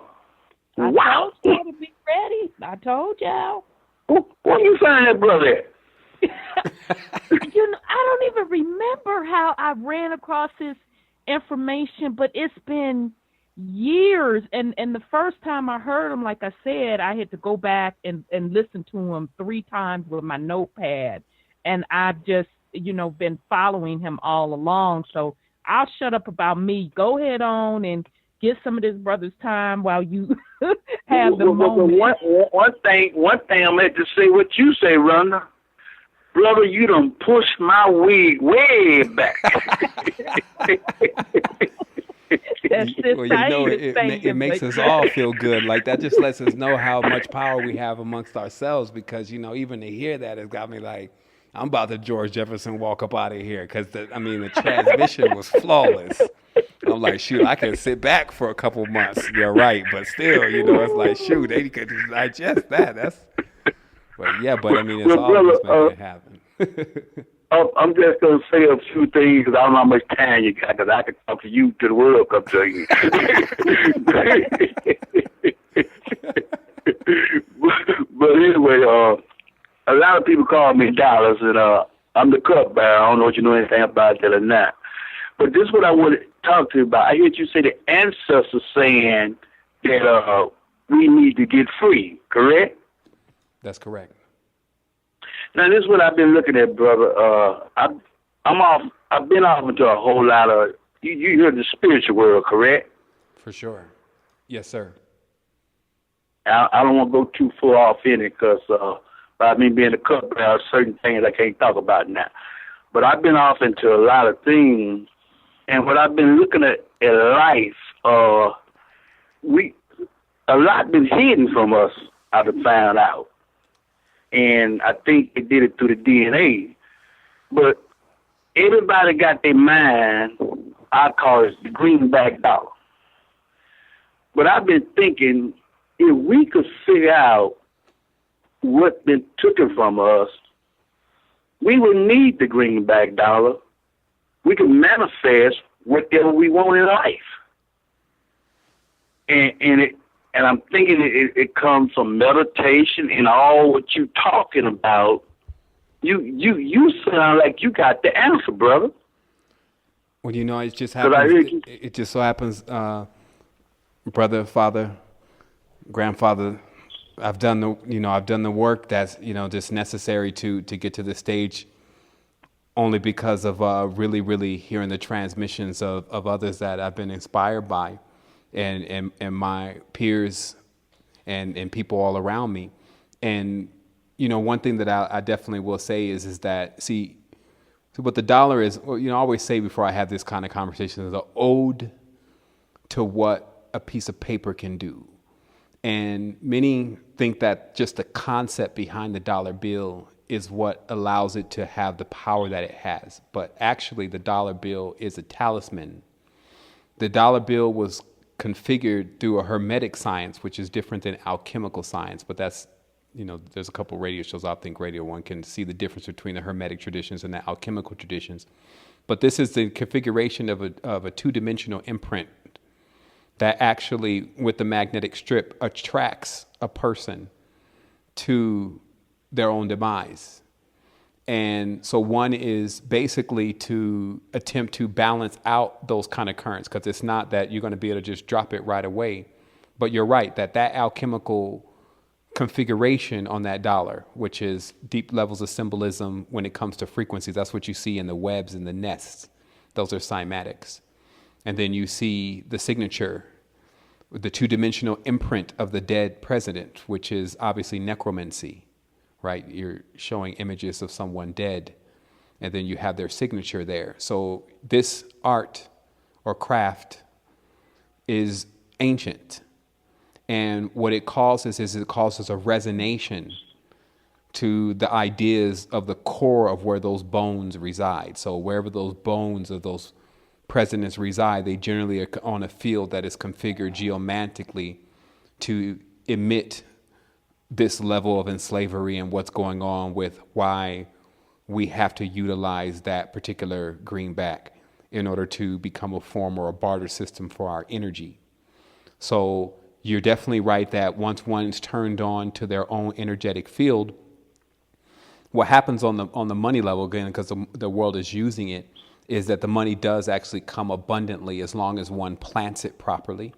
Wow. I told y'all to be ready. I told y'all. Where you find that brother at? I don't even remember how I ran across his information, but it's been years. And the first time I heard him, like I said, I had to go back and listen to him 3 times with my notepad. And I've just, been following him all along. So I'll shut up about me. Go ahead on and get some of this brother's time while you have the moment. One thing I'm going to say what you say, Runner. Brother, you done pushed my wig way back. Well, it makes us all feel good. Like, that just lets us know how much power we have amongst ourselves, because, even to hear that has got me like, I'm about to George Jefferson walk up out of here, because, the transmission was flawless. I'm like, shoot, I can sit back for a couple months. You're right. But still, it's like, shoot, they could digest that. But it's all just making it happen. I'm just going to say a few things because I don't know how much time you got, because I can talk to you till the world comes to you. But anyway, a lot of people call me Dallas, and I'm the cupbearer. I don't know if you know anything about that or not. But this is what I want to talk to you about. I heard you say the ancestors saying that we need to get free, correct? That's correct. Now, this is what I've been looking at, brother. I've been off into a whole lot of, you hear the spiritual world, correct? For sure. Yes, sir. I don't want to go too far off in it because by me being a cupbearer, certain things I can't talk about now. But I've been off into a lot of things, and what I've been looking at in life, a lot been hidden from us, I've found out. And I think they did it through the DNA. But everybody got their mind, I call it the greenback dollar. But I've been thinking, if we could figure out what been taken from us, we would need the greenback dollar. We can manifest whatever we want in life. And I'm thinking it comes from meditation and all what you talking about. You sound like you got the answer, brother. Well, it just happens. It just so happens, brother, father, grandfather. I've done the work that's just necessary to get to this stage, only because of really, really hearing the transmissions of others that I've been inspired by. And my peers and people all around me. And, one thing that I definitely will say is that, see what the dollar is, I always say before I have this kind of conversation, is an ode to what a piece of paper can do. And many think that just the concept behind the dollar bill is what allows it to have the power that it has. But actually, the dollar bill is a talisman. The dollar bill was configured through a hermetic science, which is different than alchemical science. But that's, there's a couple radio shows, I think Radio 1 can see the difference between the hermetic traditions and the alchemical traditions. But this is the configuration of a two-dimensional imprint that actually, with the magnetic strip, attracts a person to their own demise. And so one is basically to attempt to balance out those kind of currents, because it's not that you're going to be able to just drop it right away. But you're right, that alchemical configuration on that dollar, which is deep levels of symbolism when it comes to frequencies, that's what you see in the webs and the nests. Those are cymatics. And then you see the signature, the two-dimensional imprint of the dead president, which is obviously necromancy. Right, you're showing images of someone dead, and then you have their signature there. So this art or craft is ancient. And what it causes is it causes a resonation to the ideas of the core of where those bones reside. So wherever those bones of those presidents reside, they generally are on a field that is configured geomantically to emit this level of enslavery and what's going on with why we have to utilize that particular greenback in order to become a form or a barter system for our energy. So you're definitely right that once one's turned on to their own energetic field, what happens on the money level, again, because the world is using it, is that the money does actually come abundantly as long as one plants it properly.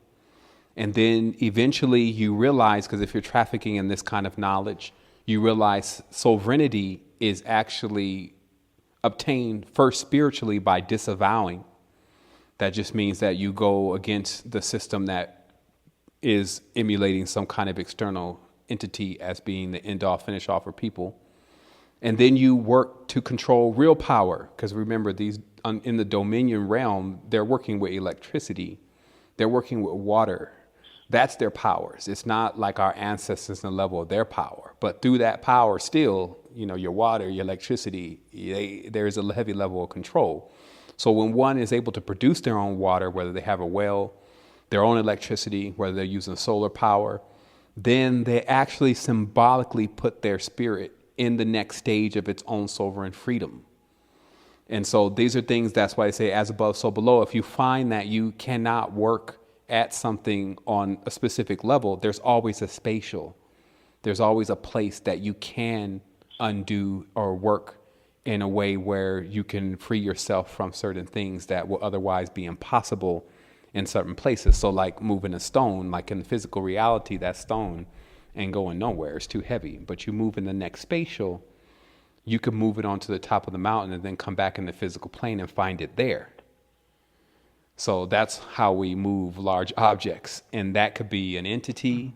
And then eventually you realize, because if you're trafficking in this kind of knowledge, you realize sovereignty is actually obtained first spiritually by disavowing. That just means that you go against the system that is emulating some kind of external entity as being the end all finish all for people. And then you work to control real power, because remember, these in the dominion realm, they're working with electricity, they're working with water. That's their powers. It's not like our ancestors in the level of their power, but through that power, still, your water, your electricity, there is a heavy level of control. So when one is able to produce their own water, whether they have a well, their own electricity, whether they're using solar power, then they actually symbolically put their spirit in the next stage of its own sovereign freedom. And so these are things, that's why I say as above, so below. If you find that you cannot work at something on a specific level, there's always a spatial. There's always a place that you can undo or work in a way where you can free yourself from certain things that will otherwise be impossible in certain places. So like moving a stone, like in physical reality, that stone ain't going nowhere. It's too heavy. But you move in the next spatial, you can move it onto the top of the mountain and then come back in the physical plane and find it there. So that's how we move large objects. And that could be an entity,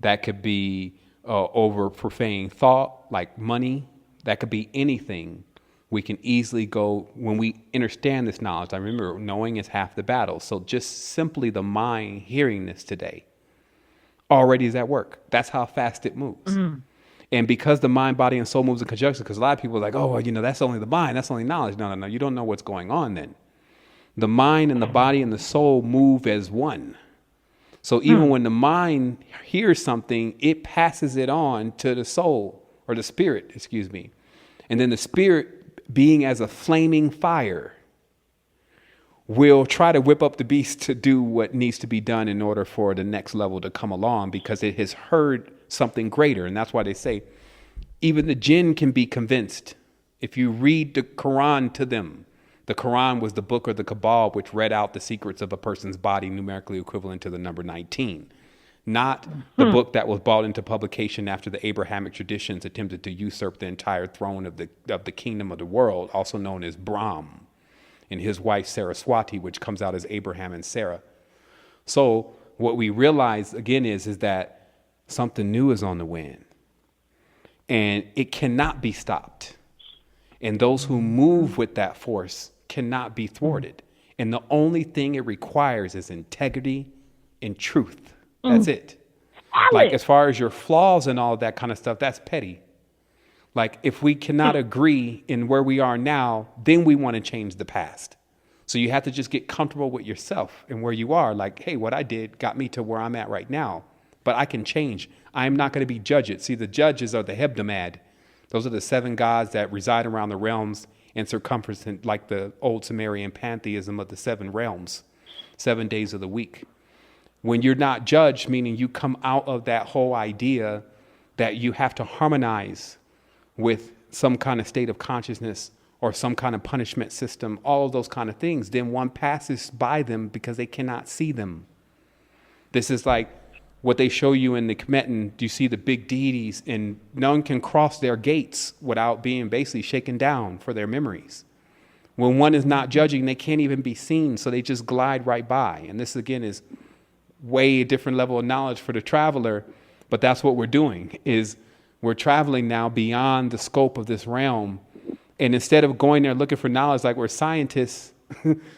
that could be over profane thought, like money, that could be anything. We can easily go, when we understand this knowledge, I remember knowing is half the battle. So just simply the mind hearing this today already is at work. That's how fast it moves. Mm. And because the mind, body, and soul moves in conjunction, because a lot of people are like, oh, well, that's only the mind, that's only knowledge. No, you don't know what's going on then. The mind and the body and the soul move as one. So even when the mind hears something, it passes it on to the soul, or the spirit, excuse me. And then the spirit, being as a flaming fire, will try to whip up the beast to do what needs to be done in order for the next level to come along, because it has heard something greater. And that's why they say even the jinn can be convinced. If you read the Quran to them, the Quran was the book or the Kabbalah which read out the secrets of a person's body, numerically equivalent to the number 19. Not the book that was brought into publication after the Abrahamic traditions attempted to usurp the entire throne of the kingdom of the world, also known as Brahm, and his wife Saraswati, which comes out as Abraham and Sarah. So what we realize again is that something new is on the wind, and it cannot be stopped. And those who move with that force cannot be thwarted. And the only thing it requires is integrity and truth. That's it. Like as far as your flaws and all of that kind of stuff, that's petty. Like if we cannot agree in where we are now, then we want to change the past. So you have to just get comfortable with yourself and where you are. Like, hey, what I did got me to where I'm at right now, but I can change. I'm not going to be judged. See, the judges are the Hebdomad. Those are the 7 gods that reside around the realms and circumference, like the old Sumerian pantheism of the 7 realms, 7 days of the week. When you're not judged, meaning you come out of that whole idea that you have to harmonize with some kind of state of consciousness or some kind of punishment system, all of those kind of things, then one passes by them because they cannot see them. This is like what they show you in the Kemetan. You see the big deities, and none can cross their gates without being basically shaken down for their memories. When one is not judging, they can't even be seen, so they just glide right by. And this, again, is way a different level of knowledge for the traveler, but that's what we're doing, is we're traveling now beyond the scope of this realm. And instead of going there looking for knowledge like we're scientists,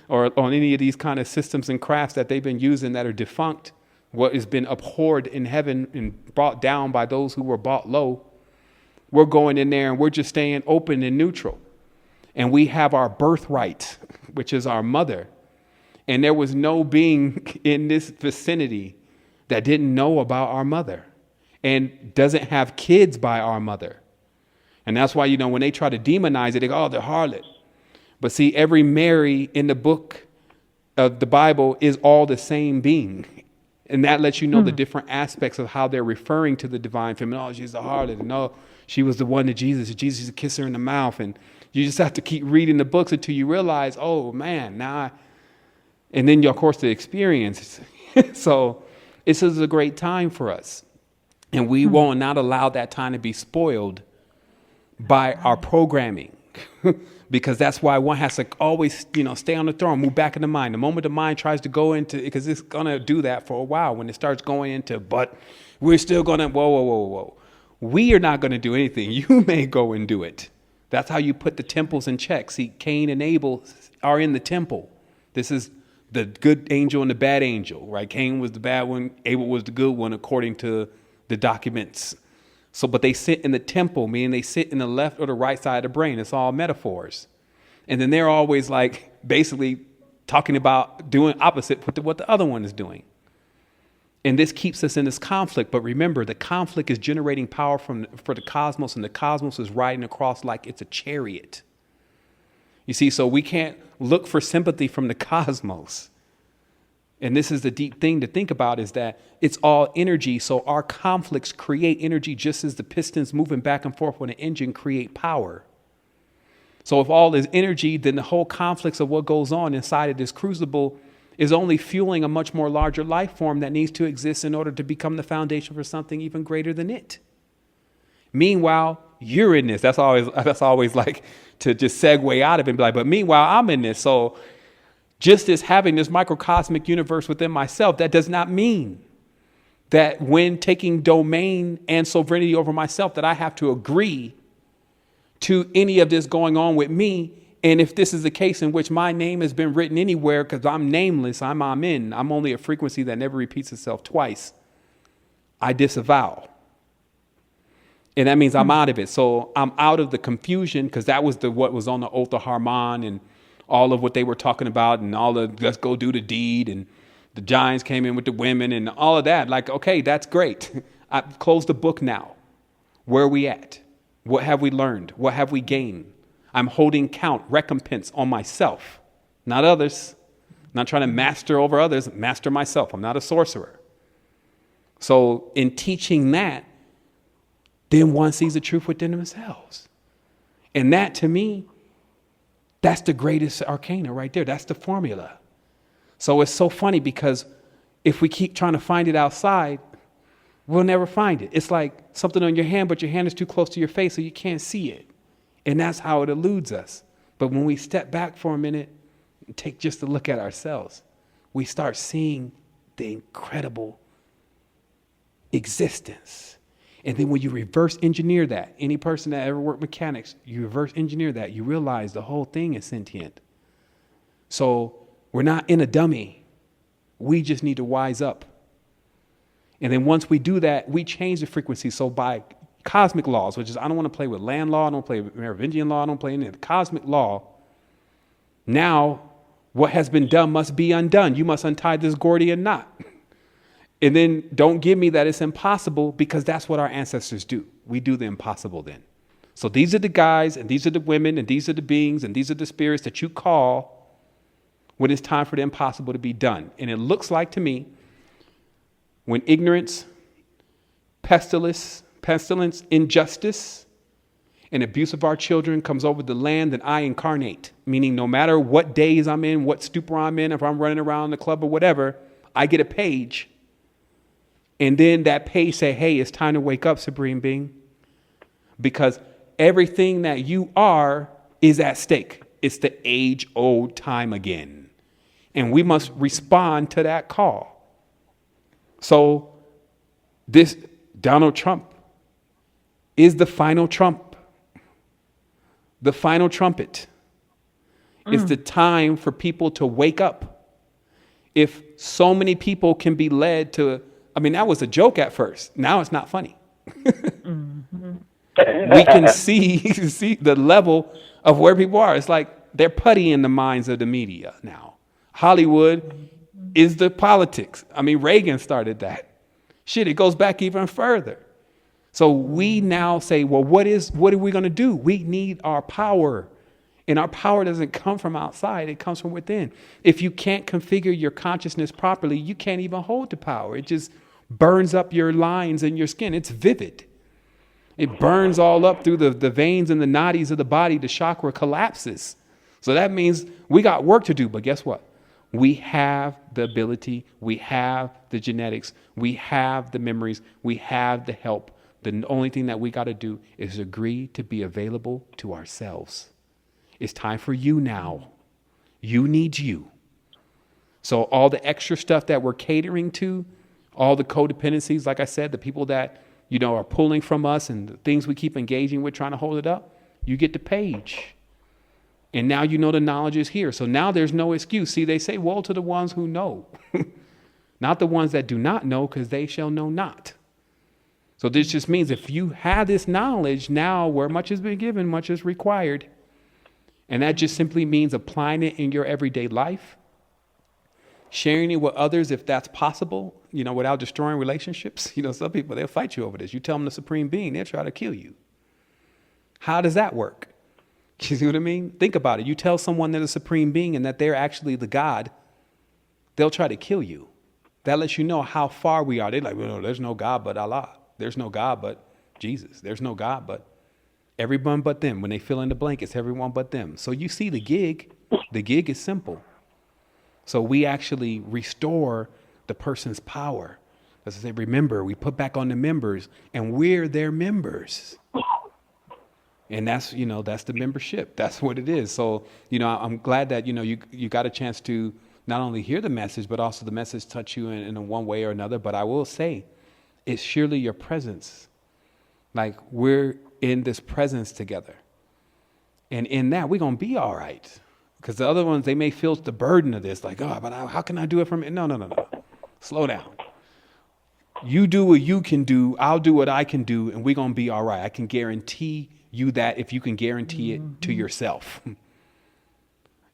or on any of these kind of systems and crafts that they've been using that are defunct, what has been abhorred in heaven and brought down by those who were brought low. We're going in there and we're just staying open and neutral. And we have our birthright, which is our mother. And there was no being in this vicinity that didn't know about our mother and doesn't have kids by our mother. And that's why, when they try to demonize it, they go, oh, the harlot. But see, every Mary in the book of the Bible is all the same being. And that lets you know the different aspects of how they're referring to the divine feminine. Oh, she's the harlot. And no, she was the one to Jesus. Jesus used to kiss her in the mouth. And you just have to keep reading the books until you realize, oh, man, and then, of course, the experience. So this is a great time for us. And we will not allow that time to be spoiled by our programming. Because that's why one has to always, stay on the throne, move back in the mind. The moment the mind tries to go into, because it's going to do that for a while, when it starts going into, but we're still going to, whoa. We are not going to do anything. You may go and do it. That's how you put the temples in check. See, Cain and Abel are in the temple. This is the good angel and the bad angel, right? Cain was the bad one. Abel was the good one, according to the documents. So, but they sit in the temple, meaning they sit in the left or the right side of the brain. It's all metaphors. And then they're always basically talking about doing opposite what the other one is doing. And this keeps us in this conflict. But remember, the conflict is generating power for the cosmos, and the cosmos is riding across like it's a chariot. You see, so we can't look for sympathy from the cosmos. And this is the deep thing to think about, is that it's all energy. So our conflicts create energy, just as the pistons moving back and forth on an engine create power. So if all is energy, then the whole conflicts of what goes on inside of this crucible is only fueling a much more larger life form that needs to exist in order to become the foundation for something even greater than it. Meanwhile, you're in this. That's always like to just segue out of it and be like, but meanwhile, I'm in this. So just as having this microcosmic universe within myself, that does not mean that when taking domain and sovereignty over myself, that I have to agree to any of this going on with me. And if this is the case in which my name has been written anywhere, because I'm nameless, I'm only a frequency that never repeats itself twice, I disavow. And that means I'm out of it. So I'm out of the confusion, because that was what was on the Oath of Harmon and all of what they were talking about, and all the let's go do the deed, and the giants came in with the women and all of that. Like, okay, that's great. I've closed the book now. Where are we at? What have we learned? What have we gained? I'm holding count, recompense on myself, not others. I'm not trying to master over others, master myself. I'm not a sorcerer. So in teaching that, then one sees the truth within themselves. And that, to me, that's the greatest arcana right there. That's the formula. So it's so funny, because if we keep trying to find it outside, we'll never find it. It's like something on your hand, but your hand is too close to your face, so you can't see it. And that's how it eludes us. But when we step back for a minute and take just a look at ourselves, we start seeing the incredible existence. And then when you reverse engineer that, any person that ever worked mechanics, you reverse engineer that, you realize the whole thing is sentient. So we're not in a dummy. We just need to wise up. And then once we do that, we change the frequency. So by cosmic laws, which is, I don't want to play with land law, I don't play with Merovingian law, I don't play any of the cosmic law. Now, what has been done must be undone. You must untie this Gordian knot. And then don't give me that it's impossible, because that's what our ancestors do. We do the impossible then. So these are the guys, and these are the women, and these are the beings, and these are the spirits that you call when it's time for the impossible to be done. And it looks like to me, when ignorance, pestilence, injustice, and abuse of our children comes over the land, then I incarnate. Meaning no matter what days I'm in, what stupor I'm in, if I'm running around the club or whatever, I get a page. And then that page say, hey, it's time to wake up, Supreme Being. Because everything that you are is at stake. It's the age-old time again. And we must respond to that call. So this Donald Trump is the final Trump. The final trumpet. It's the time for people to wake up. If so many people can be led to, I mean, that was a joke at first. Now it's not funny. We can see the level of where people are. It's like they're putty in the minds of the media now. Hollywood is the politics. I mean, Reagan started that. Shit, it goes back even further. So we now say, well, what are we going to do? We need our power. And our power doesn't come from outside. It comes from within. If you can't configure your consciousness properly, you can't even hold the power. It just burns up your lines in your skin. It's vivid. It burns all up through the veins and the nadis of the body. The chakra collapses. So that means we got work to do. But guess what? We have the ability. We have the genetics. We have the memories. We have the help. The only thing that we got to do is agree to be available to ourselves. It's time for you now. You need you. So all the extra stuff that we're catering to, all the codependencies, like I said, the people that, are pulling from us and the things we keep engaging with, trying to hold it up, you get the page. And now you know the knowledge is here. So now there's no excuse. See, they say, woe to the ones who know. Not the ones that do not know, because they shall know not. So this just means if you have this knowledge now, where much has been given, much is required. And that just simply means applying it in your everyday life, sharing it with others if that's possible, without destroying relationships. Some people, they'll fight you over this. You tell them the supreme being, they'll try to kill you. How does that work? You see what I mean? Think about it. You tell someone they're the supreme being and that they're actually the God, they'll try to kill you. That lets you know how far we are. They're like, well, there's no God but Allah. There's no God but Jesus. There's no God but everyone but them. When they fill in the blank, it's everyone but them. So you see the gig. The gig is simple. So we actually restore the person's power. As I say, remember, we put back on the members, and we're their members. And that's, that's the membership. That's what it is. So, I'm glad that, you got a chance to not only hear the message, but also the message touch you in one way or another. But I will say, it's surely your presence. Like, we're in this presence together. And in that, we're going to be all right. Because the other ones, they may feel the burden of this. Like, but how can I do it from it? No. Slow down. You do what you can do. I'll do what I can do. And we're going to be all right. I can guarantee you that if you can guarantee it to yourself.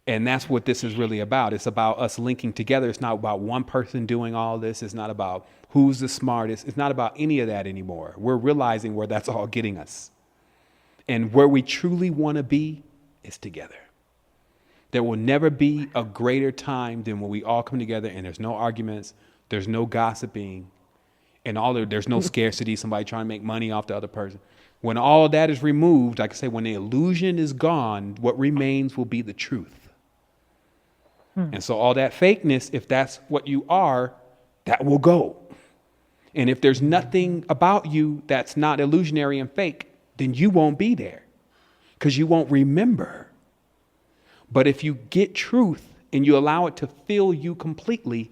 And that's what this is really about. It's about us linking together. It's not about one person doing all this. It's not about who's the smartest. It's not about any of that anymore. We're realizing where that's all getting us. And where we truly want to be is together. There will never be a greater time than when we all come together and there's no arguments, there's no gossiping, and there's no scarcity, somebody trying to make money off the other person. When all of that is removed, like I say, when the illusion is gone, what remains will be the truth. And so all that fakeness, if that's what you are, that will go. And if there's nothing about you that's not illusionary and fake, then you won't be there because you won't remember. But if you get truth and you allow it to fill you completely,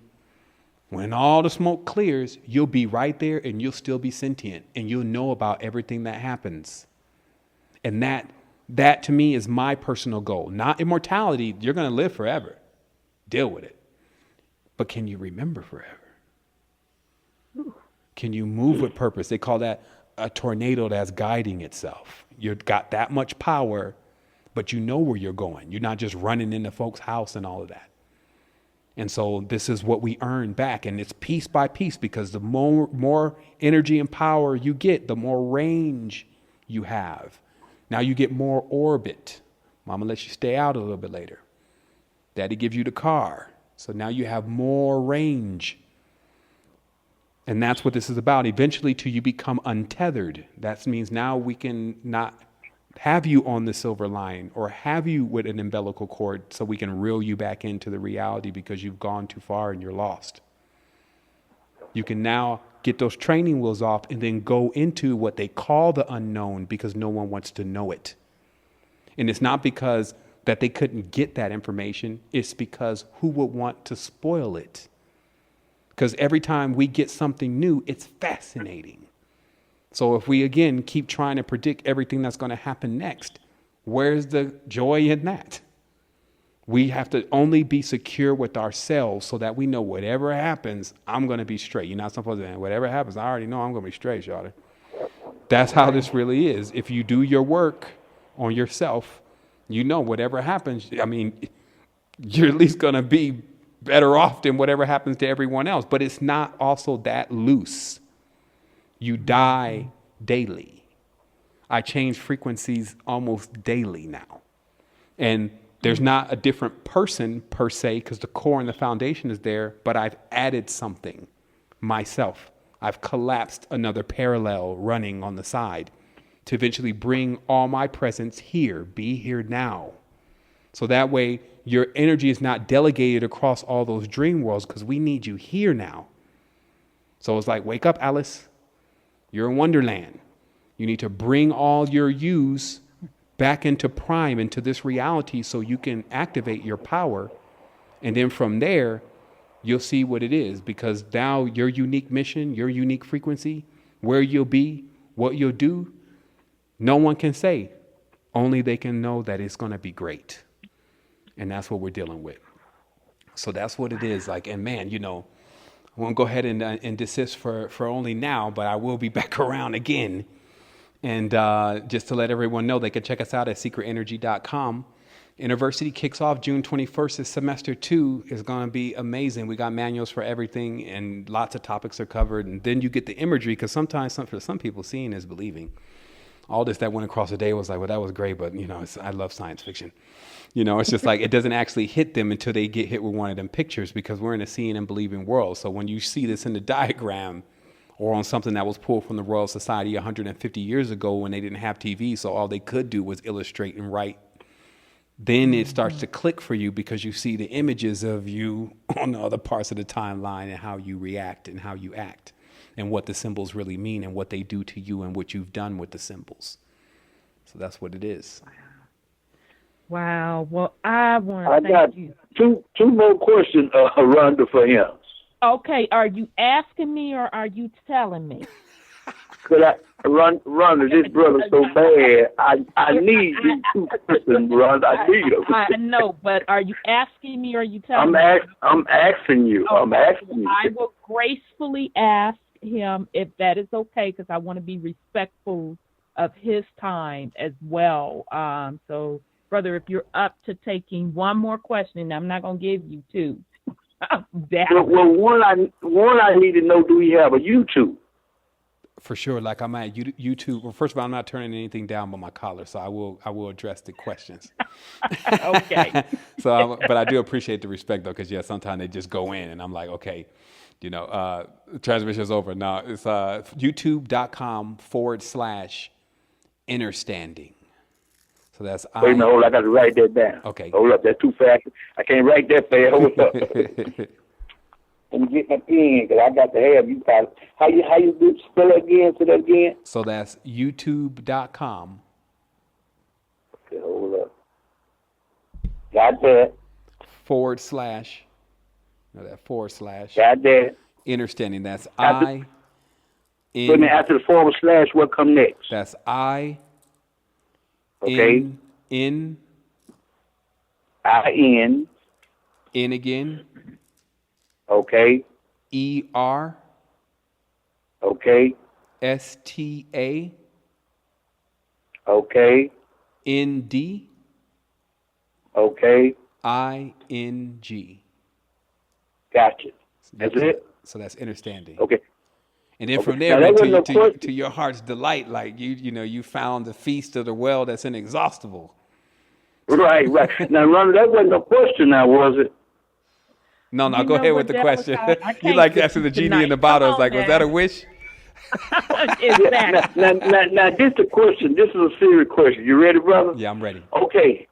when all the smoke clears, you'll be right there and you'll still be sentient and you'll know about everything that happens. And that to me is my personal goal. Not immortality. You're going to live forever. Deal with it. But can you remember forever? Can you move with purpose? They call that a tornado that's guiding itself. You've got that much power, but you know where you're going. You're not just running into folks' house and all of that. And so this is what we earn back. And it's piece by piece, because the more energy and power you get, the more range you have. Now you get more orbit. Mama lets you stay out a little bit later. Daddy gives you the car. So now you have more range. And that's what this is about. Eventually, till you become untethered. That means now we can not have you on the silver line or have you with an umbilical cord so we can reel you back into the reality because you've gone too far and you're lost. You can now get those training wheels off and then go into what they call the unknown because no one wants to know it. And it's not because that they couldn't get that information. It's because who would want to spoil it? Because every time we get something new, it's fascinating. So if we, again, keep trying to predict everything that's going to happen next, where's the joy in that? We have to only be secure with ourselves so that we know whatever happens, I'm going to be straight. You're not supposed to, whatever happens, I already know I'm going to be straight, Shawty. That's how this really is. If you do your work on yourself, you know whatever happens, I mean, you're at least going to be better off than whatever happens to everyone else. But it's not also that loose. You die daily. I change frequencies almost daily now. And there's not a different person per se, because the core and the foundation is there, but I've added something myself. I've collapsed another parallel running on the side to eventually bring all my presence here, be here now. So that way your energy is not delegated across all those dream worlds, because we need you here now. So it's like, wake up, Alice. You're in Wonderland. You need to bring all your yous back into prime, into this reality, so you can activate your power. And then from there, you'll see what it is, because now your unique mission, your unique frequency, where you'll be, what you'll do, no one can say. Only they can know that it's going to be great. And that's what we're dealing with. So that's what it is like. And man, I won't go ahead and desist for only now, but I will be back around again. And just to let everyone know, they can check us out at secretenergy.com. University kicks off June 21st. Semester 2 is going to be amazing. We got manuals for everything, and lots of topics are covered. And then you get the imagery, because sometimes for some people, seeing is believing. All this that went across the day was like, well, that was great, but I love science fiction. It's just like, it doesn't actually hit them until they get hit with one of them pictures, because we're in a seeing and believing world. So when you see this in the diagram or on something that was pulled from the Royal Society 150 years ago when they didn't have TV, so all they could do was illustrate and write, then it starts to click for you, because you see the images of you on the other parts of the timeline and how you react and how you act and what the symbols really mean and what they do to you and what you've done with the symbols. So that's what it is. Wow. Well, I want to thank you. Two more questions, Rhonda, for him. Okay. Are you asking me or are you telling me? Could I run this brother so bad? I need these two questions, Rhonda. I need them. I know, but are you asking me or are you telling me? I'm asking you. Okay. I'm asking you. I will gracefully ask him if that is okay, because I want to be respectful of his time as well. So, brother, if you're up to taking one more question, and I'm not going to give you two. Well, one I need to know: do we have a YouTube? For sure. Like, I'm at YouTube. Well, first of all, I'm not turning anything down but my collar, so I will address the questions. Okay. But I do appreciate the respect, though, because sometimes they just go in and I'm like, okay, transmission's over. No, it's youtube.com/Innerstanding. So that's Wait a minute, hold on, I got to write that down. Okay. Hold up, that's too fast. I can't write that fast. Hold up. Let me get my pen, because I got to have you. How you do spell it again? Say that again. So that's youtube.com. Okay, hold up. Got that. /. No, that / Got that. Innerstanding. That's Wait a minute, after the / what come next? That's I. Okay. N. I-N. N again. Okay. ER. Okay. STA. Okay. ND. Okay. ING. Gotcha. That's it? So that's Innerstanding. Okay. And then from Now, there, that to your heart's delight, like you found the feast of the well that's inexhaustible. Right. Now, Ronald, that wasn't a question now, was it? No, go ahead with the question. You like asking the genie in the bottle. It's like, was that a wish? Exactly. Now, this is a question. This is a serious question. You ready, brother? Yeah, I'm ready. Okay.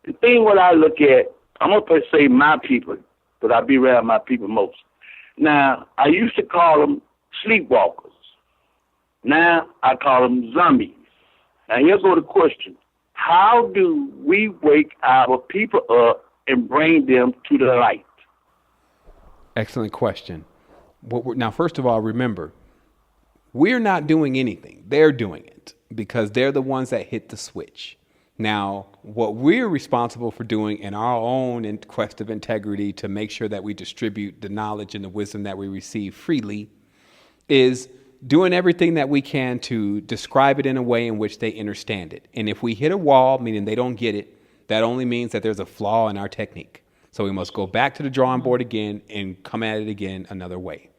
The thing what I look at, I'm going to say my people, but I be around my people most. Now, I used to call them sleepwalkers. Now, I call them zombies. Now, here's the question. How do we wake our people up and bring them to the light? Excellent question. Now, first of all, remember, we're not doing anything. They're doing it because they're the ones that hit the switch. Now, what we're responsible for doing in our own quest of integrity to make sure that we distribute the knowledge and the wisdom that we receive freely is doing everything that we can to describe it in a way in which they understand it. And if we hit a wall, meaning they don't get it, that only means that there's a flaw in our technique. So we must go back to the drawing board again and come at it again another way.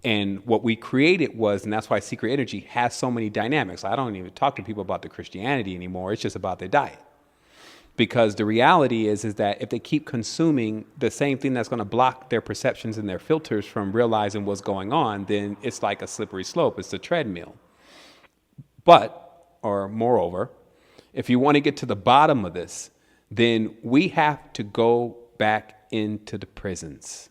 And what we created was, and that's why Secret Energy has so many dynamics. I don't even talk to people about the Christianity anymore. It's just about their diet. Because the reality is that if they keep consuming the same thing that's going to block their perceptions and their filters from realizing what's going on, then it's like a slippery slope. It's a treadmill. But, or moreover, if you want to get to the bottom of this, then we have to go back into the prisons.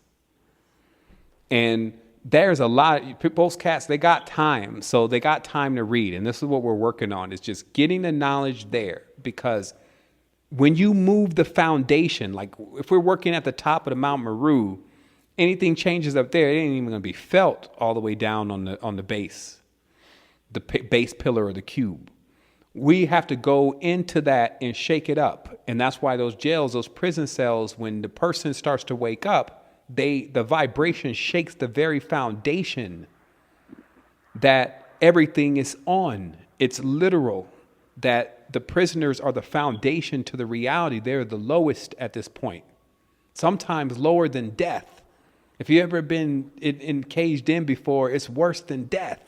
And there's a lot of most cats, they got time. So they got time to read. And this is what we're working on, is just getting the knowledge there. Because when you move the foundation, like if we're working at the top of the Mount Meru, anything changes up there, it ain't even going to be felt all the way down on the base, the base pillar or the cube. We have to go into that and shake it up. And that's why those jails, those prison cells, when the person starts to wake up, the vibration shakes the very foundation that everything is on. It's literal, that the prisoners are the foundation to the reality. They're the lowest at this point, sometimes lower than death. If you've ever been caged in before, it's worse than death.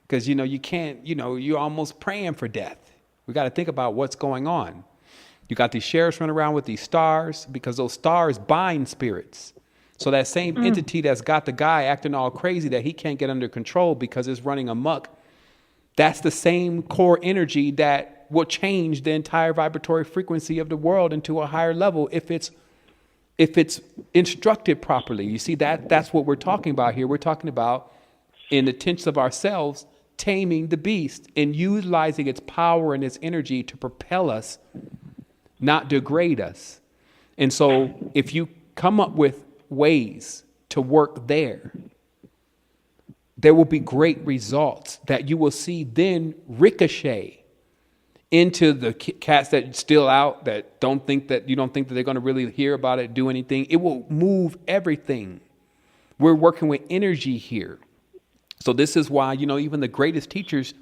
Because, you can't, you're almost praying for death. We got to think about what's going on. You got these sheriffs running around with these stars, because those stars bind spirits. So that same entity that's got the guy acting all crazy that he can't get under control because it's running amok, that's the same core energy that will change the entire vibratory frequency of the world into a higher level if it's instructed properly. You see, that's what we're talking about here. We're talking about, in the tenets of ourselves, taming the beast and utilizing its power and its energy to propel us, not degrade us. And so if you come up with ways to work there will be great results that you will see then ricochet into the cats that still out, that you don't think that they're going to really hear about it, do anything. It will move everything. We're working with energy here. So this is why, even the greatest teachers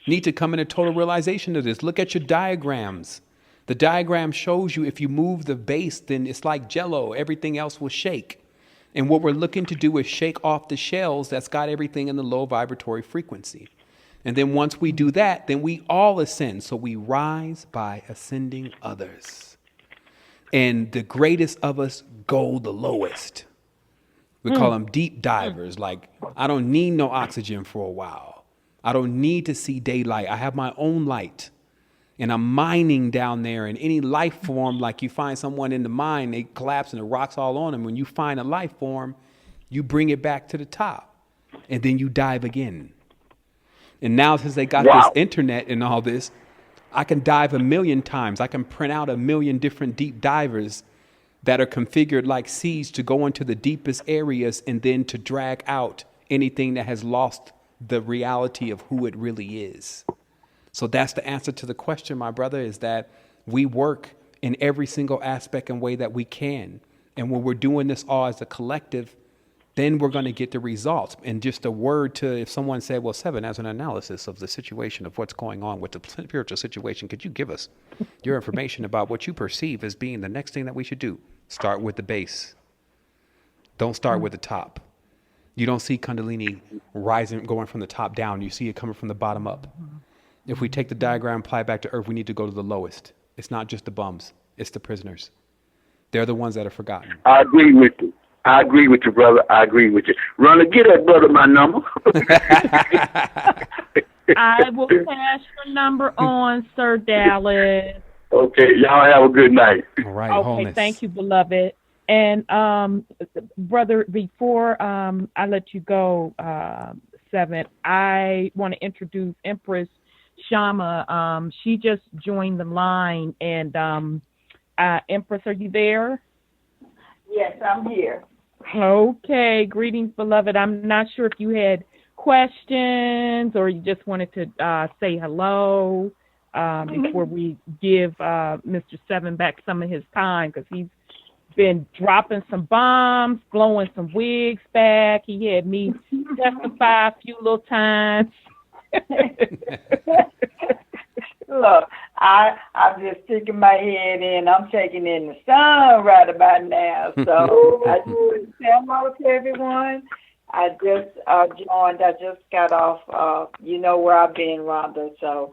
need to come into total realization of this. Look at your diagrams. The diagram shows you if you move the base, then it's like Jell-O. Everything else will shake. And what we're looking to do is shake off the shells that's got everything in the low vibratory frequency. And then once we do that, then we all ascend. So we rise by ascending others. And the greatest of us go the lowest. We call them deep divers. Like, I don't need no oxygen for a while. I don't need to see daylight. I have my own light. And I'm mining down there. And any life form, like you find someone in the mine, they collapse and the rocks all on them. When you find a life form, you bring it back to the top. And then you dive again. And now, since they got this internet and all this, I can dive 1,000,000 times. I can print out 1,000,000 different deep divers that are configured like seas to go into the deepest areas and then to drag out anything that has lost the reality of who it really is. So that's the answer to the question, my brother, is that we work in every single aspect and way that we can. And when we're doing this all as a collective, then we're going to get the results. And just a word to, if someone said, well, Sevan, as an analysis of the situation of what's going on with the spiritual situation, could you give us your information about what you perceive as being the next thing that we should do? Start with the base. Don't start with the top. You don't see Kundalini rising, going from the top down. You see it coming from the bottom up. If we take the diagram, apply it back to earth, we need to go to the lowest. It's not just the bums. It's the prisoners. They're the ones that are forgotten. I agree with you. I agree with you, brother. I agree with you. Runner, get that brother my number. I will pass your number on, Sir Dallas. Okay, y'all have a good night. All right, okay, wholeness. Thank you, beloved. And brother, before I let you go, Sevan, I want to introduce Empress Shama. She just joined the line, and Empress, are you there? Yes, I'm here. Okay, greetings, beloved. I'm not sure if you had questions or you just wanted to say hello. before we give Mr. Sevan back some of his time, because he's been dropping some bombs, blowing some wigs back. He had me testify a few little times. Look, I'm just sticking my head in. I'm taking in the sun right about now. So I just want to say hello to everyone. I just joined. I just got off. You know where I've been, Rhonda. So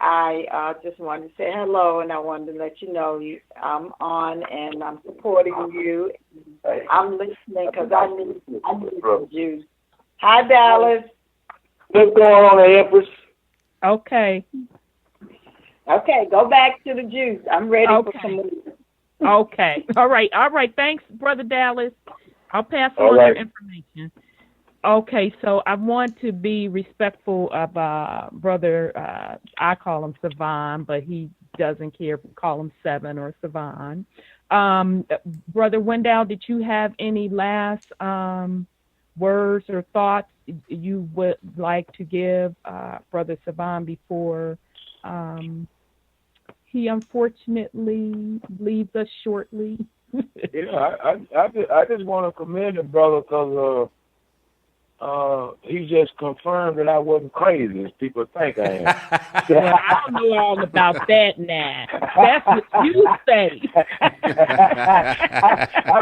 I just wanted to say hello, and I wanted to let you know I'm on and I'm supporting you. I'm listening because I need some juice. Hi, Dallas. What's going on, Empress? Okay. Okay, go back to the juice. I'm ready for some more. Okay. All right. Thanks, Brother Dallas. I'll pass on your information. Okay, so I want to be respectful of Brother, I call him Savant, but he doesn't care if we call him Sevan or Savant. Brother Wendell, did you have any last words or thoughts you would like to give Brother Savant before he unfortunately leaves us shortly? I just want to commend the brother because he just confirmed that I wasn't crazy as people think I am. Well, I don't know all about that now. That's what you say. I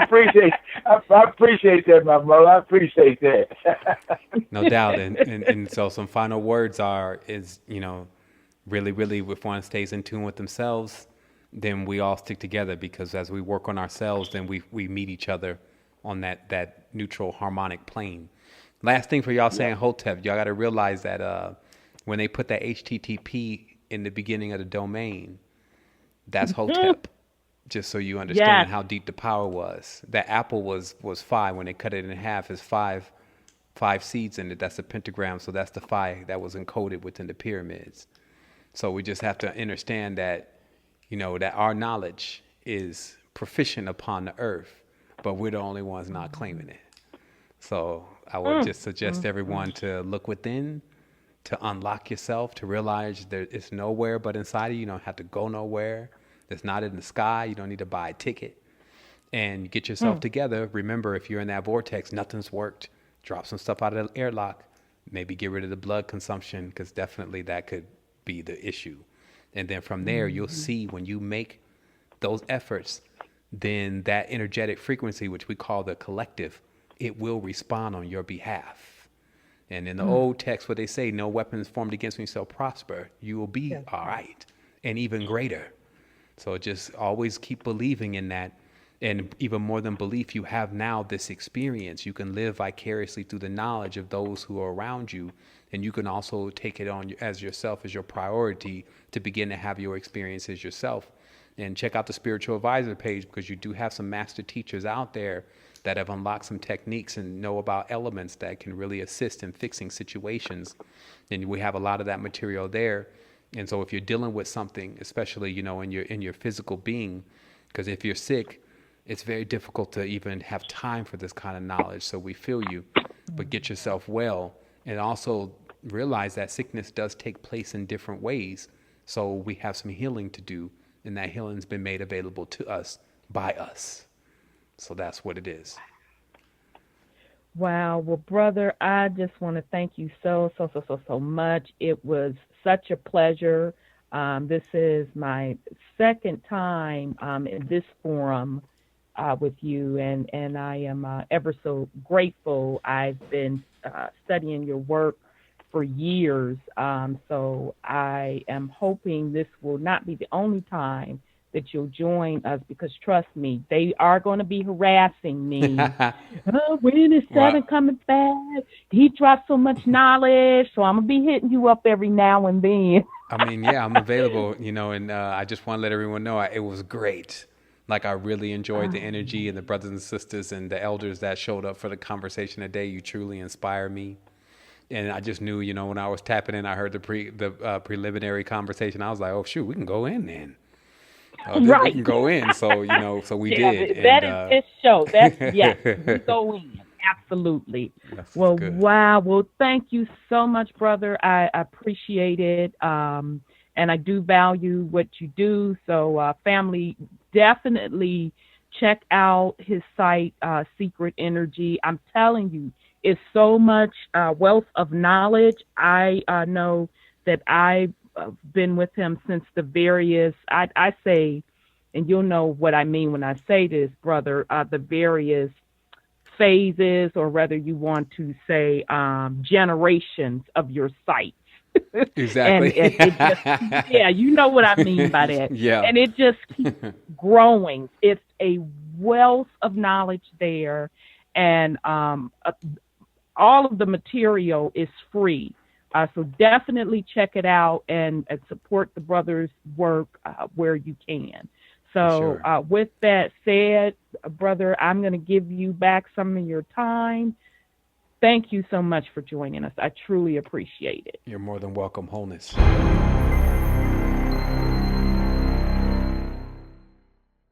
appreciate that, my brother. I appreciate that. No doubt. And so some final words is, really, if one stays in tune with themselves, then we all stick together, because as we work on ourselves, then we meet each other on that neutral harmonic plane. Last thing for y'all saying Hotep, y'all got to realize that when they put that HTTP in the beginning of the domain, that's Hotep. Just so you understand how deep the power was. That apple was 5. When they cut it in half, is five seeds in it. That's a pentagram. So that's the 5 that was encoded within the pyramids. So we just have to understand that, that our knowledge is proficient upon the earth, but we're the only ones not claiming it. So I would just suggest everyone to look within, to unlock yourself, to realize there it's nowhere but inside of you. You don't have to go nowhere. It's not in the sky. You don't need to buy a ticket. And get yourself together. Remember, if you're in that vortex, nothing's worked. Drop some stuff out of the airlock. Maybe get rid of the blood consumption, because definitely that could be the issue. And then from there, you'll see when you make those efforts, then that energetic frequency, which we call the collective, it will respond on your behalf. And in the old text where they say, no weapons formed against me shall prosper, you will be all right, and even greater. So just always keep believing in that. And even more than belief, you have now this experience. You can live vicariously through the knowledge of those who are around you. And you can also take it on as yourself, as your priority, to begin to have your experiences yourself. And check out the Spiritual Advisor page, because you do have some master teachers out there that have unlocked some techniques and know about elements that can really assist in fixing situations. And we have a lot of that material there. And so if you're dealing with something, especially, in your physical being, because if you're sick, it's very difficult to even have time for this kind of knowledge. So we feel you, but get yourself well. And also realize that sickness does take place in different ways. So we have some healing to do, and that healing's been made available to us by us. So that's what it is. Wow. Well, brother, I just want to thank you so much. It was such a pleasure. This is my second time in this forum with you, and I am ever so grateful. I've been studying your work for years, so I am hoping this will not be the only time that you'll join us, because trust me, they are going to be harassing me. When is Sevan coming back? He dropped so much knowledge, so I'm going to be hitting you up every now and then. I mean, yeah, I'm available, and I just want to let everyone know it was great. Like, I really enjoyed the energy and the brothers and sisters and the elders that showed up for the conversation today. You truly inspire me. And I just knew, when I was tapping in, I heard the preliminary conversation. I was like, oh, shoot, we can go in then. Right. We can go in. So, so we did. That is his show. That's, yes, we go in. Absolutely. That's Well, good. wow. Well, thank you so much, brother. I appreciate it. And I do value what you do. So, family, definitely check out his site, Secret Energy. I'm telling you, it's so much wealth of knowledge. I know that I've been with him since the various, I say, and you'll know what I mean when I say this, brother, the various phases, or whether you want to say generations of your site. And Exactly. it just, yeah, you know what I mean by that. Yeah. And it just keeps growing. It's a wealth of knowledge there. And all of the material is free. So definitely check it out and support the brother's work where you can. So Sure. with that said, brother, I'm going to give you back some of your time. Thank you so much for joining us. I truly appreciate it. You're more than welcome, Wholeness.